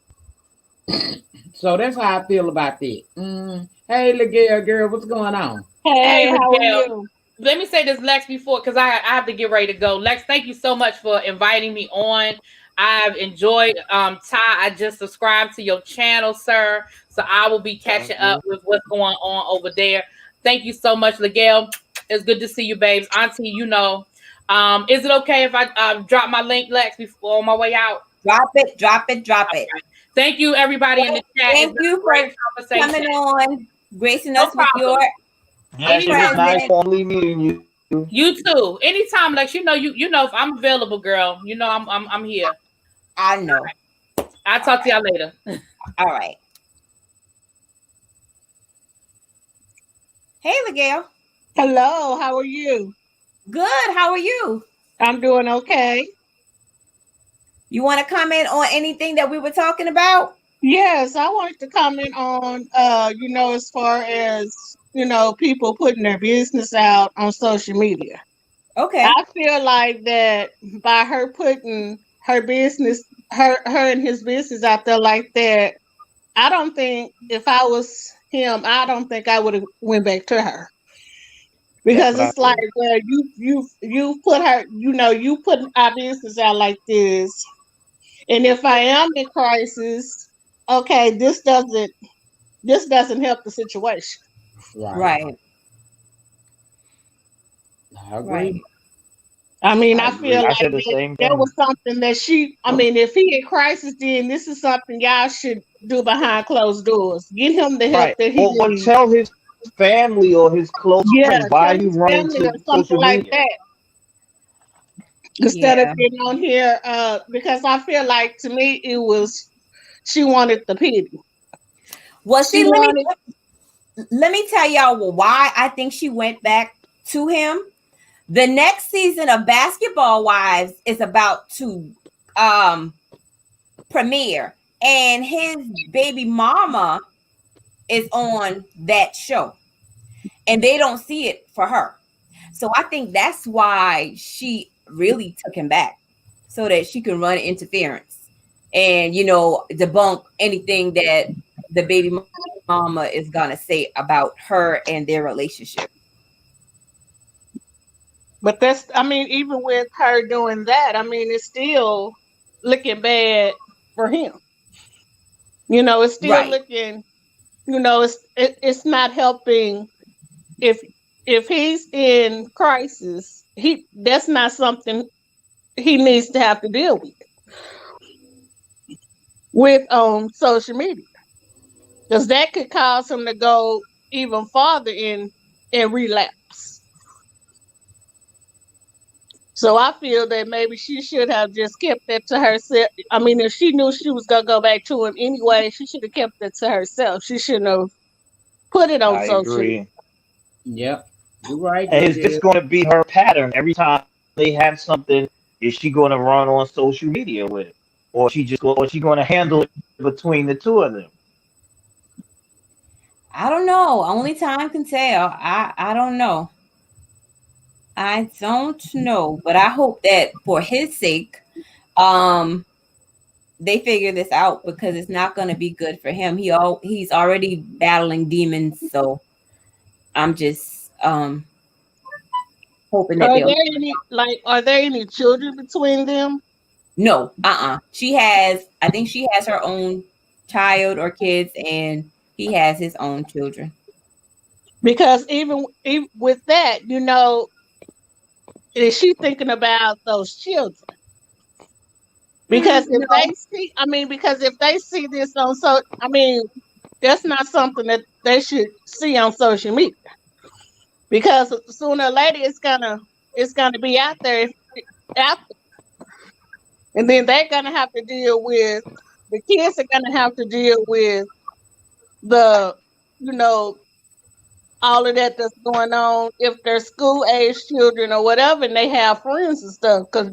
So that's how I feel about that. Hey, Legail, girl, what's going on? Hey, how are you? Let me say this, Lex, before, because I have to get ready to go. Lex, thank you so much for inviting me on. I've enjoyed Ty. I just subscribed to your channel, sir. So I will be catching up with what's going on over there. Thank you so much, Legail. It's good to see you, babes. Auntie, you know. Is it okay if I drop my link, Lex, before on my way out? Drop it. Okay. Thank you, everybody in the chat. Thank you for coming on, gracing us with your. Yes, it was nice formally meeting you. You too. Anytime, Lex. You know if I'm available, girl. You know I'm here. I know. I'll talk to y'all later. All right. Hey, Miguel. Hello, how are you? Good. How are you? I'm doing okay. You want to comment on anything that we were talking about? Yes, I wanted to comment on as far as, people putting their business out on social media. Okay. I feel like that by her putting her business, her and his business out there like that, I don't think if I was him, I don't think I would have went back to her. That's Because what I it's like, feel. well, you put her, you put our business out like this. And if I am in crisis, okay, this doesn't help the situation. Right. Right. I agree. Right. I mean, I I feel agree. I like said the same that thing. was something that I mean, if he in crisis, then this is something y'all should do behind closed doors. Get him the help Right. that he Or needs. tell his family or his close Yeah, friends why tell you his running family or to something social like media. that instead of Yeah. getting on here. Because I feel like to me it was she wanted the pity. Well, She see, wanted. let me tell y'all why I think she went back to him. The next season of Basketball Wives is about to um premiere, and his baby mama is on that show, and they don't see it for her. So I think that's why she really took him back, so that she can run interference and debunk anything that the baby mama is gonna say about her and their relationship. But I mean, even with her doing that, I mean, it's still looking bad for him. It's still Right. looking, it's not helping if he's in crisis, that's not something he needs to have to deal with on social media. Because that could cause him to go even farther in relapse. So I feel that maybe she should have just kept that to herself. I mean, if she knew she was gonna go back to him anyway, she should have kept it to herself. She shouldn't have put it on I social media. agree. Yep. You're right, And it's Glendale. just going to be her pattern. Every time they have something, is she going to run on social media with it? Or she going to handle it between the two of them? I don't know. Only time can tell. I don't know. I don't know, but I hope that for his sake, um, they figure this out, because it's not going to be good for him. He's already battling demons, so I'm just hoping that they'll. Are there any children between them? No, She has, I think she has her own child or kids, and he has his own children. Because even with that, is she thinking about those children? Because if No. they see, I mean, because if they see this I mean, that's not something that they should see on social media. Because sooner or later it's gonna be out there after, and then they're gonna have to deal with the kids are gonna have to deal with the you know all of that's going on if they're school age children or whatever, and they have friends and stuff. Because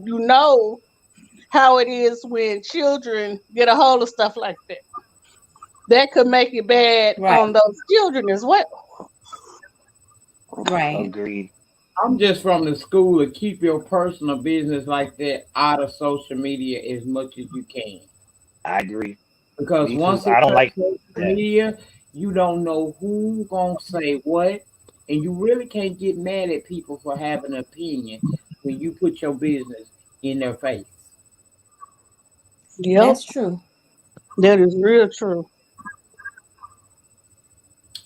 how it is when children get a hold of stuff like that. That could make it bad Right. on those children as well. Right. Agreed. I'm just from the school to keep your personal business like that out of social media as much as you can. I agree. Because Me too. once I it don't touches like social that. media, you don't know who gonna say what, and you really can't get mad at people for having an opinion when you put your business in their face. Yep, That's true. that is real true.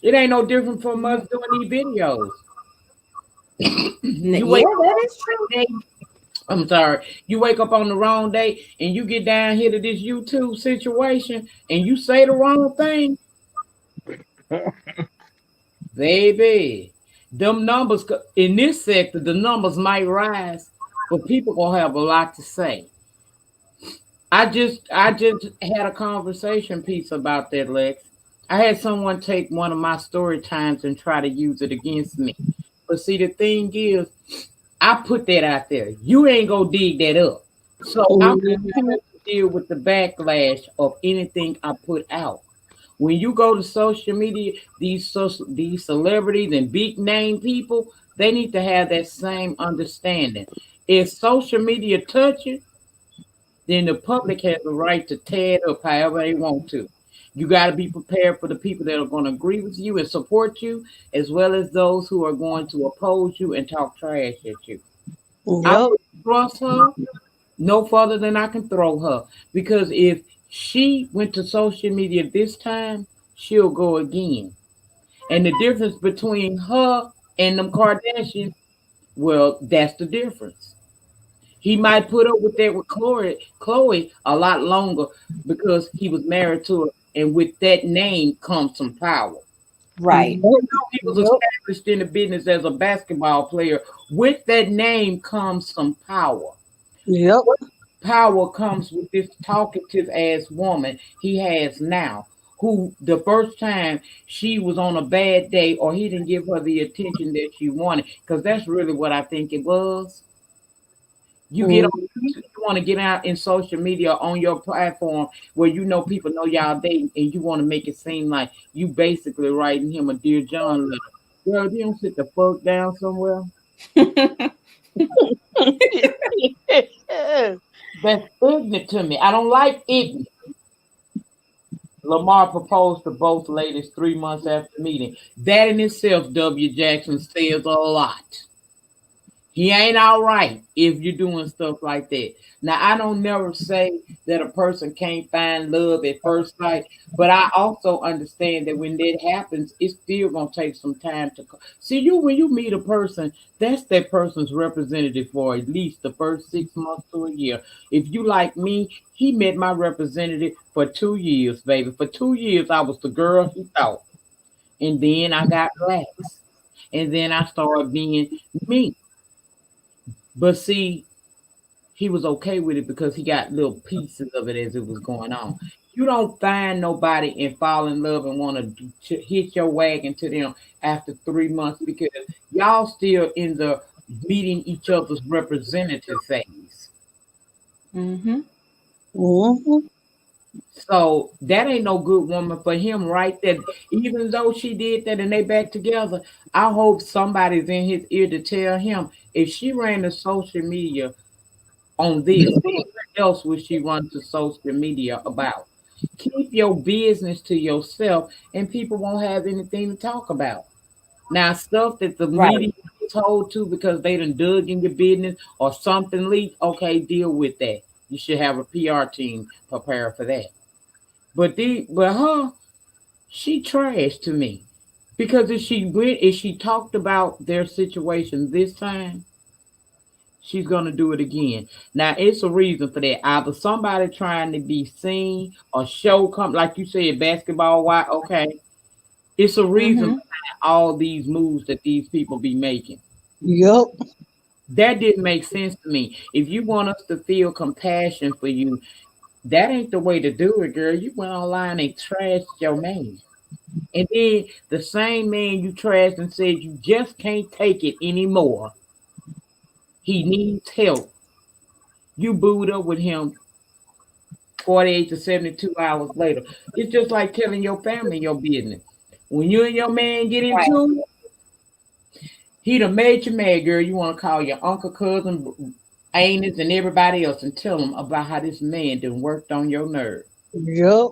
It ain't no different from us doing these videos. You Yeah, wake up that on is true. the right day. I'm sorry. You wake up on the wrong day and you get down here to this YouTube situation and you say the wrong thing, baby. Them numbers in this sector, the numbers might rise, but people gonna have a lot to say. I just had a conversation piece about that, Lex. I had someone take one of my story times and try to use it against me. But see, the thing is, I put that out there. You ain't gonna dig that up. So I'm Mhm. prepared to deal with the backlash of anything I put out. When you go to social media, these celebrities and big name people, they need to have that same understanding. If social media touches, then the public has the right to tear it up however they want to. You got to be prepared for the people that are going to agree with you and support you, as well as those who are going to oppose you and talk trash at you. I Yep. would trust her no further than I can throw her. Because if she went to social media this time, she'll go again. And the difference between her and them Kardashians, well, that's the difference. He might put up with that with Chloe a lot longer because he was married to her, and with that name comes some power. Right. Yep. He was Yep. established in the business as a basketball player. With that name comes some power. Yep. Power comes with this talkative ass woman he has now, who the first time she was on a bad day or he didn't give her the attention that she wanted, because that's really what I think it was. You get on, Mhm. you want to get out in social media on your platform where you know people know y'all dating, and you want to make it seem like you basically writing him a dear John letter. Girl, you don't sit the fuck down somewhere. That's ignorant to me. I don't like ignorant. Lamar proposed to both ladies 3 months after meeting. That in itself, W. Jackson, says a lot. He ain't all right if you're doing stuff like that. Now, I don't never say that a person can't find love at first sight, but I also understand that when that happens, it's still gonna take some time to see you. When you meet a person, that's that person's representative for at least the first 6 months to a year. If you like me, he met my representative for 2 years, baby. For 2 years, I was the girl he thought, and then I got relaxed, and then I started being me. But see, he was okay with it because he got little pieces of it as it was going on. You don't find nobody and fall in love and want to hit your wagon to them after 3 months because y'all still in the meeting each other's representative phase. Mm-hmm. Mhm. So that ain't no good woman for him, right? That even though she did that and they back together, I hope somebody's in his ear to tell him if she ran the social media on this. What else would she run to social media about? Keep your business to yourself, and people won't have anything to talk about. Now, stuff that the Right. media is hold to because they done dug in your business or something leaked, okay, deal with that. You should have a PR team prepare for that. But her, she trashed to me because if she talked about their situation this time, she's gonna do it again. Now it's a reason for that. Either somebody trying to be seen or show come like you said, basketball. Why? Okay, it's a reason Mm-hmm. behind all these moves that these people be making. Yep. That didn't make sense to me. If you want us to feel compassion for you, that ain't the way to do it, girl. You went online and trashed your man. And then the same man you trashed and said you just can't take it anymore. He needs help. You booed up with him 48 to 72 hours later. It's just like telling your family your business. When you and your man get Right. into it, he done made you mad, girl. You want to call your uncle, cousin, aunties, and everybody else and tell them about how this man done worked on your nerve. Yep.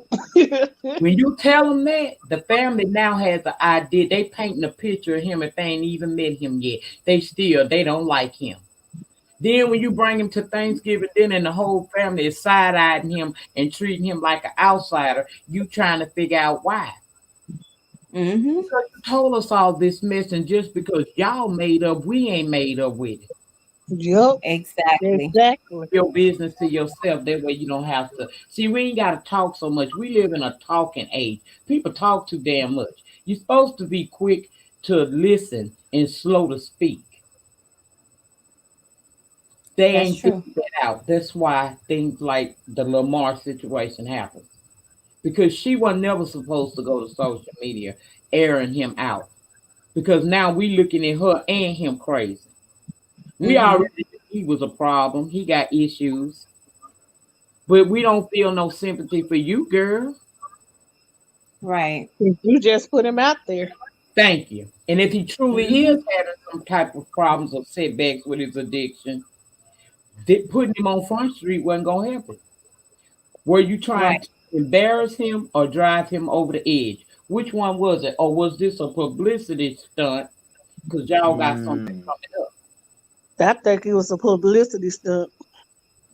When you tell them that, the family now has an idea. They painting a picture of him if they ain't even met him yet. They don't like him. Then when you bring him to Thanksgiving dinner and the whole family is side-eyeing him and treating him like an outsider, you trying to figure out why. Mm-hmm. Because you told us all this mess, and just because y'all made up, we ain't made up with it. Yep. Exactly. Exactly. Your business to yourself. That way you don't have to. See, we ain't got to talk so much. We live in a talking age. People talk too damn much. You're supposed to be quick to listen and slow to speak. They That's ain't true. figured that out. That's why things like the Lamar situation happens. because she was never supposed to go to social media airing him out. Because now we looking at her and him crazy. We already knew he was a problem. He got issues. But we don't feel no sympathy for you, girl. Right. You just put him out there. Thank you. And if he truly is having some type of problems or setbacks with his addiction, putting him on Front Street wasn't going to help him. Were you trying to embarrass him or drive him over the edge? Which one was it? Or was this a publicity stunt because y'all got something coming up? I think it was a publicity stunt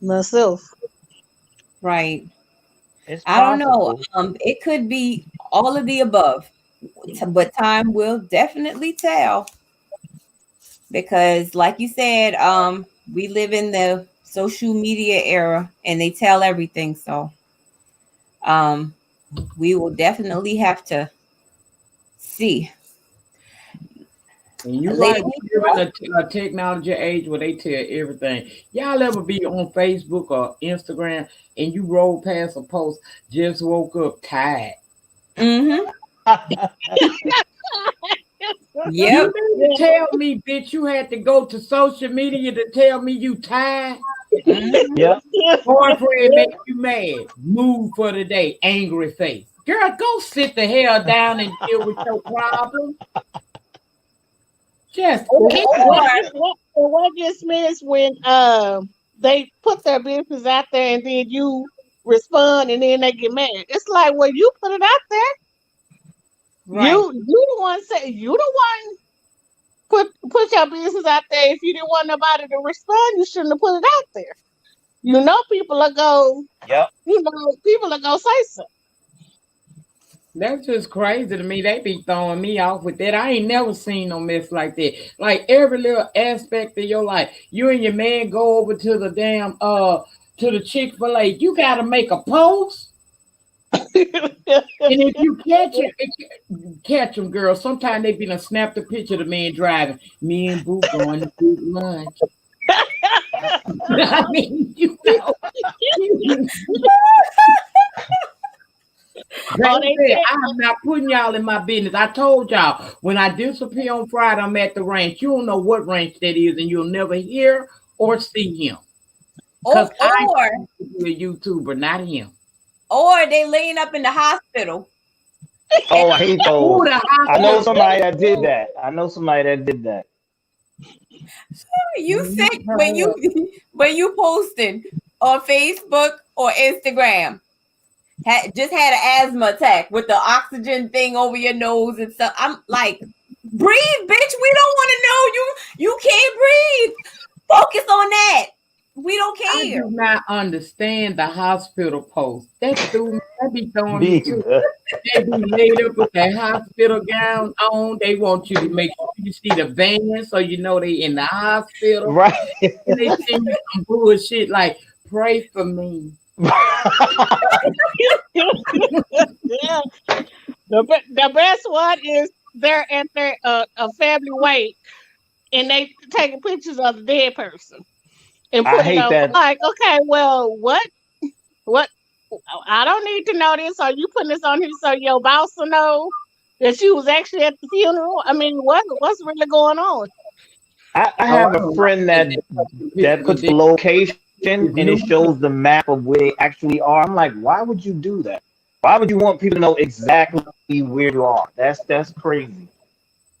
myself. Right. It's I don't know. possible. It could be all of the above, but time will definitely tell. Because, like you said, we live in the social media era, and they tell everything. So, we will definitely have to see. And you're Lady, right, we live in a technology age where they tell everything. Y'all ever be on Facebook or Instagram and you roll past a post, just woke up tired? Mm-hmm. You Yep. mean to tell me, bitch, you had to go to social media to tell me you tired? Mhm. Yep. Boyfriend make you mad. Mood for the day, angry face. Girl, go sit the hell down and deal with your problem. Just kick What gets me is when they put their business out there and then you respond and then they get mad. It's like, well, you put it out there. Right. You the one say you the one put your business out there. If you didn't want nobody to respond, you shouldn't have put it out there. You know people are go. Yep. You know people are gonna say something. That's just crazy to me. They be throwing me off with that. I ain't never seen no mess like that. Like every little aspect of your life, you and your man go over to the damn to the Chick-fil-A. You gotta make a post. And if you catch them, girl. Sometimes they be done snap the picture of the man driving. Me and Boo going to big lunch. I mean, you know. I'm not putting y'all in my business. I told y'all when I disappear on Friday, I'm at the ranch. You don't know what ranch that is, and you'll never hear or see him. Because I'm a YouTuber, not him. Or they laying up in the hospital. Oh, I hate those. I know hospital. somebody that did that. I know somebody that did that. You sick when you posting on Facebook or Instagram. Just had an asthma attack with the oxygen thing over your nose and stuff. I'm like, breathe, bitch. We don't want to know you can't breathe. Focus on that. We don't care. I do not understand the hospital post. That be throwing me too. They be laid up with that hospital gown on. They want you to make sure you see the van so you know they in the hospital. Right. And they send you some bullshit like, pray for me. Yeah. The best one is they're at their a family wake and they taking pictures of the dead person and I put it hate on. that. Like, okay, well, what? I don't need to know this. Are you putting this on here so your boss will know that you was actually at the funeral? I mean, what's really going on? I have a friend that puts the location and it shows the map of where they actually are. I'm like, why would you do that? Why would you want people to know exactly where you are? That's crazy.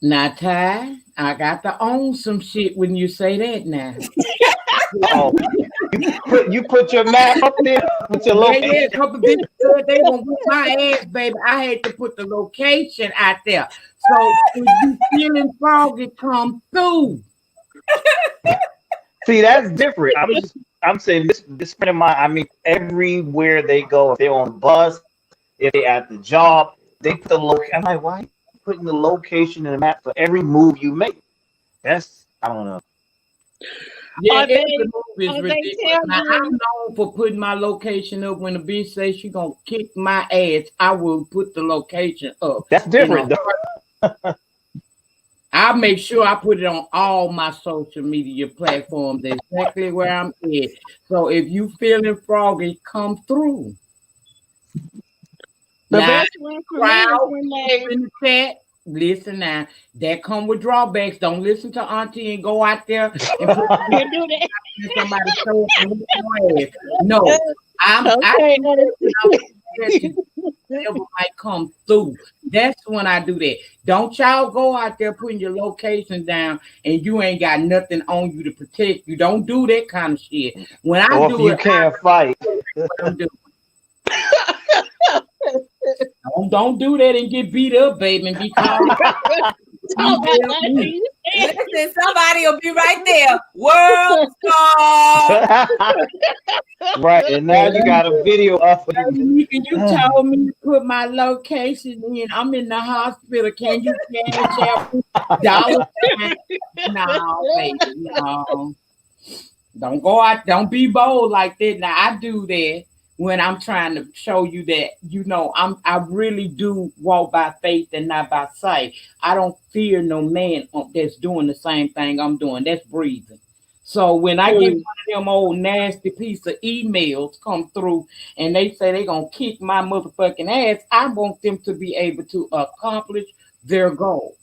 Now, Ty, I got to own some shit when you say that now. Oh, you put your map up there with your location. Yeah, a couple bitches said they gonna whip my ass, baby. I had to put the location out there. So if you feeling froggy, come through. See, that's different. I'm saying this friend of mine. I mean, everywhere they go, if they're on the bus, if they're at the job, they put the location. I'm like, why are you putting the location in the map for every move you make? That's I don't know. Yeah, Are they- every move is are they ridiculous. telling Now, you- I'm known for putting my location up. When the bitch says she gonna kick my ass, I will put the location up. That's different, though. I make sure I put it on all my social media platforms exactly where I'm at. So if you feeling froggy, come through. The Now, best one for me is crowd when they in the chat. Listen now, that come with drawbacks. Don't listen to Auntie and go out there and put can do that. somebody show up and whoop your ass. No, I Okay, do that when I'm scared to whatever might come through. That's when I do that. Don't y'all go out there putting your location down and you ain't got nothing on you to protect you. Don't do that kind of shit. When I Or if do you it, can't fight. I'm doing. Don't do that and get beat up, baby, and be called. Listen, somebody will be right there. World star. Right, and now you got a video up. You told me to put my location in. I'm in the hospital. Can you cash out dollar sign? No, baby, no. Don't go out. Don't be bold like that. Now I do that when I'm trying to show you that I really do walk by faith and not by sight. I don't fear no man that's doing the same thing I'm doing. That's breathing. So when I get one of them old nasty piece of emails come through and they say they're gonna kick my motherfucking ass, I want them to be able to accomplish their goal.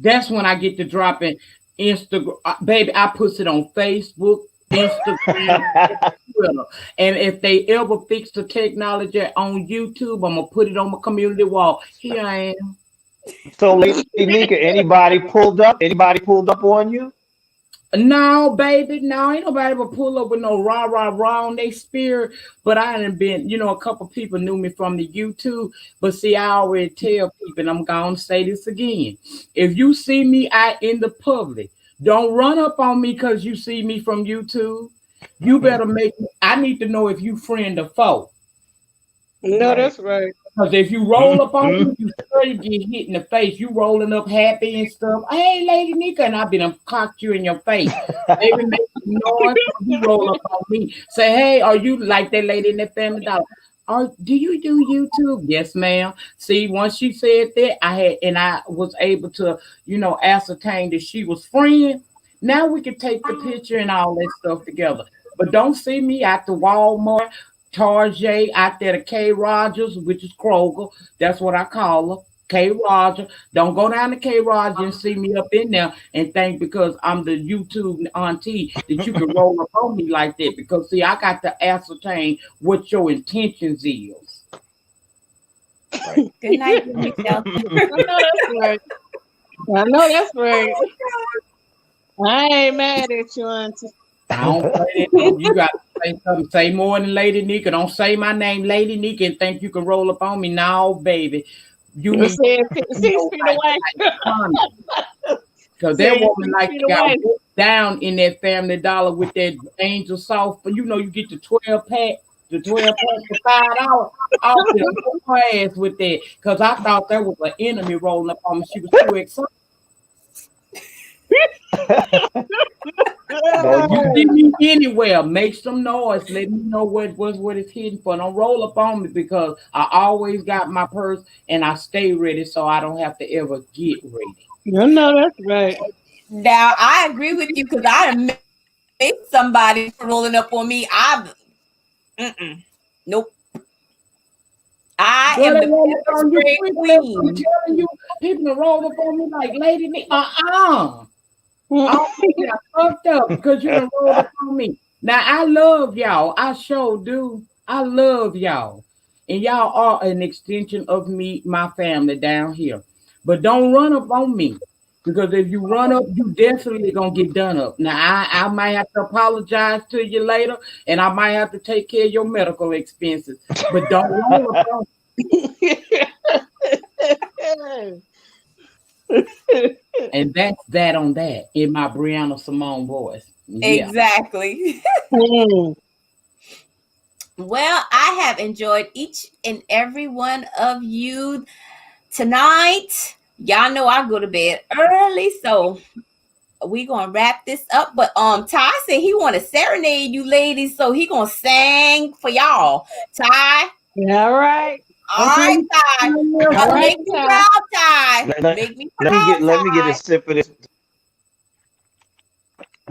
That's when I get to dropping Instagram, baby. I put it on Facebook, Instagram, Twitter. And if they ever fix the technology on YouTube, I'm gonna put it on my community wall. Here I am. So, Lady Nika, anybody pulled up? Anybody pulled up on you? No, baby, no, ain't nobody ever pull up with no rah on their spirit. But I done been, a couple people knew me from the YouTube. But see, I already tell people, and I'm gonna say this again. If you see me out in the public, don't run up on me because you see me from YouTube. You better I need to know if you friend or foe. No, that's right. Because if you roll up on me, you sure get hit in the face. You rolling up happy and stuff. Hey, Lady Nika, and I've been cocked you in your face. Maybe make some noise. You roll up on me. Say, hey, are you like that lady in that Family Dollar? Do you do YouTube? Yes, ma'am. See, once she said that, I was able to, ascertain that she was friend. Now we can take the picture and all that stuff together. But don't see me at the Walmart, Target, out there to K. Rogers, which is Kroger. That's what I call her. K. Roger. Don't go down to K. Roger and see me up in there and think because I'm the YouTube auntie that you can roll up on me like that. Because see, I got to ascertain what your intentions is. Right. Good night, Michelle. I know that's right. I ain't mad at you, auntie. I don't say that. You got to say something. Say more than Lady Nika. Don't say my name, Lady Nika, and think you can roll up on me. No, baby. You need 6 feet away. Because that woman like got down in that Family Dollar with that Angel Soft. But you get the 12-pack. The 12-pack for $5. I'll put her ass with that. Because I thought that was an enemy rolling up on me. She was too excited. You see me anywhere, make some noise, let me know what it's hidden for. Don't roll up on me because I always got my purse and I stay ready so I don't have to ever get ready. You know that's right. Now I agree with you because I made somebody rolling up on me. Nope. I am the pepper queen. I'm telling you, people are rolling up on me like Lady Me. I got fucked up because you done rolled up on me. Now I love y'all. I sure do. I love y'all. And y'all are an extension of me, my family down here. But don't run up on me. Because if you run up, you definitely gonna get done up. Now I might have to apologize to you later, and I might have to take care of your medical expenses. But don't roll up on me. And that's that on that in my Brianna Simone voice. Yeah. Exactly. Well, I have enjoyed each and every one of you tonight. Y'all know I go to bed early, so we gonna wrap this up. But Ty said he want to serenade you ladies, so he gonna sing for y'all. Ty. Yeah, all right. All right, Ty. Make me proud, Ty. Make me proud. Let me get a sip of this.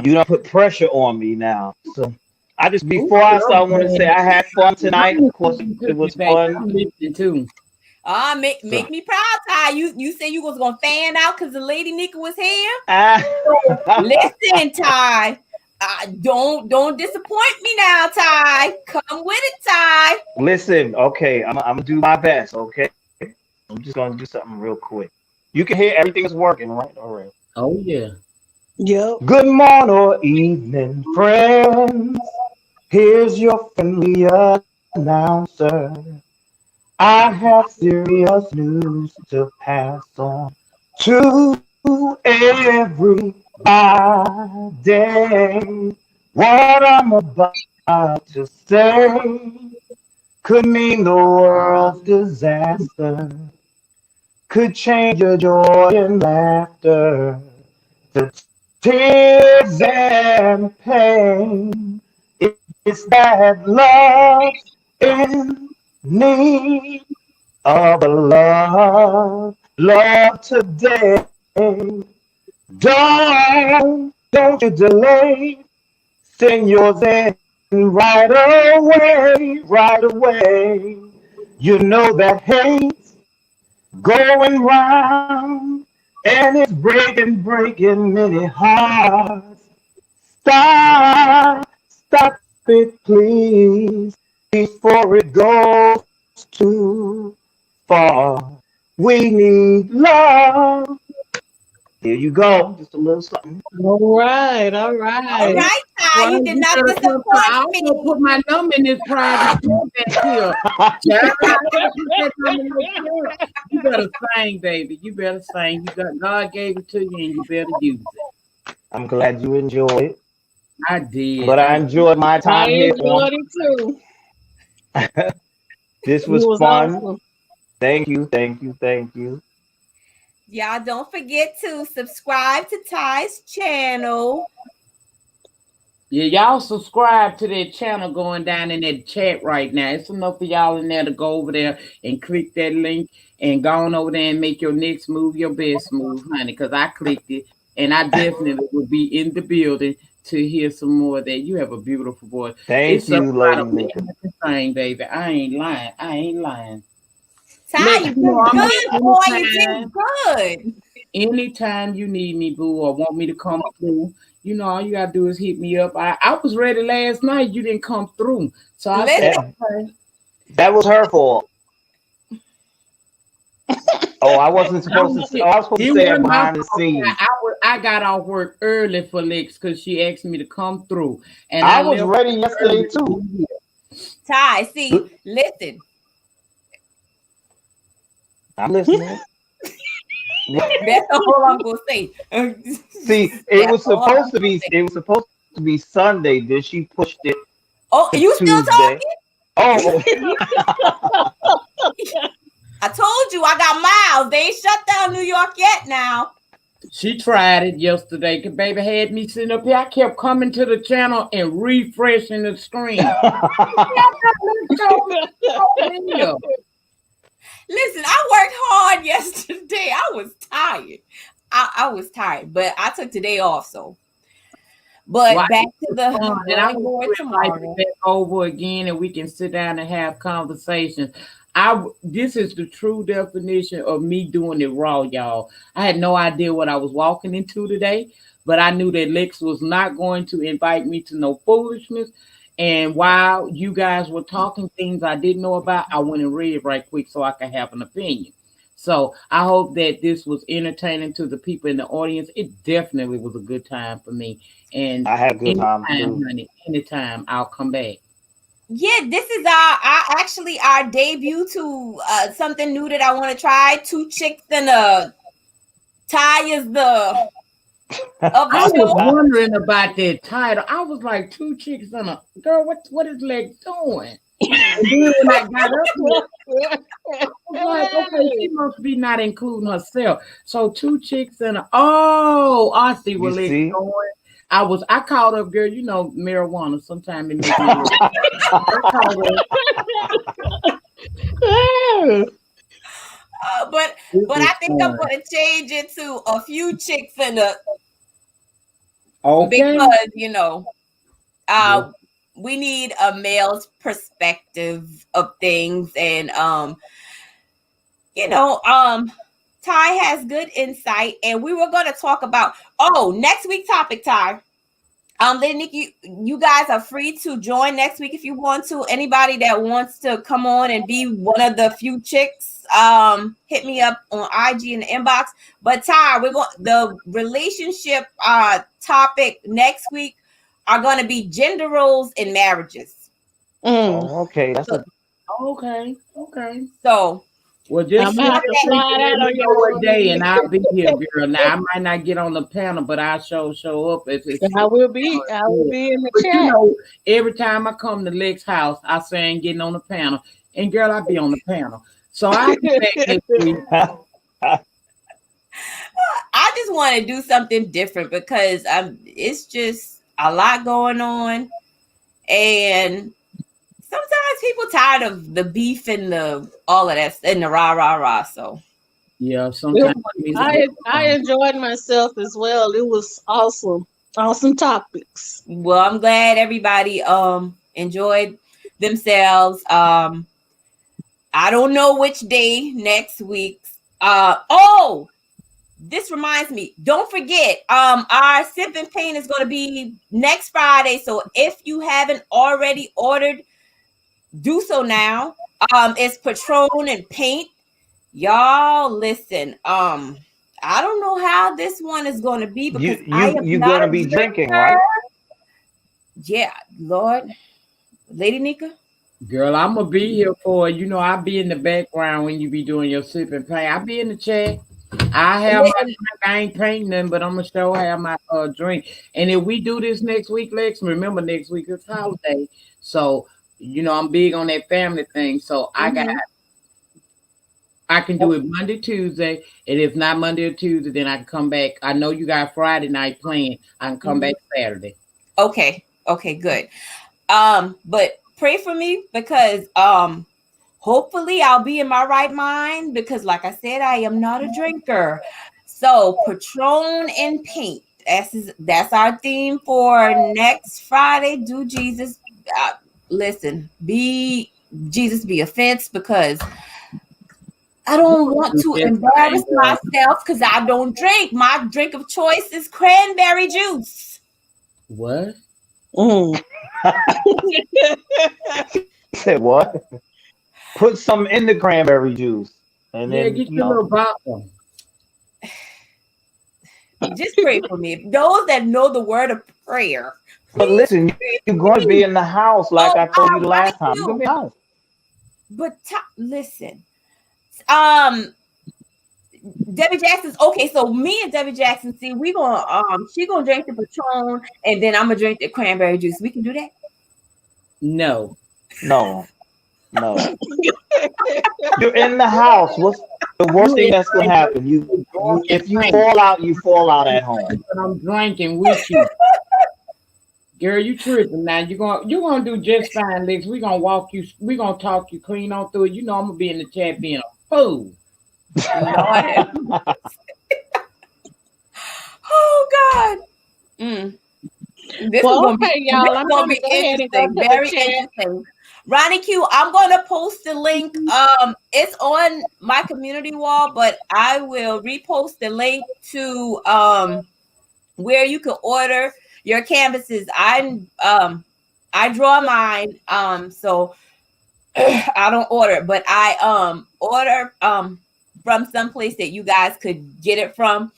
You don't put pressure on me now, so I just before I start, I want to say I had fun tonight. Of course, it was fun. I'm listening too. Make me proud, Ty. You said you was gonna fan out because the lady Nika was here. Listen, Ty. Don't disappoint me now, Ty. Come with it, Ty. Listen, okay, I'm gonna do my best. Okay, I'm just gonna do something real quick. You can hear everything is working, right? All right. Oh yeah. Yep. Good morning or evening, friends. Here's your friendly announcer. I have serious news to pass on to everybody. What I'm about to say could mean the world's disaster, could change your joy and laughter, the tears and pain. It's that love in need of a love today. Don't you delay. Send yours in right away. You know that hate's going round and it's breaking many hearts. Stop it, please, before it goes too far. We need love. Here you go. Just a little something. All right. All right, Ty. You did not disappoint me. I'm gonna put my number in this private back here. You better sing, baby. You better sing. God gave it to you, and you better use it. I'm glad you enjoyed it. I did. But I enjoyed my time I here. enjoyed it too. This was fun. Awesome. Thank you. Y'all don't forget to subscribe to Ty's channel. Yeah, y'all subscribe to that channel going down in that chat right now. It's enough for y'all in there to go over there and click that link and go on over there and make your next move your best move, honey, because I clicked it and I definitely will be in the building to hear some more of that. You have a beautiful voice. Thank you, Lady Nika. Baby. I ain't lying. Ty, you did good, boy. You did good. Anytime you need me, boo, or want me to come through, you know, all you gotta do is hit me up. I was ready last night. You didn't come through. So I said, okay. That was her fault. Oh, I wasn't supposed to say. I was supposed to say it behind the scenes. I got off work early for Lex because she asked me to come through. And I was ready yesterday too. Ty, see, listen. I'm listening. That's all I'm gonna say. See, it was supposed to be Sunday. Then she pushed it. Oh, you still talking? Oh. I told you I got miles. They ain't shut down New York yet now. She tried it yesterday because baby had me sitting up here. I kept coming to the channel and refreshing the screen. Listen, I worked hard yesterday. I was tired. I was tired, but I took today off. So, but back to the and I will tomorrow. Back over again, and we can sit down and have conversations. This is the true definition of me doing it raw, y'all. I had no idea what I was walking into today, but I knew that Lex was not going to invite me to no foolishness. And while you guys were talking things I didn't know about, I went and read right quick so I could have an opinion. So I hope that this was entertaining to the people in the audience. It definitely was a good time for me. And I had a good time too. Honey, anytime I'll come back. Yeah, this is our debut to something new that I want to try. 2 Chicks and a Ty is the. I was wondering about that title. I was like, 2 chicks and a girl. What is Lex doing? And then when I got up here, I was like, okay, she must be not including herself. So 2 chicks and a I see what Lex doing. I called up, girl, you know, marijuana. Sometimes it makes me but I think I'm gonna change it to a few chicks and a because you know we need a male's perspective of things, and Ty has good insight, and we were going to talk about next week topic, Ty. Lady Nikki, you guys are free to join next week if you want to. Anybody that wants to come on and be one of the few chicks, hit me up on IG in the inbox. But Ty, the relationship topic next week are going to be gender roles in marriages. Oh, okay, okay. So, well, just I'm have to slide out on your what day, and I'll be here, girl. Now I might not get on the panel, but I'll show up if it's. I will be in the but chat. You know, every time I come to Lex house, I say I ain't getting on the panel, and girl, I'll be on the panel. So I'll be back next week. I just want to do something different because it's just a lot going on, and sometimes people tired of the beef and all of that and the rah. So yeah, sometimes I enjoyed myself as well. It was awesome topics. Well, I'm glad everybody enjoyed themselves. I don't know which day next week. This reminds me, don't forget, our Sip and Paint is going to be next Friday. So if you haven't already ordered, do so now. It's Patron and paint. Y'all listen. I don't know how this one is going to be because you're going to be drinking, right? Yeah, Lord. Lady Nika? Girl, I'm going to be here for, I'll be in the background when you be doing your Sip and Paint. I'll be in the chat. I have my drink. I ain't painting them, but I'm going to have my drink. And if we do this next week, Lex, remember next week is holiday. So, I'm big on that family thing. So I can do it Monday, Tuesday. And if not Monday or Tuesday, then I can come back. I know you got Friday night playing. I can come back Saturday. Okay, good. But pray for me because hopefully I'll be in my right mind because like I said, I am not a drinker. So Patron and paint. That's our theme for next Friday. Do Jesus listen, Jesus be offense because I don't want to embarrass myself because I don't drink. My drink of choice is cranberry juice. What? Said what? Put some in the cranberry juice. And then get your little bottle. Just pray for me. Those that know the word of prayer. But listen, you're going to be in the house like I told you the last time. You're going to be in the house. But listen. Debbie Jackson's okay. So me and Debbie Jackson, see, we gonna she gonna drink the Patron, and then I'm gonna drink the cranberry juice. We can do that. No. You're in the house. What's the worst thing that's gonna happen? If you fall out at home. But I'm drinking with you. Girl, you tripping now. You're gonna do just fine, Lex. We're gonna talk you clean on through it. I'm gonna be in the chat being a fool. Oh God. This is gonna be, y'all. I'm gonna be interesting. Very interesting. Ronnie Q, I'm gonna post the link. It's on my community wall, but I will repost the link to where you can order your canvases. I draw mine, so I don't order, but I order from someplace that you guys could get it from,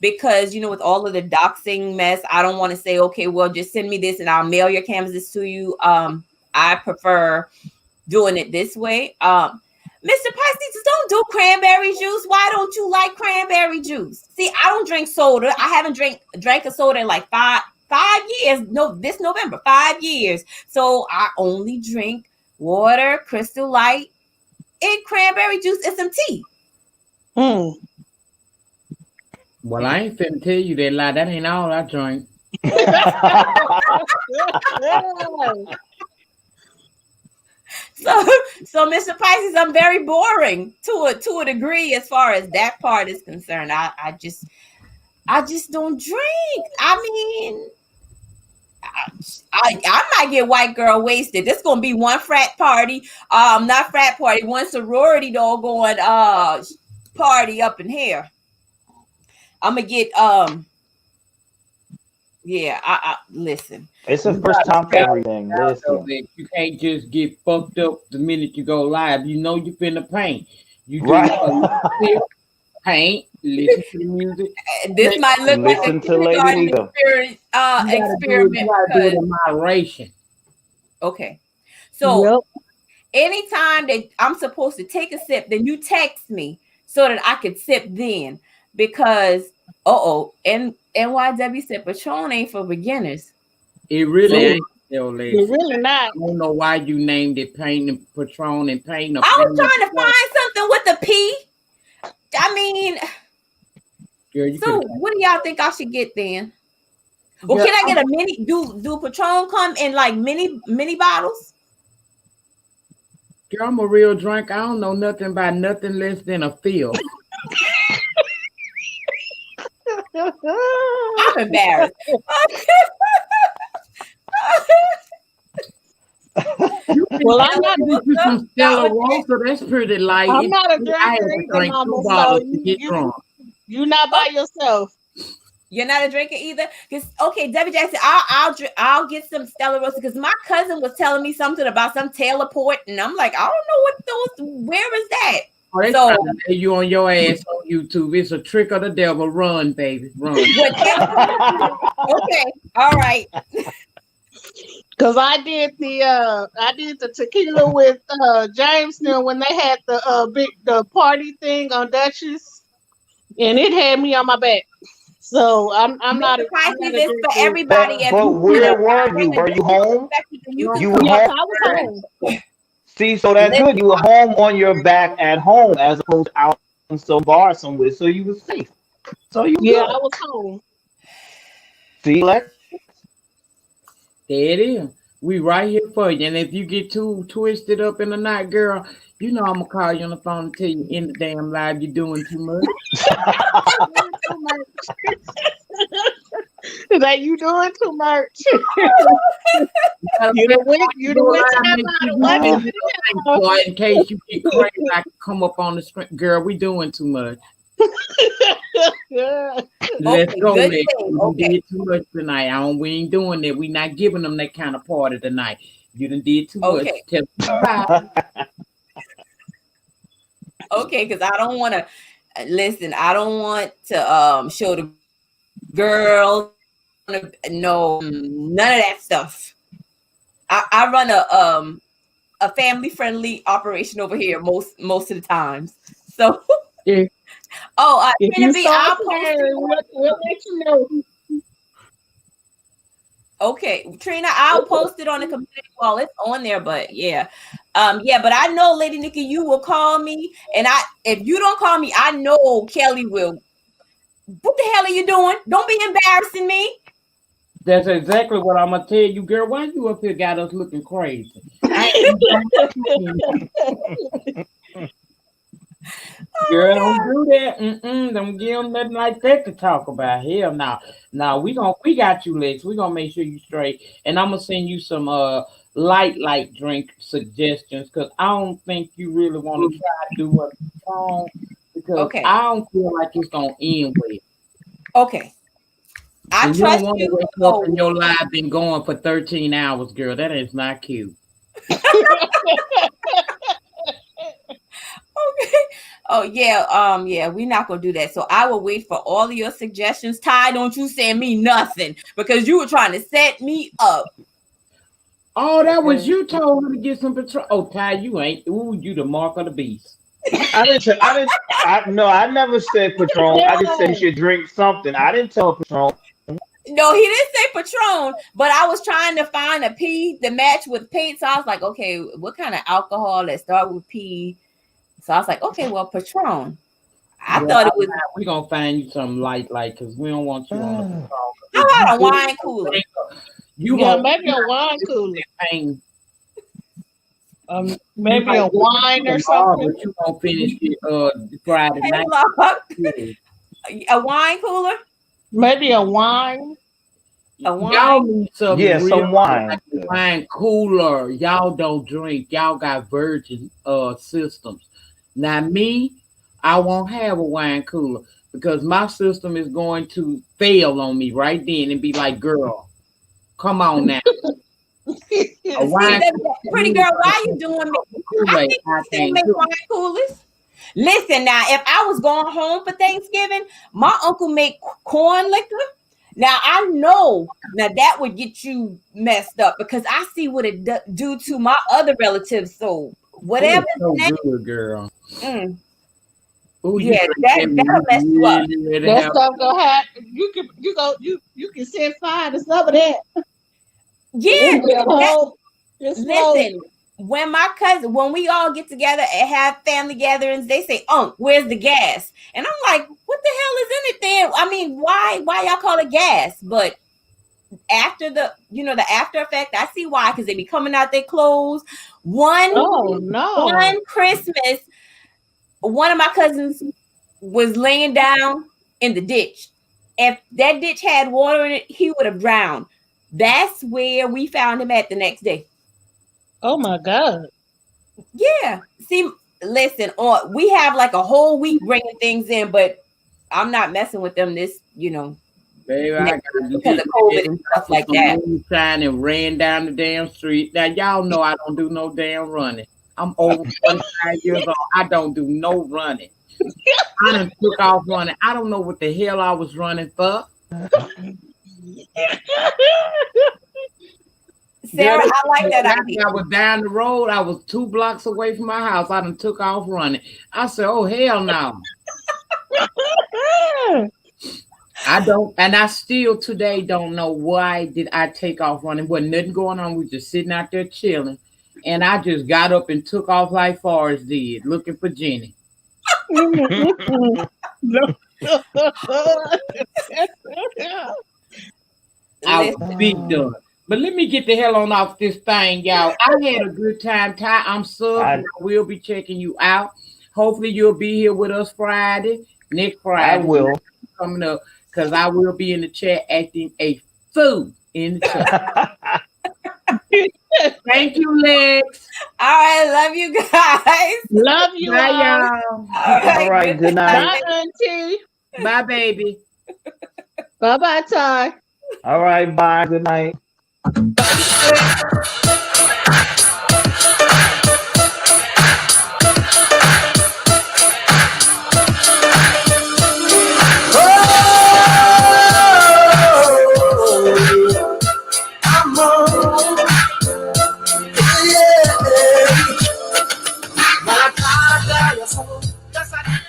because with all of the doxing mess, I don't want to say, okay, well, just send me this and I'll mail your canvases to you. I prefer doing it this way. Mr. Pisces, don't do cranberry juice. Why don't you like cranberry juice? See, I don't drink soda. I haven't drank a soda in like five years. No, this November, 5 years. So I only drink water, Crystal Light, and cranberry juice and some tea. Well, I ain't finna tell you that lie. That ain't all I drink. So Mr. Pisces, I'm very boring to a degree as far as that part is concerned. I just don't drink. I mean, I might get white girl wasted. This gonna be one frat party, not frat party, one sorority doggone party up in here. I'm gonna get yeah. I listen. It's a first time for everything. Listen. You can't just get fucked up the minute you go live. You know you finna paint. You do Right. paint, listen to the music. This might look like a Listen to Lady kindergarten Nita. experiment. You gotta do it in moderation. Okay. So Yep. anytime that I'm supposed to take a sip, then you text me so that I could sip then. Because and NYW said Patron ain't for beginners. It really ain't. You're really not. I don't know why you named it Paint and Patron and Paint. I was trying to find something with a P. I mean, Girl, so what do y'all think I should get then? Well, can I get a mini? Do Patron come in like mini bottles? Girl, I'm a real drink. I don't know nothing about nothing less than a feel. I'm embarrassed. Well, I'm not. Some Stella Rosa, that's pretty light. I'm not a drinker I had to either, drink Mama. 2 So bottles to get drunk. you're not by yourself. You're not a drinker either. Because Debbie Jackson, I'll get some Stella Rosa because my cousin was telling me something about some Taylor Port, and I'm like, I don't know what those. Where is that? Oh, they trying to lay you on your ass on YouTube. It's a trick of the devil. Run, baby, run. Okay, all right. Cause I did the tequila with James now when they had the party thing on Duchess, and it had me on my back. So I'm not. I see this for everybody. But where were you? Were you home? You were Yes, home. I was home. See, so that's good. You were home on your back at home as opposed to out in some bar somewhere, so you were safe. So you Yeah, good. I was home. See, Lex? There it is. We right here for you. And if you get too twisted up in the night, girl, you know I'm gonna call you on the phone and tell you in the damn live you're doing too much. That you doing too much. You the witch. In case you get crazy, I can come up on the screen. Girl, we doing too much. Let's go, Lex. We did too much tonight. We ain't doing that. We not giving them that kind of party tonight. You done did too much. Okay, because I don't want to listen. I don't want to show the girls. No, none of that stuff. I run a family friendly operation over here most of the times. So. Yeah. Oh, if Trina you B, saw I'll it, post we'll let you know. Okay, Trina, I'll post it on the community wall. It's on there, but yeah. But I know, Lady Nikki, you will call me, and if you don't call me, I know Kelly will. What the hell are you doing? Don't be embarrassing me. That's exactly what I'm gonna tell you, girl. Why you up here got us looking crazy? Girl, don't do that. Don't give them nothing like that to talk about. Hell no. Now we got you, Lex. We gonna make sure you straight, and I'm gonna send you some light drink suggestions because I don't think you really want to try to do what's wrong because I don't feel like it's gonna end well. Okay. I trust you. Don't wake up and your live been going for 13 hours, girl. That is not cute. Okay. Oh yeah, we're not gonna do that. So I will wait for all of your suggestions. Ty, don't you send me nothing because you were trying to set me up. Oh, that was you told her to get some Patron. Oh, Ty, you ain't. Ooh, you the mark of the beast. I never said Patron. I just said you should drink something. I didn't tell Patron. No, he didn't say Patron, but I was trying to find a P to match with paint. So I was like, okay, what kind of alcohol that start with P? So I was like, okay, well, Patron. I thought it was. We're going to find you something light, because we don't want you on the Patron. How about a wine cooler? Maybe a wine cooler. Maybe a wine or something. But you going to finish it Friday night. A wine cooler? Maybe a wine. A wine? Y'all need some Yeah, real some wine. wine cooler. Y'all don't drink. Y'all got virgin systems. Now me, I won't have a wine cooler because my system is going to fail on me right then and be like, girl, come on now. A wine Pretty girl, why are you doing me? I think you still make wine coolers. Listen now, if I was going home for Thanksgiving, my uncle make corn liquor. Now I know now that would get you messed up because I see what it do to my other relatives. So whatever. So good, girl. Ooh, yeah, that'll mess you up. That stuff gonna have you can set fire to some of that. Yeah. Listen, when we all get together and have family gatherings, they say, where's the gas? And I'm like, what the hell is in it then? I mean, why y'all call it gas? But after the after effect, I see why, because they be coming out their clothes. One Christmas, one of my cousins was laying down in the ditch. If that ditch had water in it, he would have drowned. That's where we found him at the next day. Oh my God. Yeah. See, listen, we have like a whole week bringing things in, but I'm not messing with them this, Baby, I got because of COVID and stuff like that. Moonshine and ran down the damn street. Now, y'all know I don't do no damn running. I'm over 25 years old. I don't do no running. I done took off running. I don't know what the hell I was running for. Sarah, I like that idea. I was down the road. I was 2 blocks away from my house. I done took off running. I said, oh, hell no. I don't, and I still today don't know why did I take off running. Wasn't nothing going on. We just sitting out there chilling. And I just got up and took off like Forrest did, looking for Jenny. I was big done. But let me get the hell on off this thing, y'all. I had a good time. Ty, I'm subbed. I will be checking you out. Hopefully you'll be here with us next Friday. I will. Coming up, because I will be in the chat acting a fool in the chat. Thank you, Lex. All right, love you guys. Love you. Bye, all. y'all. All right, good night. Bye, Auntie. Bye, baby. Bye-bye, Ty. All right, bye. Good night.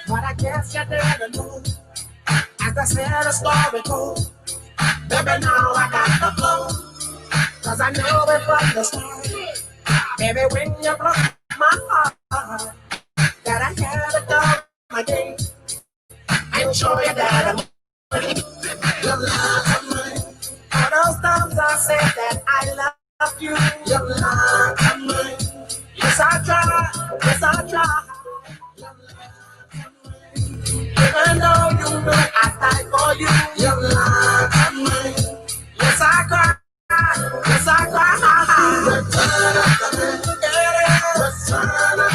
But I guess you never knew. As I said, a story goes. Baby, now I got the flow. Cause I know it from the start. Baby, when you broke my heart, that I had to go my day. I'm sure you that I'm your love of mine. All those times I said that I love you, your love of mine. Yes, I try. Yes, I try. Even though you know I die for you, your love of mine. Yes, I cry. Yes, I cry. Return of the man. Return of